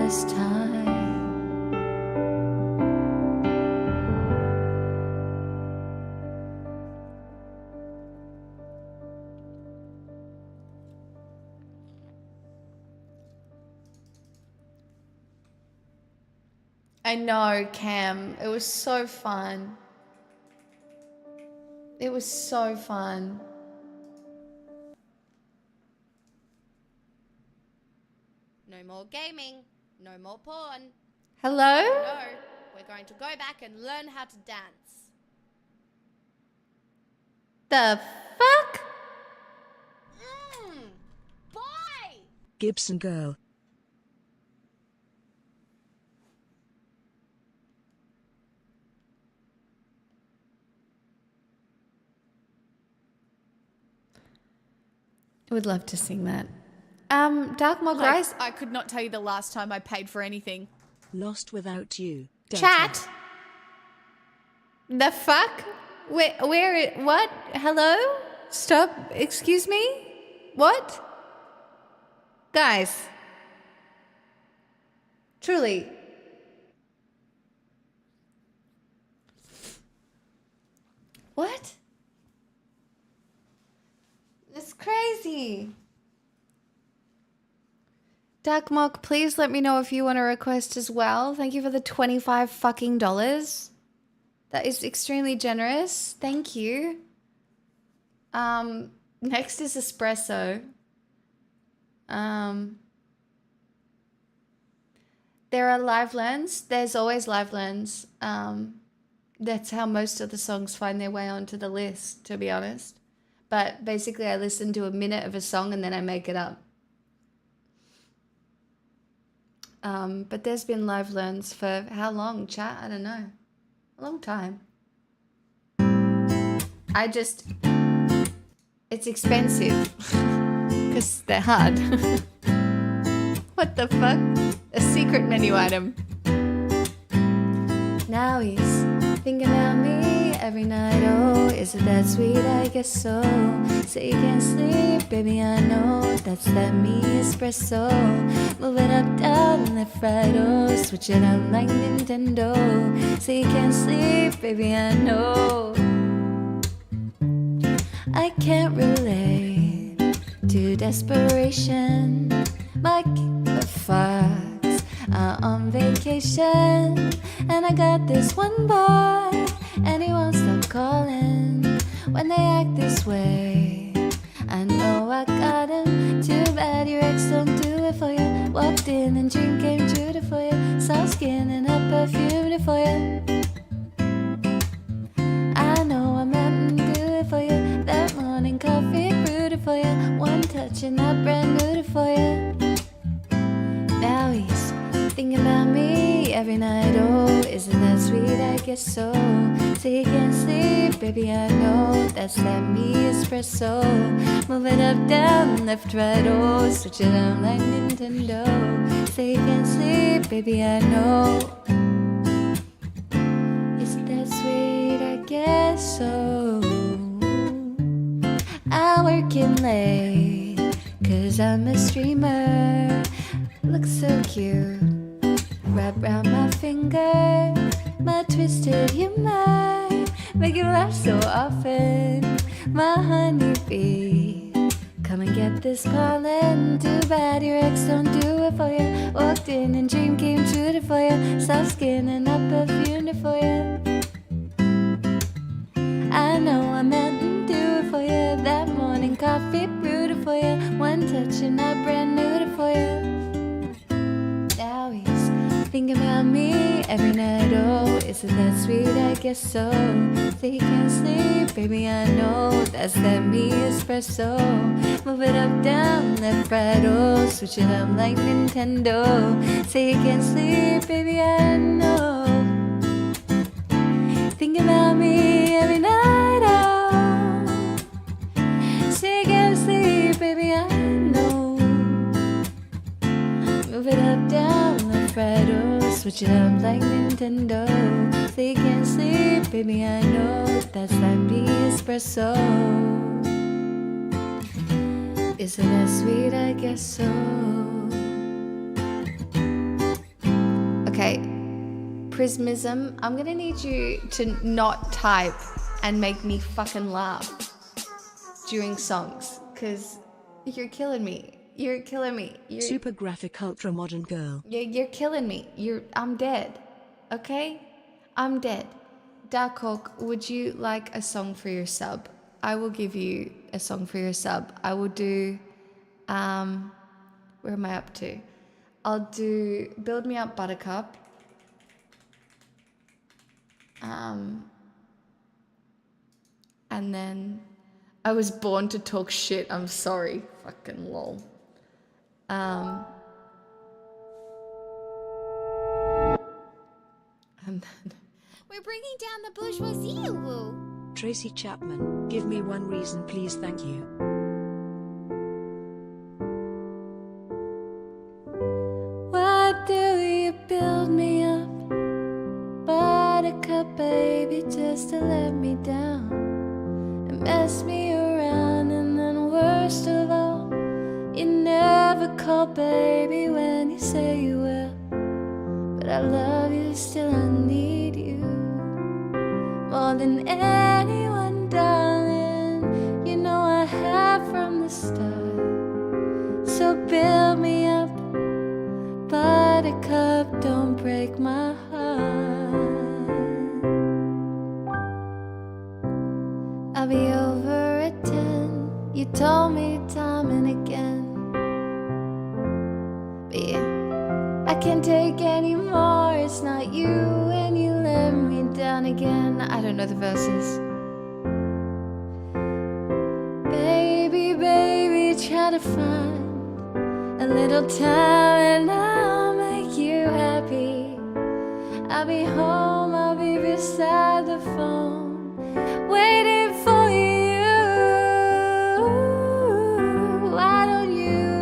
first time. I know, Cam. It was so fun. It was so fun. No more gaming. No more porn. Hello? No, we're going to go back and learn how to dance. The fuck? Bye! Gibson girl. I would love to sing that. Dark Mog Like, Rise. I could not tell you the last time I paid for anything. Lost without you. Chat. The fuck? Where, what? Hello? Stop. Excuse me? What? Guys. Truly. What? It's crazy. Dark Mock, please let me know if you want a request as well. Thank you for the $25 fucking dollars. That is extremely generous. Thank you. Next is espresso. There are live learns. There's always live learns. That's how most of the songs find their way onto the list, to be honest. But basically I listen to a minute of a song and then I make it up. But there's been live learns for how long, chat? I don't know. A long time. It's expensive. Because they're hard. What the fuck? A secret menu item. Now he's thinking about me every night. Oh, is it that sweet? I guess so. Say you can't sleep, baby, I know. That's that me espresso. Move it up, down, left, right, oh. Switch it up like Nintendo. Say you can't sleep, baby, I know. I can't relate to desperation. My fucks are on vacation, and I got this one boy, and he won't stop calling when they act this way. I know I got him. Too bad your ex don't do it for you. Walked in and dream came true to for you. Soft skin and a perfume for you. I know I meant to do it for you. That morning coffee brewed it for you. One touch and I brand new it for you. Now he's thinking about me every night. Oh, isn't that sweet? I guess so. Say you can't sleep, baby, I know. That's that me espresso. Move it up, down, left, right, oh. Switch it up like Nintendo. Say you can't sleep, baby, I know. Isn't that sweet? I guess so. I'm working late, 'cause I'm a streamer. Looks so cute. Wrap around my finger. My twisted humor. Make you laugh so often. My honeybee. Come and get this pollen. Too bad your ex don't do it for you. Walked in and dream came true for you. Soft skin and a perfume for you. I know I meant to do it for you. That morning coffee brewed for you. One touch and I brand new it for you. Now he's thinking about me every night. Oh, isn't that sweet? I guess so. Say you can't sleep, baby, I know. That's that me espresso. Move it up, down, left, right, oh. Switch it up like Nintendo. Say you can't sleep, baby, I know. Thinking about me every night, oh. Say you can't sleep, baby, I know. Move it up, down, left, right, oh. Switch it up like Nintendo. Say you can't sleep, baby, I know. That's that me espresso. Isn't that sweet? I guess so. Prismism, I'm gonna need you to not type and make me fucking laugh during songs, because you're killing me. You're killing me. Super graphic ultra modern girl. You're killing me. I'm dead. Okay? I'm dead. Dark Hawk, would you like a song for your sub? I will give you a song for your sub. I will do, where am I up to? I'll do Build Me Up Buttercup. And then I Was Born to Talk Shit. I'm sorry. Fucking lol. And then We're bringing down the bourgeoisie, woo. Tracy Chapman, give me one reason please, thank you. Why do you build me up, buttercup baby, just to let me down and mess me around? And then worst of all, you never call baby when you say you will. But I love you still, I need you more than anyone, darling. You know I have from the start. So build me up, buttercup, don't break my heart. I'll be over at 10, you told me time and again. But yeah, I can't take any more, it's not you when you let me down again. I don't know the verses. Baby, baby, try to find a little time and I'll make you happy. I'll be home, I'll be beside the phone, waiting for you. Why don't you?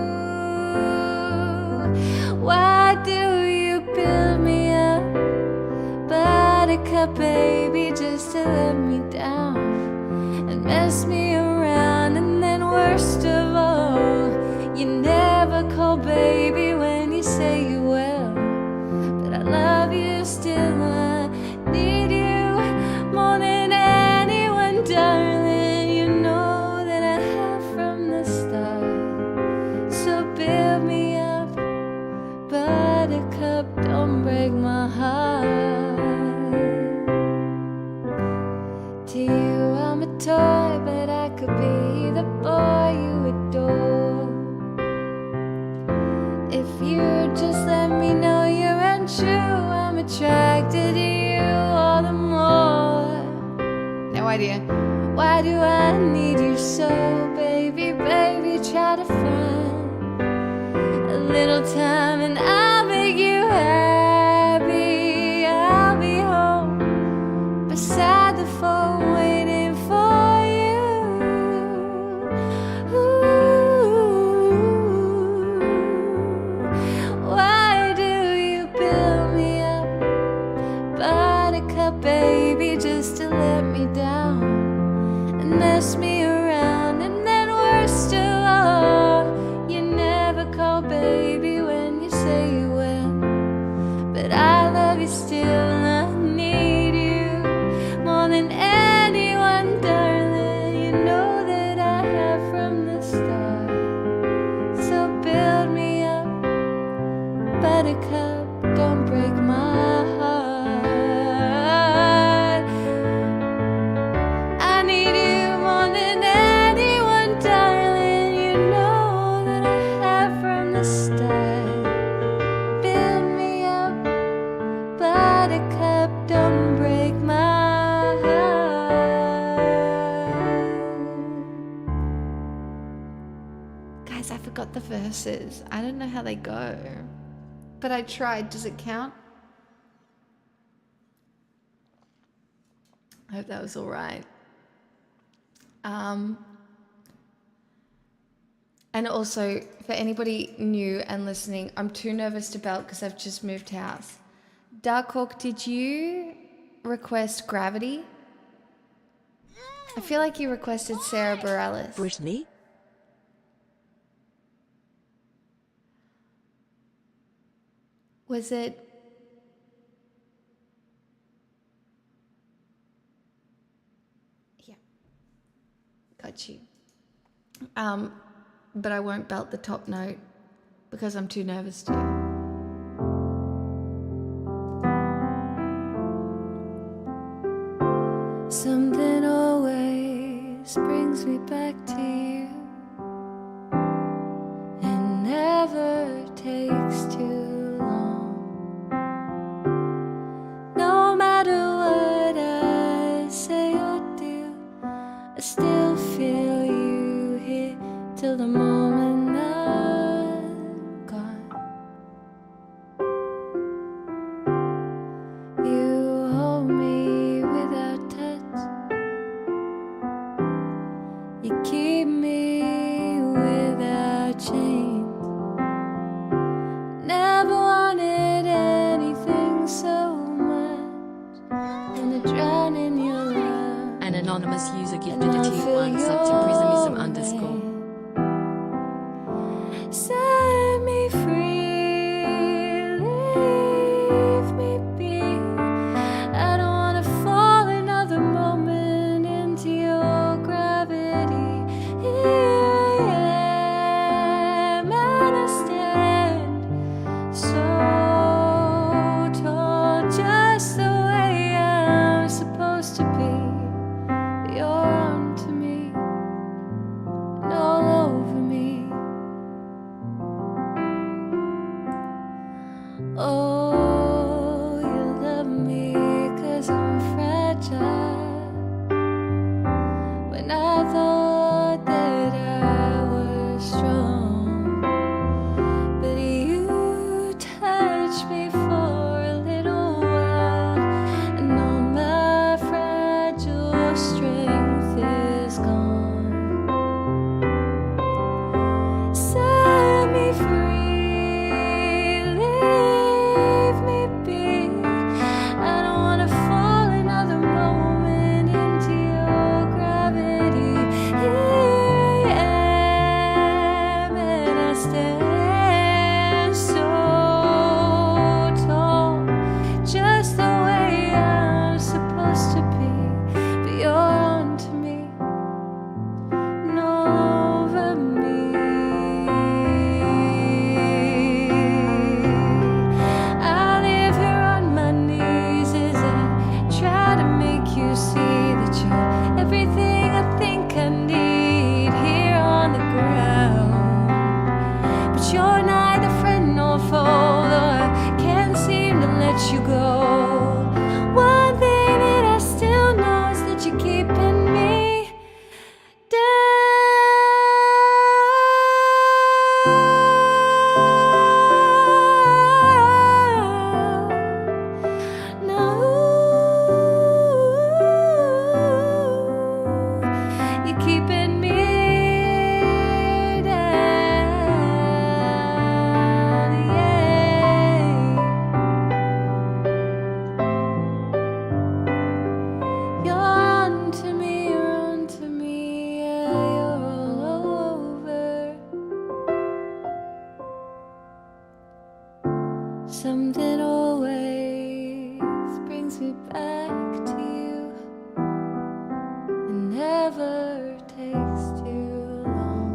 Why do you build me up, buttercup baby, just to let me down and mess me around? And then worst of all, you never call baby when you say you will. But I love you still, I need you more than anyone, darling. You know that I have from the start. So build me up, buttercup, don't break my heart. To you I'm a toy, but I could be the boy you adore. If you just let me know you're untrue, I'm attracted to you all the more. no idea. Why do I need you so, baby, baby, try to find a little time and I'll make you happy. I'll be home beside the phone waiting for you. Why do you build me up, buttercup baby, just to let me down and mess me around? And then worst of all, you never call baby when you say you will. But I love you still, I need you more than anyone, darling. You know that I have from the start. So build me up, buttercup, don't break my heart. I need you more than anyone, darling. You know that I have from the start. Build me up, buttercup, don't break my heart. Guys, I forgot the verses. I don't know how they go. But I tried. Does it count? I hope that was all right. And also, for anybody new and listening, I'm too nervous to belt because I've just moved house. Dark Hawk, did you request Gravity? I feel like you requested Sarah Bareilles. Brittany? Was it catchy. But I won't belt the top note because I'm too nervous to. Something always brings me back to you. It never takes too long. No matter what I say or do, I still feel you here till the moment I'm gone. You hold me without touch. You keep me without chains. Never wanted anything so much than to drown in your love. An anonymous user gifted a tier 1 sub to prismism_. Set me free, leave me be. I don't wanna fall another moment into your gravity. Here I am, and I stand so tall, just the way I'm supposed to be. You're onto me, and all over me. Oh, you love me 'cause I'm fragile. When I thought that I was strong, but you touched me for a little while, and all my fragile strength is gone. Set me free, leave me be. I don't wanna fall another moment into your gravity. Here I am, and I stand so tall, just the way I'm supposed to be. But you're onto me, and all over me. I live here on my knees as I try to make you see that you're everything I think I need here on the ground. But you're neither friend nor foe, though I can't seem to let you go. One thing that I still know is that you're keeping me down. No, you're keeping me down, yeah. You're onto me, yeah, you're all over. Something always brings me back to you. It never takes too long.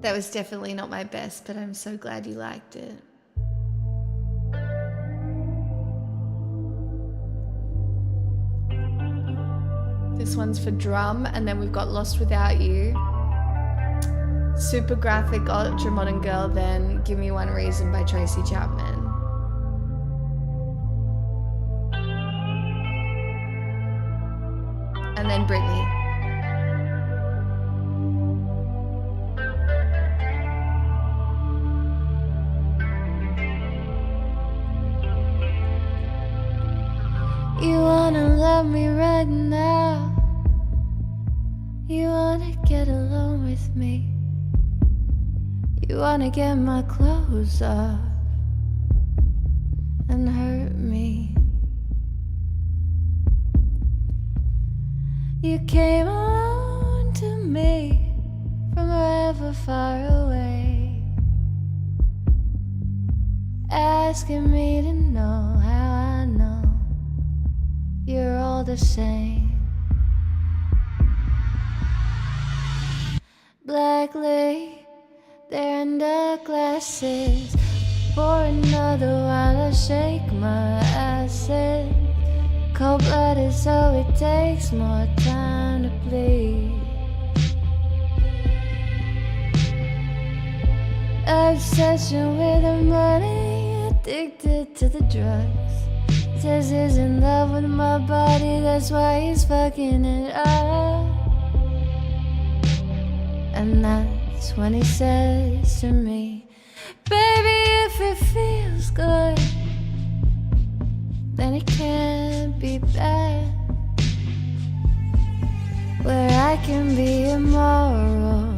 That was definitely not my best, but I'm so glad you liked it. This one's for drum, and then we've got Lost Without You. Super graphic, ultra modern girl, then Give Me One Reason by Tracy Chapman. And then Britney. You wanna love me right now. You wanna get along with me. You wanna get my clothes off and hurt me. You came alone to me from wherever far away, asking me to know how I know you're all the same. Black lady, they're under glasses. Pour another while I shake my acid. Cold-blooded, so it takes more time to bleed. Obsession with the money, addicted to the drugs. Says he's in love with my body, that's why he's fucking it up. And that's when he says to me, baby, if it feels good, then it can't be bad. Where I can be immoral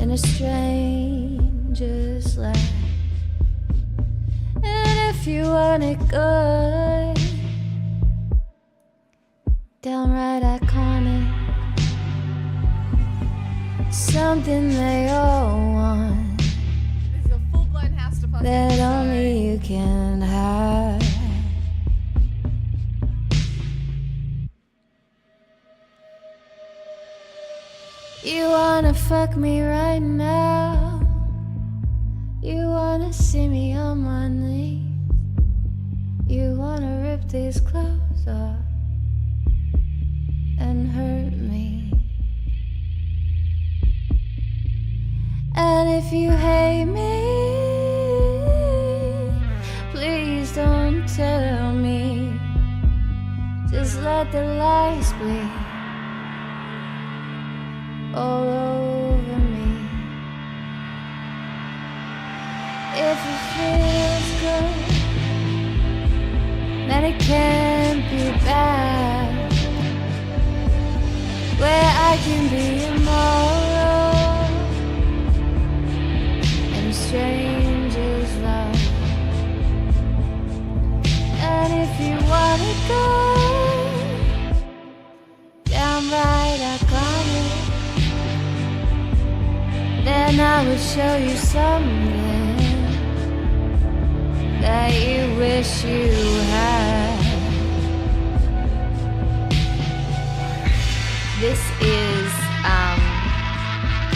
in a stranger's lap. And if you want it good, downright iconic, something they all want, This is a full-blown house deposit. that only you can have. You wanna fuck me right now, you wanna see me on my knees, you wanna rip these clothes off and hurt me. And if you hate me, please don't tell me, just let the lights bleed all over me. If it feels good, then it can't be bad. Where I can be immoral in a stranger's love. And if you want it good, downright iconic, then I would show you something that you wish you had. This is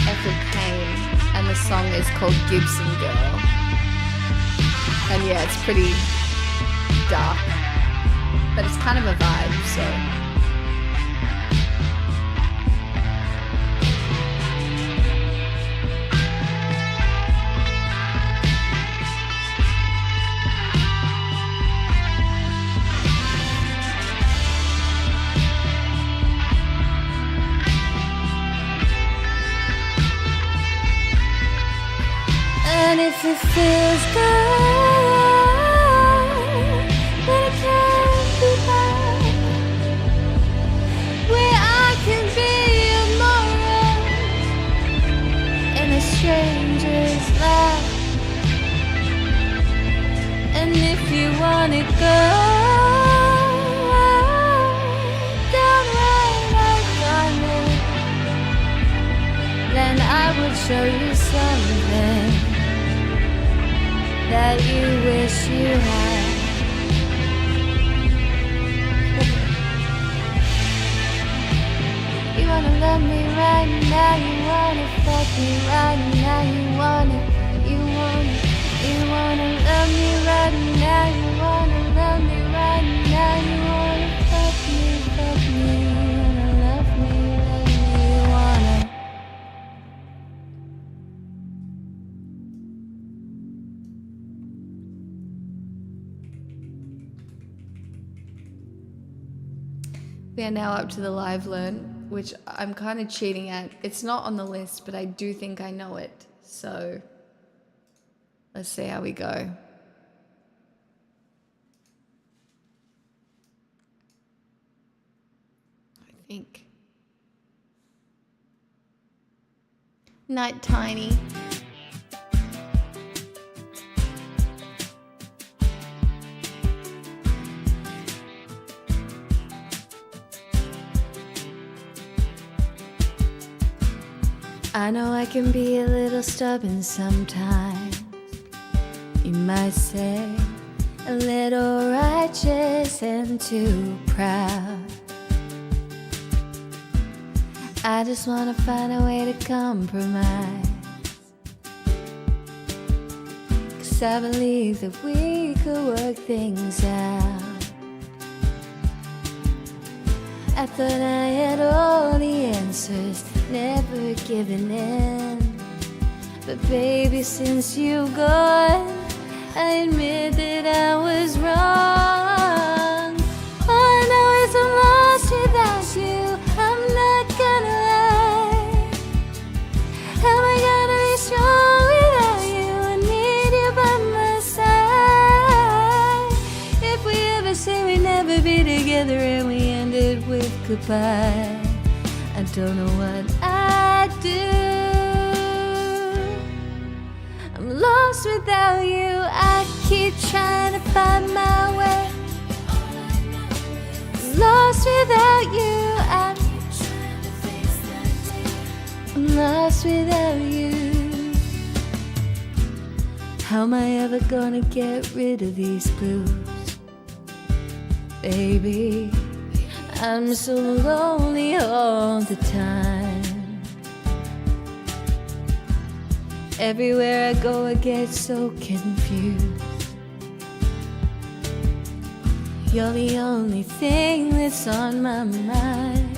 Ethel Kane, and the song is called Gibson Girl. And yeah, it's pretty dark, but it's kind of a vibe, so. And if it feels good, then it can't be bad. Where I can be immoral in a stranger's lap. And if you want it good, downright iconic, then I would show you something that you wish you had. You wanna love me right now, you wanna fuck me right now, you wanna love me right now, you wanna love me right now, you wanna fuck me, you wanna love me, you wanna. We are now up to the live learn, which I'm kind of cheating at. It's not on the list, but I do think I know it. So let's see how we go. I think. Night Tiny. I know I can be a little stubborn sometimes. You might say a little righteous and too proud. I just wanna find a way to compromise, 'cause I believe that we could work things out. I thought I had all the answers, never giving in. But baby, since you gone, I admit that I was wrong. All I know is I'm lost without you, I'm not gonna lie. How am I gonna be strong without you? I need you by my side. If we ever say we'd never be together and we ended with goodbye, I don't know what I'd do. I'm lost without you, I keep trying to find my way. I'm lost without you, I'm lost without you. How am I ever gonna get rid of these blues? Baby, I'm so lonely all the time. Everywhere I go, I get so confused. You're the only thing that's on my mind.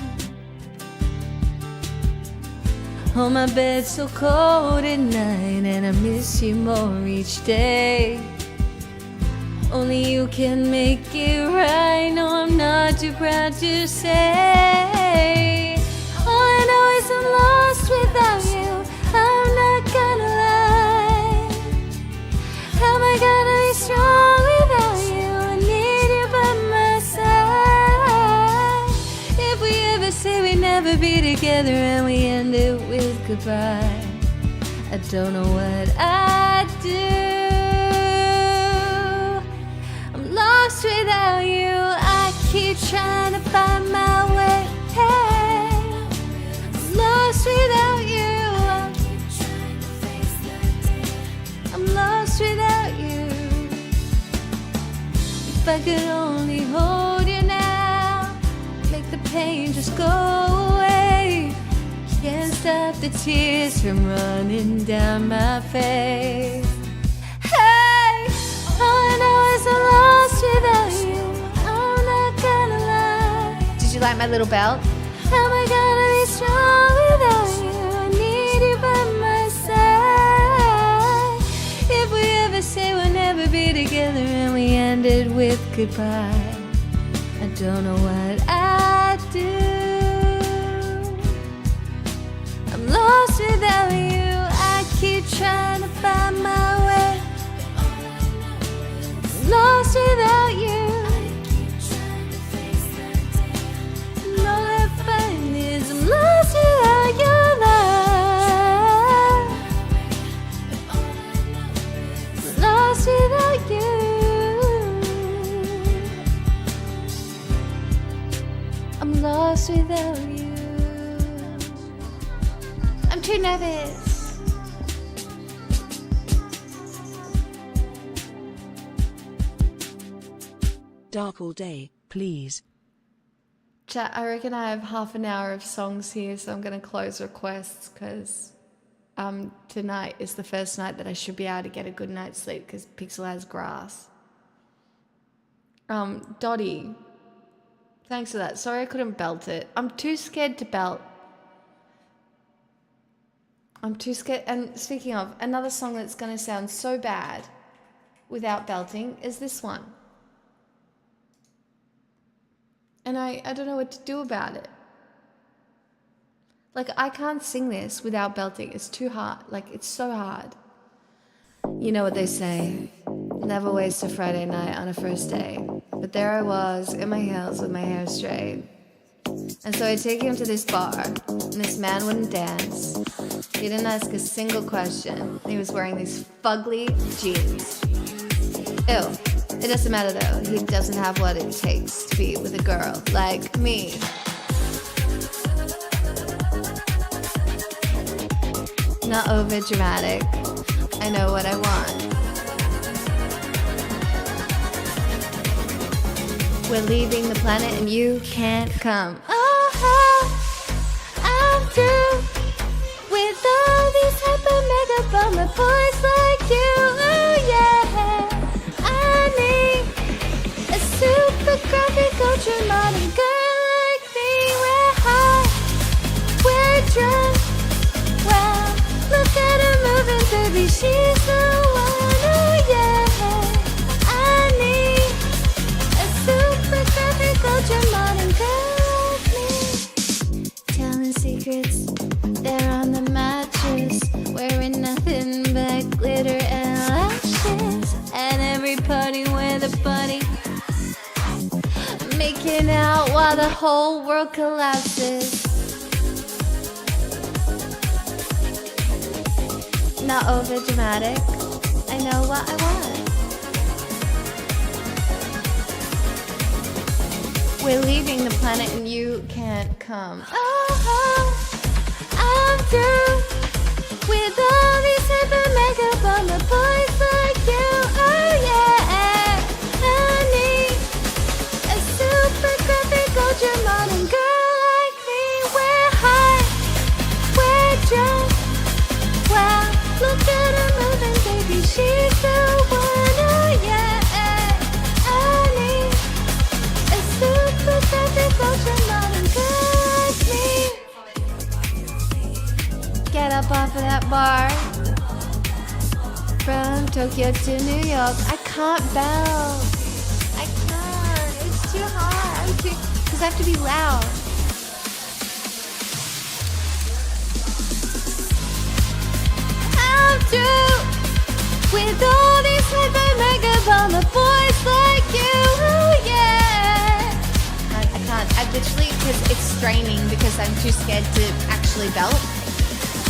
Oh, my bed's so cold at night, and I miss you more each day. Only you can make it right. No, I'm not too proud to say. All I know is I'm lost without you, I'm not gonna lie. How am I gonna be strong without you? I need you by my side. If we ever say we'd never be together and we end it with goodbye, I don't know what I'd do. Lost without you, I keep trying to find my way. I'm lost without you, I'm lost without you. If I could only hold you now, make the pain just go away. Can't stop the tears from running down my face. All I know is I'm lost without you, I'm not gonna lie. Did you like my little belt? How am I gonna be strong without you? I need you by my side. If we ever say we'll never be together and we ended with goodbye, I don't know what I'd do. I'm lost without you, I keep trying to find my way. Lost without you, and all I find is I'm lost without your love. Lost without you, I'm lost without you. I'm too nervous. Dark all day, please. Chat, I reckon I have half an hour of songs here, so I'm going to close requests because tonight is the first night that I should be able to get a good night's sleep because Pixel has grass. Dottie, thanks for that. Sorry I couldn't belt it. I'm too scared to belt. I'm too scared. And speaking of, another song that's going to sound so bad without belting is this one. And I don't know what to do about it. Like, I can't sing this without belting. It's too hard. Like, it's so hard. You know what they say. Never waste a Friday night on a first date. But there I was, in my heels with my hair straight. And so I take him to this bar, and this man wouldn't dance. He didn't ask a single question. He was wearing these fugly jeans. Ew. It doesn't matter though, he doesn't have what it takes to be with a girl like me. Not over dramatic. I know what I want. We're leaving the planet and you can't come. Oh, I'm through with all these hyper mega bummer boys like you. Oh yeah, I need a super graphic ultra modern girl like me. We're high, we're drunk. Well, look at her moving, baby, she's the one. Oh yeah, I need a super graphic ultra modern girl like me. Telling secrets, they're on the mattress, wearing nothing but glitter and lashes. And every party with a buddy, making out while the whole world collapses. Not over dramatic. I know what I want. We're leaving the planet and you can't come. Oh, I'm through with all these hyper mega bummer boys like you. Oh yeah, I need a super graphic ultra modern girl like me. We're high, we're drunk. Wow, look at her moving, baby, she's the one. Oh yeah, I need a super graphic ultra modern girl like me. Get up off of that bar. From Tokyo to New York, I can't bounce. I can't, it's too hard. Because I have to be loud. I'm through with all these hyper mega bummer boys like you. Oh yeah. I can't. I literally, because it's straining because I'm too scared to actually belt.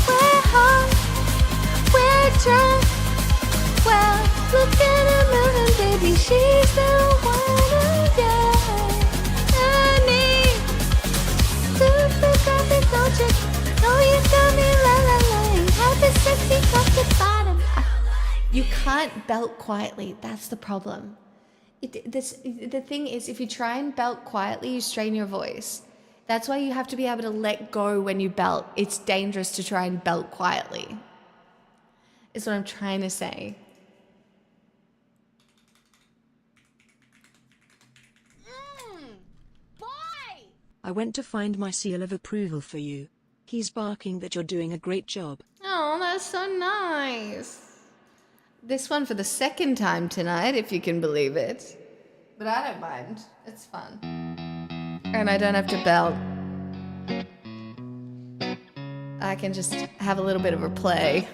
We're home, we're drunk. Well, look at her moving, baby, she's the one. Oh yeah. I need super graphic ultra. Oh, you got me la la la. Have a sexy cocktail bottom. You can't belt quietly. That's the problem. The thing is, if you try and belt quietly, you strain your voice. That's why you have to be able to let go when you belt. It's dangerous to try and belt quietly. Is what I'm trying to say. I went to find my seal of approval for you. He's barking that you're doing a great job. Oh, that's so nice. This one for the second time tonight, if you can believe it. But I don't mind. It's fun. And I don't have to belt. I can just have a little bit of a play.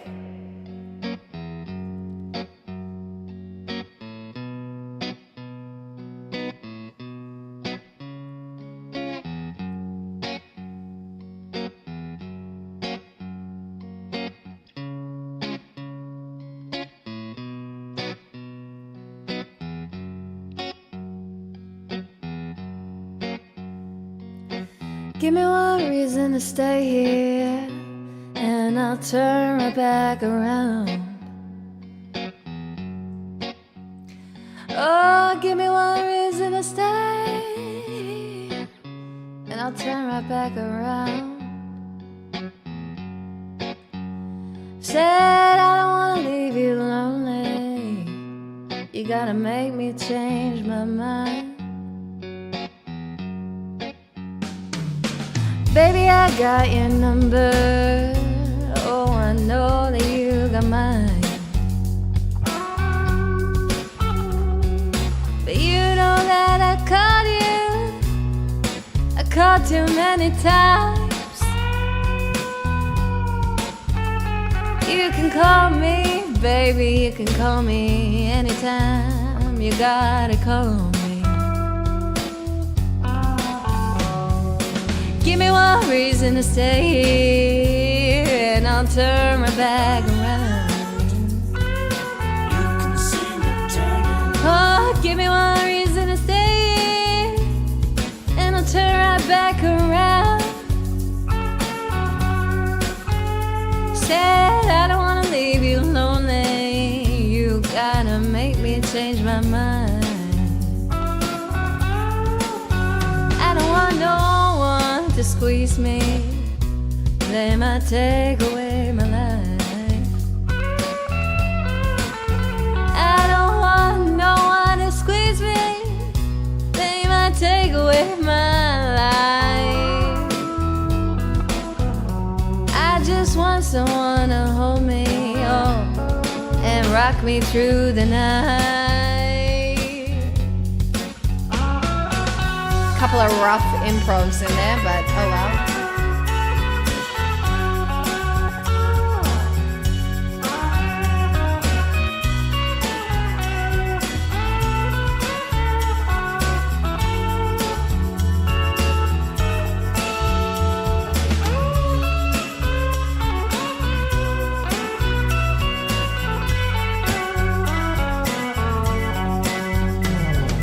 Give me one reason to stay here, and I'll turn right back around. Oh, give me one reason to stay, and I'll turn right back around. Said I don't wanna leave you lonely. You gotta make me change my mind. Baby, I got your number. Oh, I know that you got mine. But you know that I called too many times. You can call me, baby, you can call me anytime. You gotta call me. Give me one reason to stay here, and I'll turn my back around. You can see me turning. Oh, give me one reason to stay here, and I'll turn right back around. Say change my mind. I don't want no one to squeeze me. They might take away my life. I don't want no one to squeeze me. They might take away my life. I just want someone to hold me, oh, and rock me through the night. Couple of rough improvs in there, but oh well.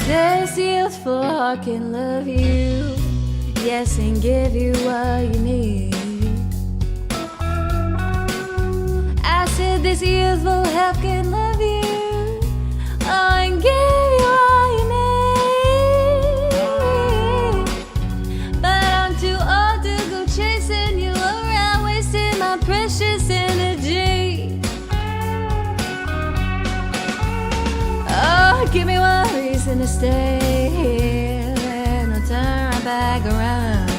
This youthful heart can love you, yes, and give you what you need. I said this youthful heart can love you, oh, and give you what you need. But I'm too old to go chasing you around, wasting my precious energy. Oh, give me one reason to stay here, and I'll turn right back around.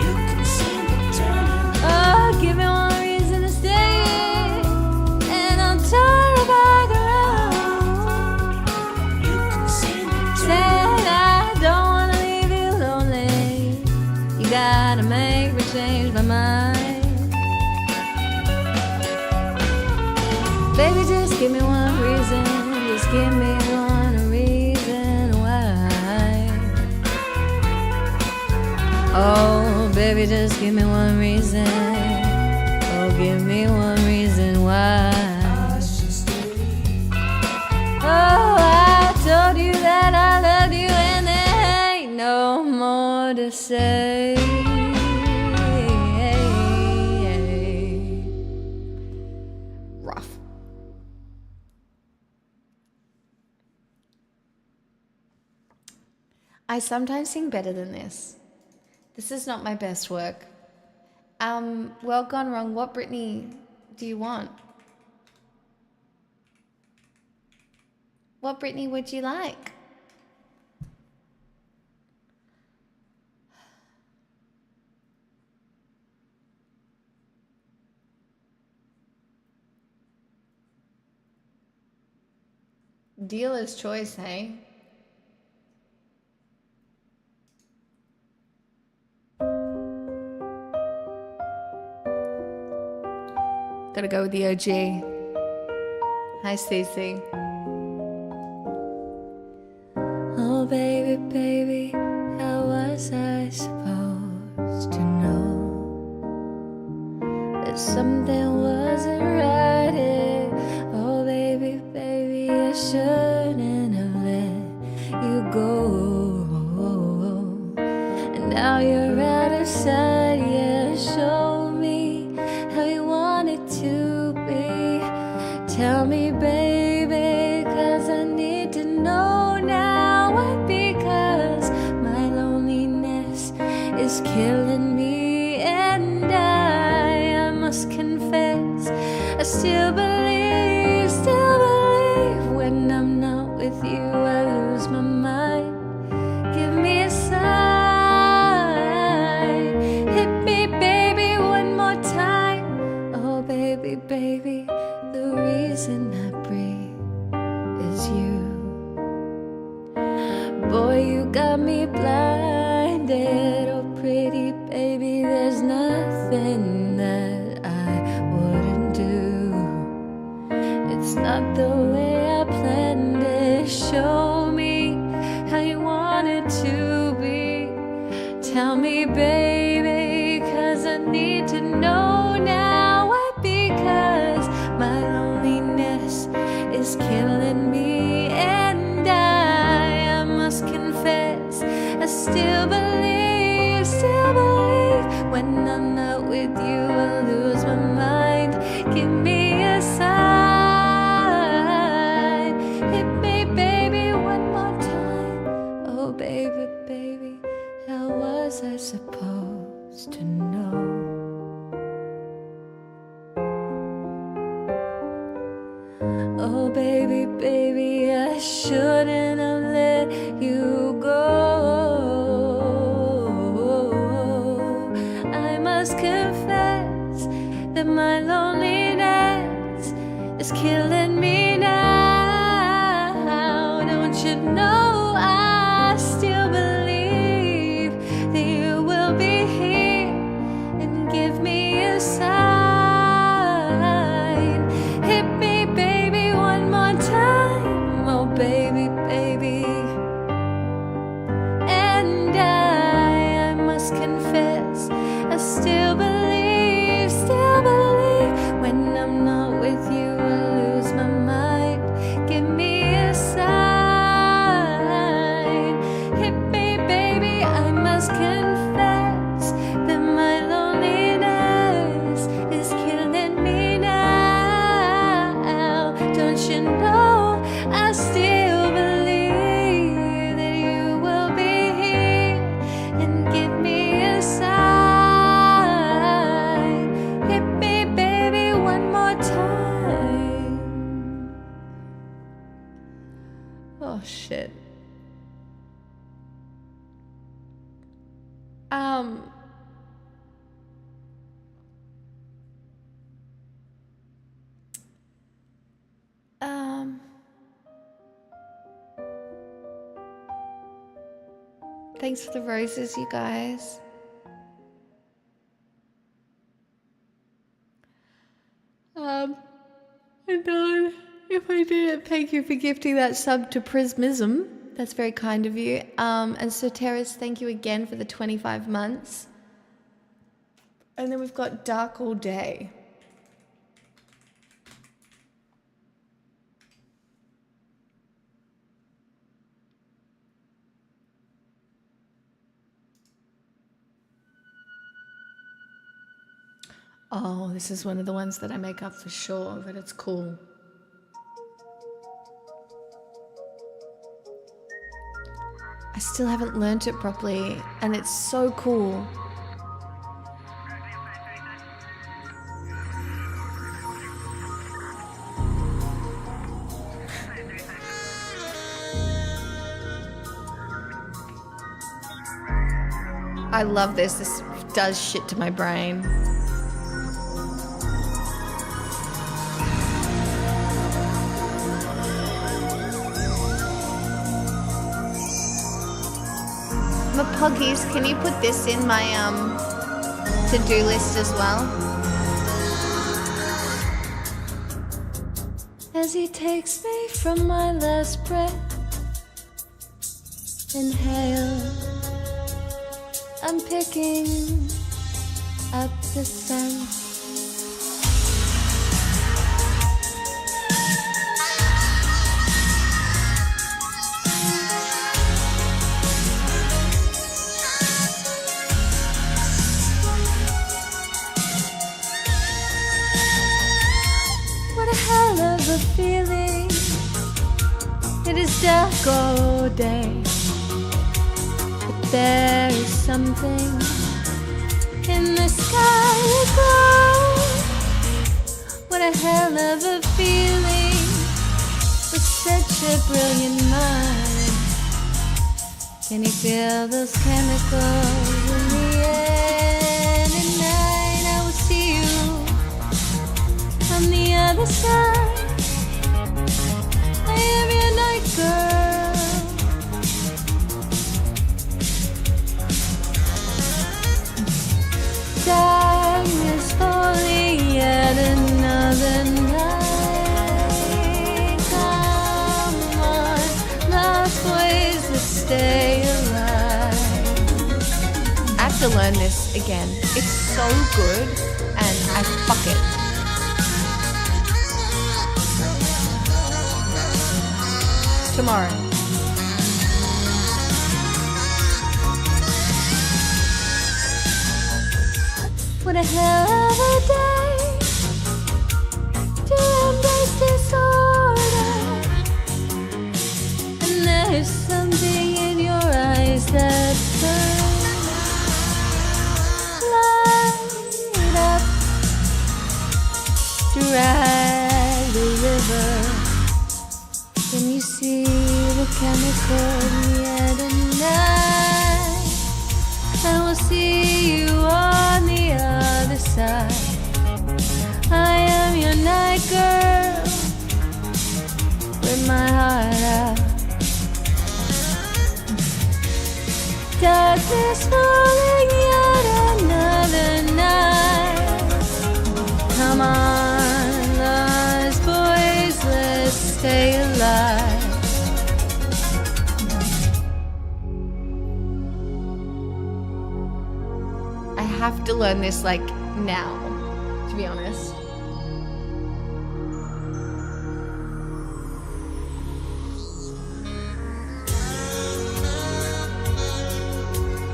You can see me turning. Oh, give me one reason to stay here, and I'll turn right back around. You can see me turning. Said I don't wanna leave you lonely. You gotta make me change my mind. Baby, just give me one reason. Just give me one reason why. Oh, baby, just give me one reason. Oh, give me one reason why. Oh, I told you that I loved you, and there ain't no more to say. Rough. I sometimes sing better than this. This is not my best work. Well, gone wrong. What Britney do you want? What Britney would you like? Dealer's choice, hey? Gotta go with the OG. Hi, Stacey. Oh, baby, baby, how was I supposed to know that something wasn't right here? Oh, baby, baby, I shouldn't have let you go. And now you're out of sight, yeah, show me how you want it to be. Tell me, baby, 'cause I need to know now. Why? Because my loneliness is killing me, and I must confess, I still believe when I'm not with you, I lose my mind. Give me a sign, hit me, baby, one more time. Oh, baby, baby, the reason I breathe is you. Boy, you got me blinded. Oh, pretty baby, there's nothing that I wouldn't do. It's not the way I planned it. Show me how you want it to be. Tell me, baby, 'cause I need to know now. Why? Because my loneliness is killing me, and I must confess, I still believe when I'm not with you, I lose my mind. Give me a sign, Oh baby, baby, I shouldn't have let you go. I must confess that my loneliness is killing me now. Don't you know I still believe that you will be here and give me a sign. Hit me, baby, one more time. Oh, baby, baby. And I must confess, I still believe when I'm not with you, I lose my mind. Give me a sign. Hit me, baby, I must confess that my loneliness is killing me now. Don't you know I still believe that you will be here and give me a sign. Hit me, baby, one more time. Oh shit. Thanks for the roses, you guys. And if I didn't, thank you for gifting that sub to Prismism. That's very kind of you. And so Terrace, thank you again for the 25 months. And then we've got Dark All Day. Oh, this is one of the ones that I make up for sure, but it's cool. I still haven't learnt it properly, and it's so cool. I love this. This does shit to my brain. Puggies, can you put this in my to-do list as well? As he takes me from my last breath, inhale, I'm picking up the scent. Feeling it is dark all day, but there is something in the sky aglow. What a hell of a feeling with such a brilliant mind. Can you feel those chemicals in the air? And at night I will see you on the other side. I am your night girl. Darkness falling yet another night. Come on, lost ways to stay alive. I have to learn this again. It's so good, and I fuck it. Tomorrow. What a hell of a day to embrace disorder. And there's something in your eyes that burns. Light up, drag the river. Can you see the chemical in the air tonight? I will see you on the other side. I am your night girl with my heart out. Darkness falling yet another night. Come on, lost boys, let's stay alive. I have to learn this like now, to be honest.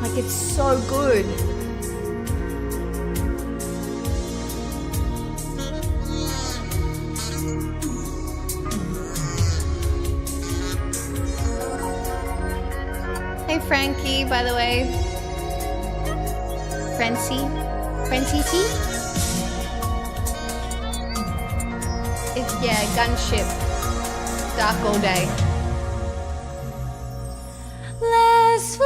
Like it's so good. Hey Frankie, by the way. Francie T? It's, yeah, gunship. Dark all day. Let's fly.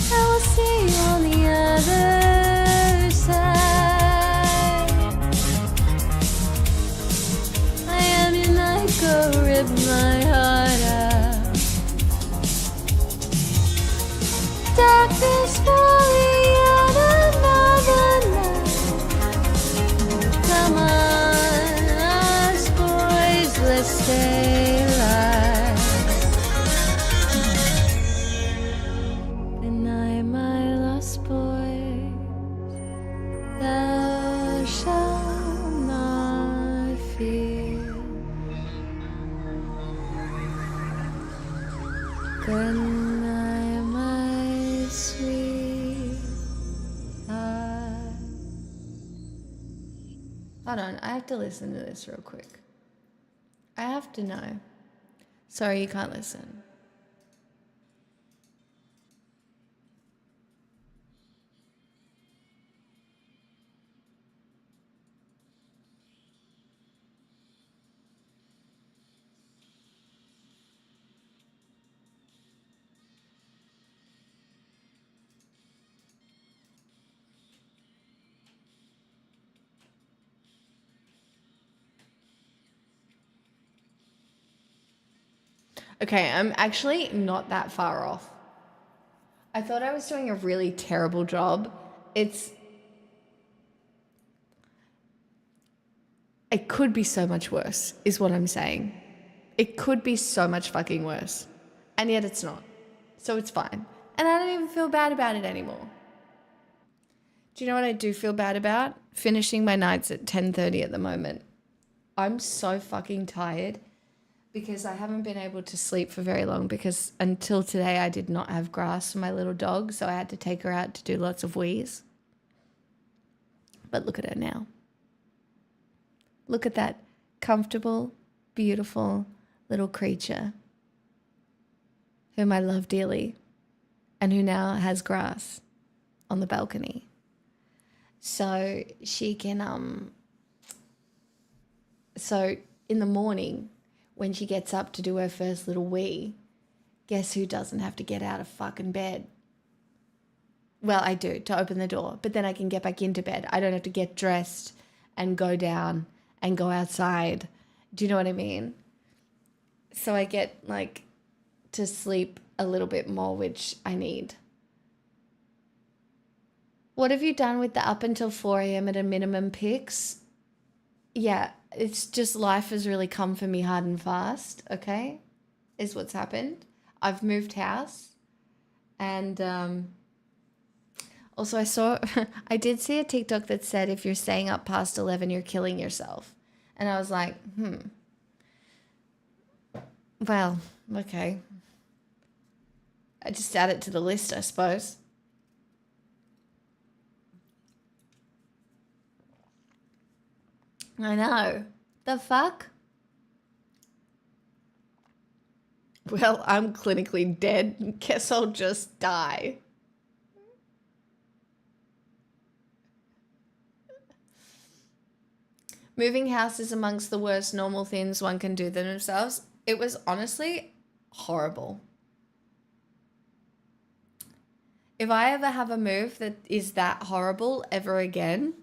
I will see you on the other side. I am your night girl, rip my heart out. Darkness falling on another night. Come on, us boys, let's stay alive. Deny my lost boys, thou shalt not fear. Good night, my sweetheart. Hold on, I have to listen to this real quick. I have to know. Sorry, you can't listen. Okay, I'm actually not that far off. I thought I was doing a really terrible job. It could be so much worse, is what I'm saying. It could be so much fucking worse. And yet it's not. So it's fine. And I don't even feel bad about it anymore. Do you know what I do feel bad about? Finishing my nights at 10:30 at the moment. I'm so fucking tired because I haven't been able to sleep for very long because until today I did not have grass for my little dog, so I had to take her out to do lots of wheeze. But look at her now. Look at that comfortable, beautiful little creature whom I love dearly and who now has grass on the balcony. So she can, so in the morning when she gets up to do her first little wee, guess who doesn't have to get out of fucking bed? Well, I do, to open the door, but then I can get back into bed. I don't have to get dressed and go down and go outside. Do you know what I mean? So I get like to sleep a little bit more, which I need. What have you done with the up until 4 a.m. at a minimum pics? Yeah, it's just life has really come for me hard and fast, okay? Is what's happened. I've moved house and also I did see a TikTok that said if you're staying up past 11, you're killing yourself. And I was like, well, okay. I just add it to the list, I suppose. I know. The fuck? Well, I'm clinically dead. Guess I'll just die. Moving house is amongst the worst normal things one can do themselves. It was honestly horrible. If I ever have a move that is that horrible ever again,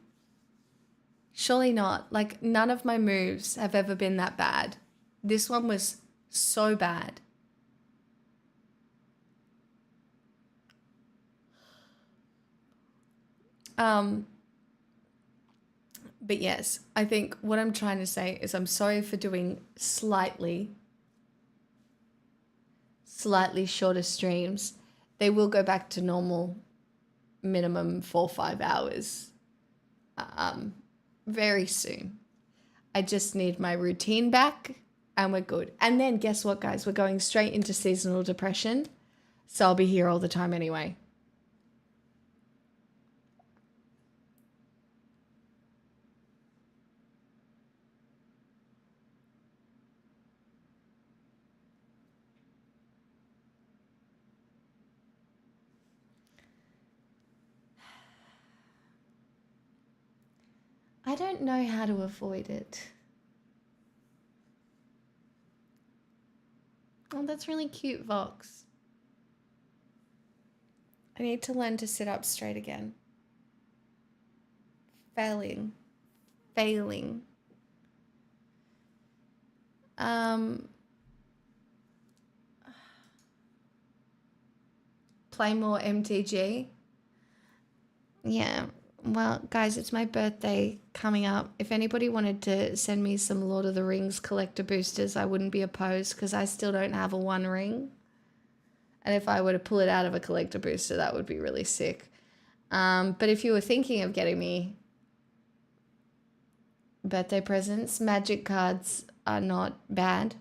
surely not. Like, none of my moves have ever been that bad. This one was so bad. But yes, I think what I'm trying to say is I'm sorry for doing slightly shorter streams. They will go back to normal, minimum 4 or 5 hours very soon. I just need my routine back and we're good. And then guess what, guys? We're going straight into seasonal depression. So I'll be here all the time anyway. I don't know how to avoid it. Oh, that's really cute, Vox. I need to learn to sit up straight again. Failing. Play more MTG. Yeah. Well, guys, it's my birthday coming up. If anybody wanted to send me some Lord of the Rings collector boosters, I wouldn't be opposed because I still don't have a One Ring. And if I were to pull it out of a collector booster, that would be really sick. But if you were thinking of getting me birthday presents, Magic cards are not bad.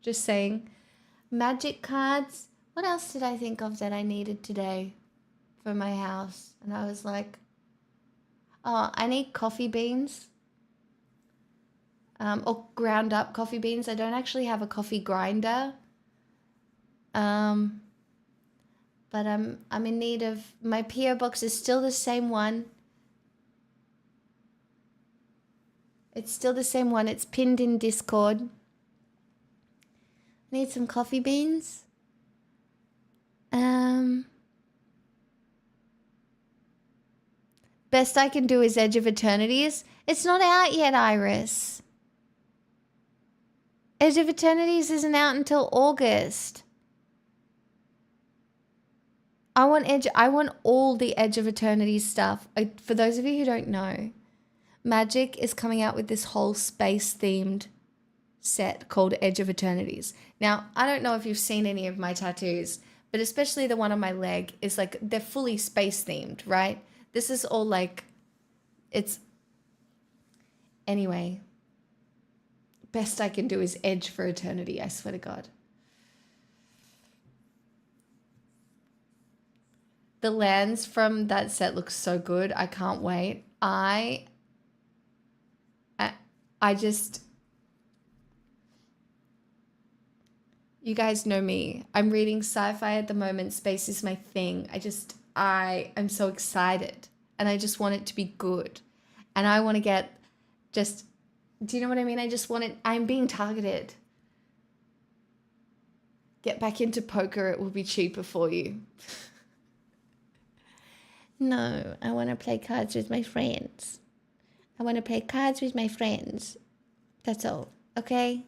Just saying. Magic cards. What else did I think of that I needed today for my house? And I was like, oh, I need coffee beans. Or ground up coffee beans. I don't actually have a coffee grinder. But I'm in need of, my PO box is still the same one. It's still the same one. It's pinned in Discord. I need some coffee beans. Best I can do is Edge of Eternities. It's not out yet, Iris. Edge of Eternities isn't out until August. I want all the Edge of Eternity stuff. For those of you who don't know, Magic is coming out with this whole space-themed set called Edge of Eternities. Now, I don't know if you've seen any of my tattoos, but especially the one on my leg is like, they're fully space-themed, right? This is all like, it's... Anyway, best I can do is Edge for Eternity, I swear to God. The lands from that set look so good. I can't wait. I just... You guys know me. I'm reading sci-fi at the moment. Space is my thing. I am so excited. And I just want it to be good. And I want to get just... Do you know what I mean? I just want it... I'm being targeted. Get back into poker. It will be cheaper for you. No, I want to play cards with my friends. I want to play cards with my friends. That's all. Okay?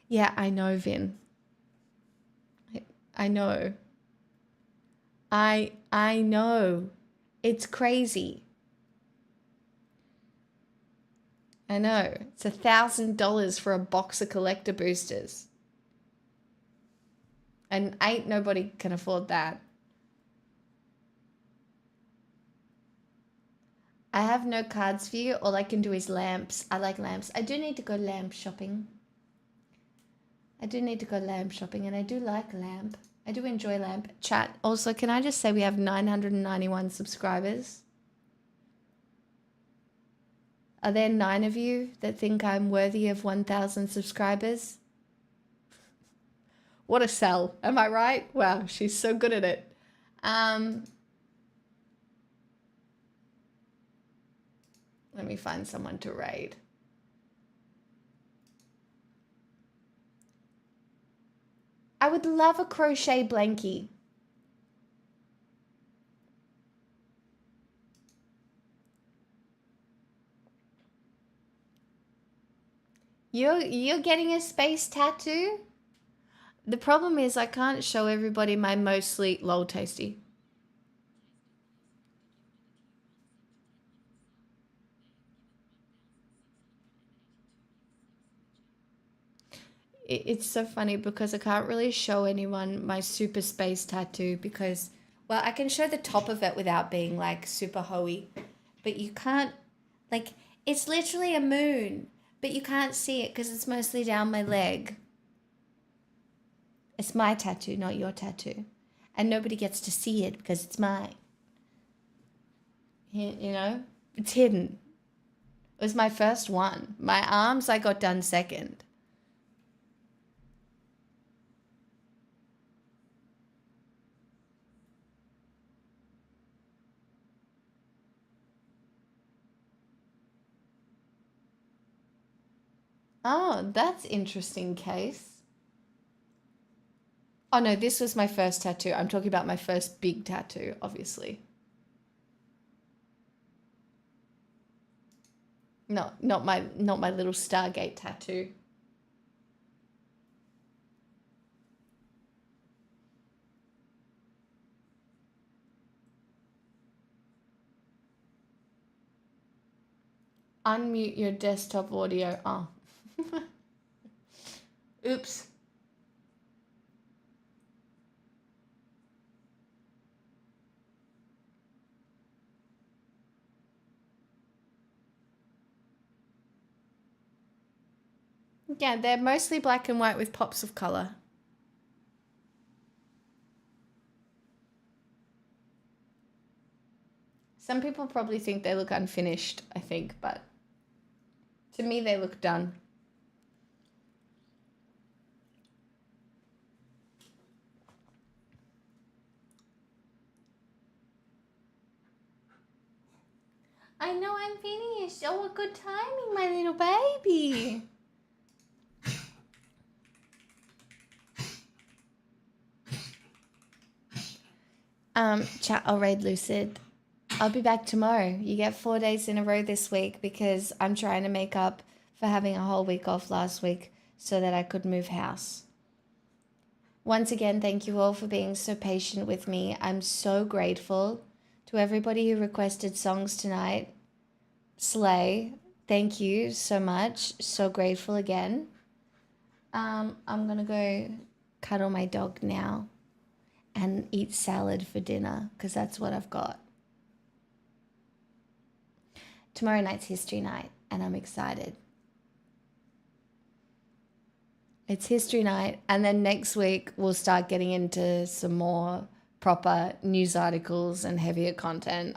Yeah, I know, Vin. I know. I know. It's crazy. I know. It's $1,000 for a box of collector boosters. And ain't nobody can afford that. I have no cards for you. All I can do is lamps. I like lamps. I do need to go lamp shopping. And I do like lamp. I do enjoy lamp. Chat. Also, can I just say we have 991 subscribers? Are there 9 of you that think I'm worthy of 1,000 subscribers? What a sell. Am I right? Wow, she's so good at it. Let me find someone to raid. I would love a crochet blankie. You're getting a space tattoo? The problem is I can't show everybody my mostly lol tasty. It's so funny because I can't really show anyone my super space tattoo because, well, I can show the top of it without being like super hoey, but you can't, like, it's literally a moon, but you can't see it because it's mostly down my leg. It's my tattoo, not your tattoo. And nobody gets to see it because it's mine. You know, it's hidden. It was my first one. My arms I got done second. Oh, that's interesting case. Oh no, this was my first tattoo. I'm talking about my first big tattoo, obviously. No, not my little Stargate tattoo. Unmute your desktop audio. Oh. Oops. Yeah, they're mostly black and white with pops of color. Some people probably think they look unfinished, I think, but to me they look done. I know I'm finished. Oh, what good timing, my little baby. Chat, I'll raid Lucid. I'll be back tomorrow. You get 4 days in a row this week because I'm trying to make up for having a whole week off last week so that I could move house. Once again, thank you all for being so patient with me. I'm so grateful to everybody who requested songs tonight. Slay, thank you so much. So grateful again. I'm gonna go cuddle my dog now and eat salad for dinner because that's what I've got. Tomorrow night's history night and I'm excited. It's history night and then next week we'll start getting into some more proper news articles and heavier content.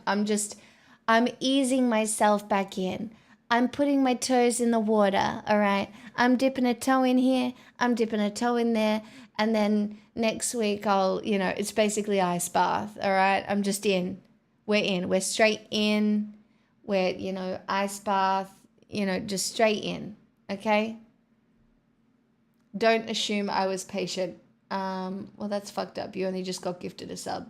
I'm easing myself back in. I'm putting my toes in the water, all right? I'm dipping a toe in here, I'm dipping a toe in there, and then next week it's basically ice bath, all right? I'm just in. We're straight in. We're, ice bath, just straight in, okay? Don't assume I was patient. Well, that's fucked up. You only just got gifted a sub.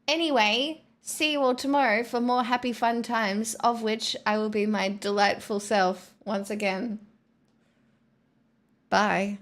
Anyway, see you all tomorrow for more happy fun times, of which I will be my delightful self once again. Bye.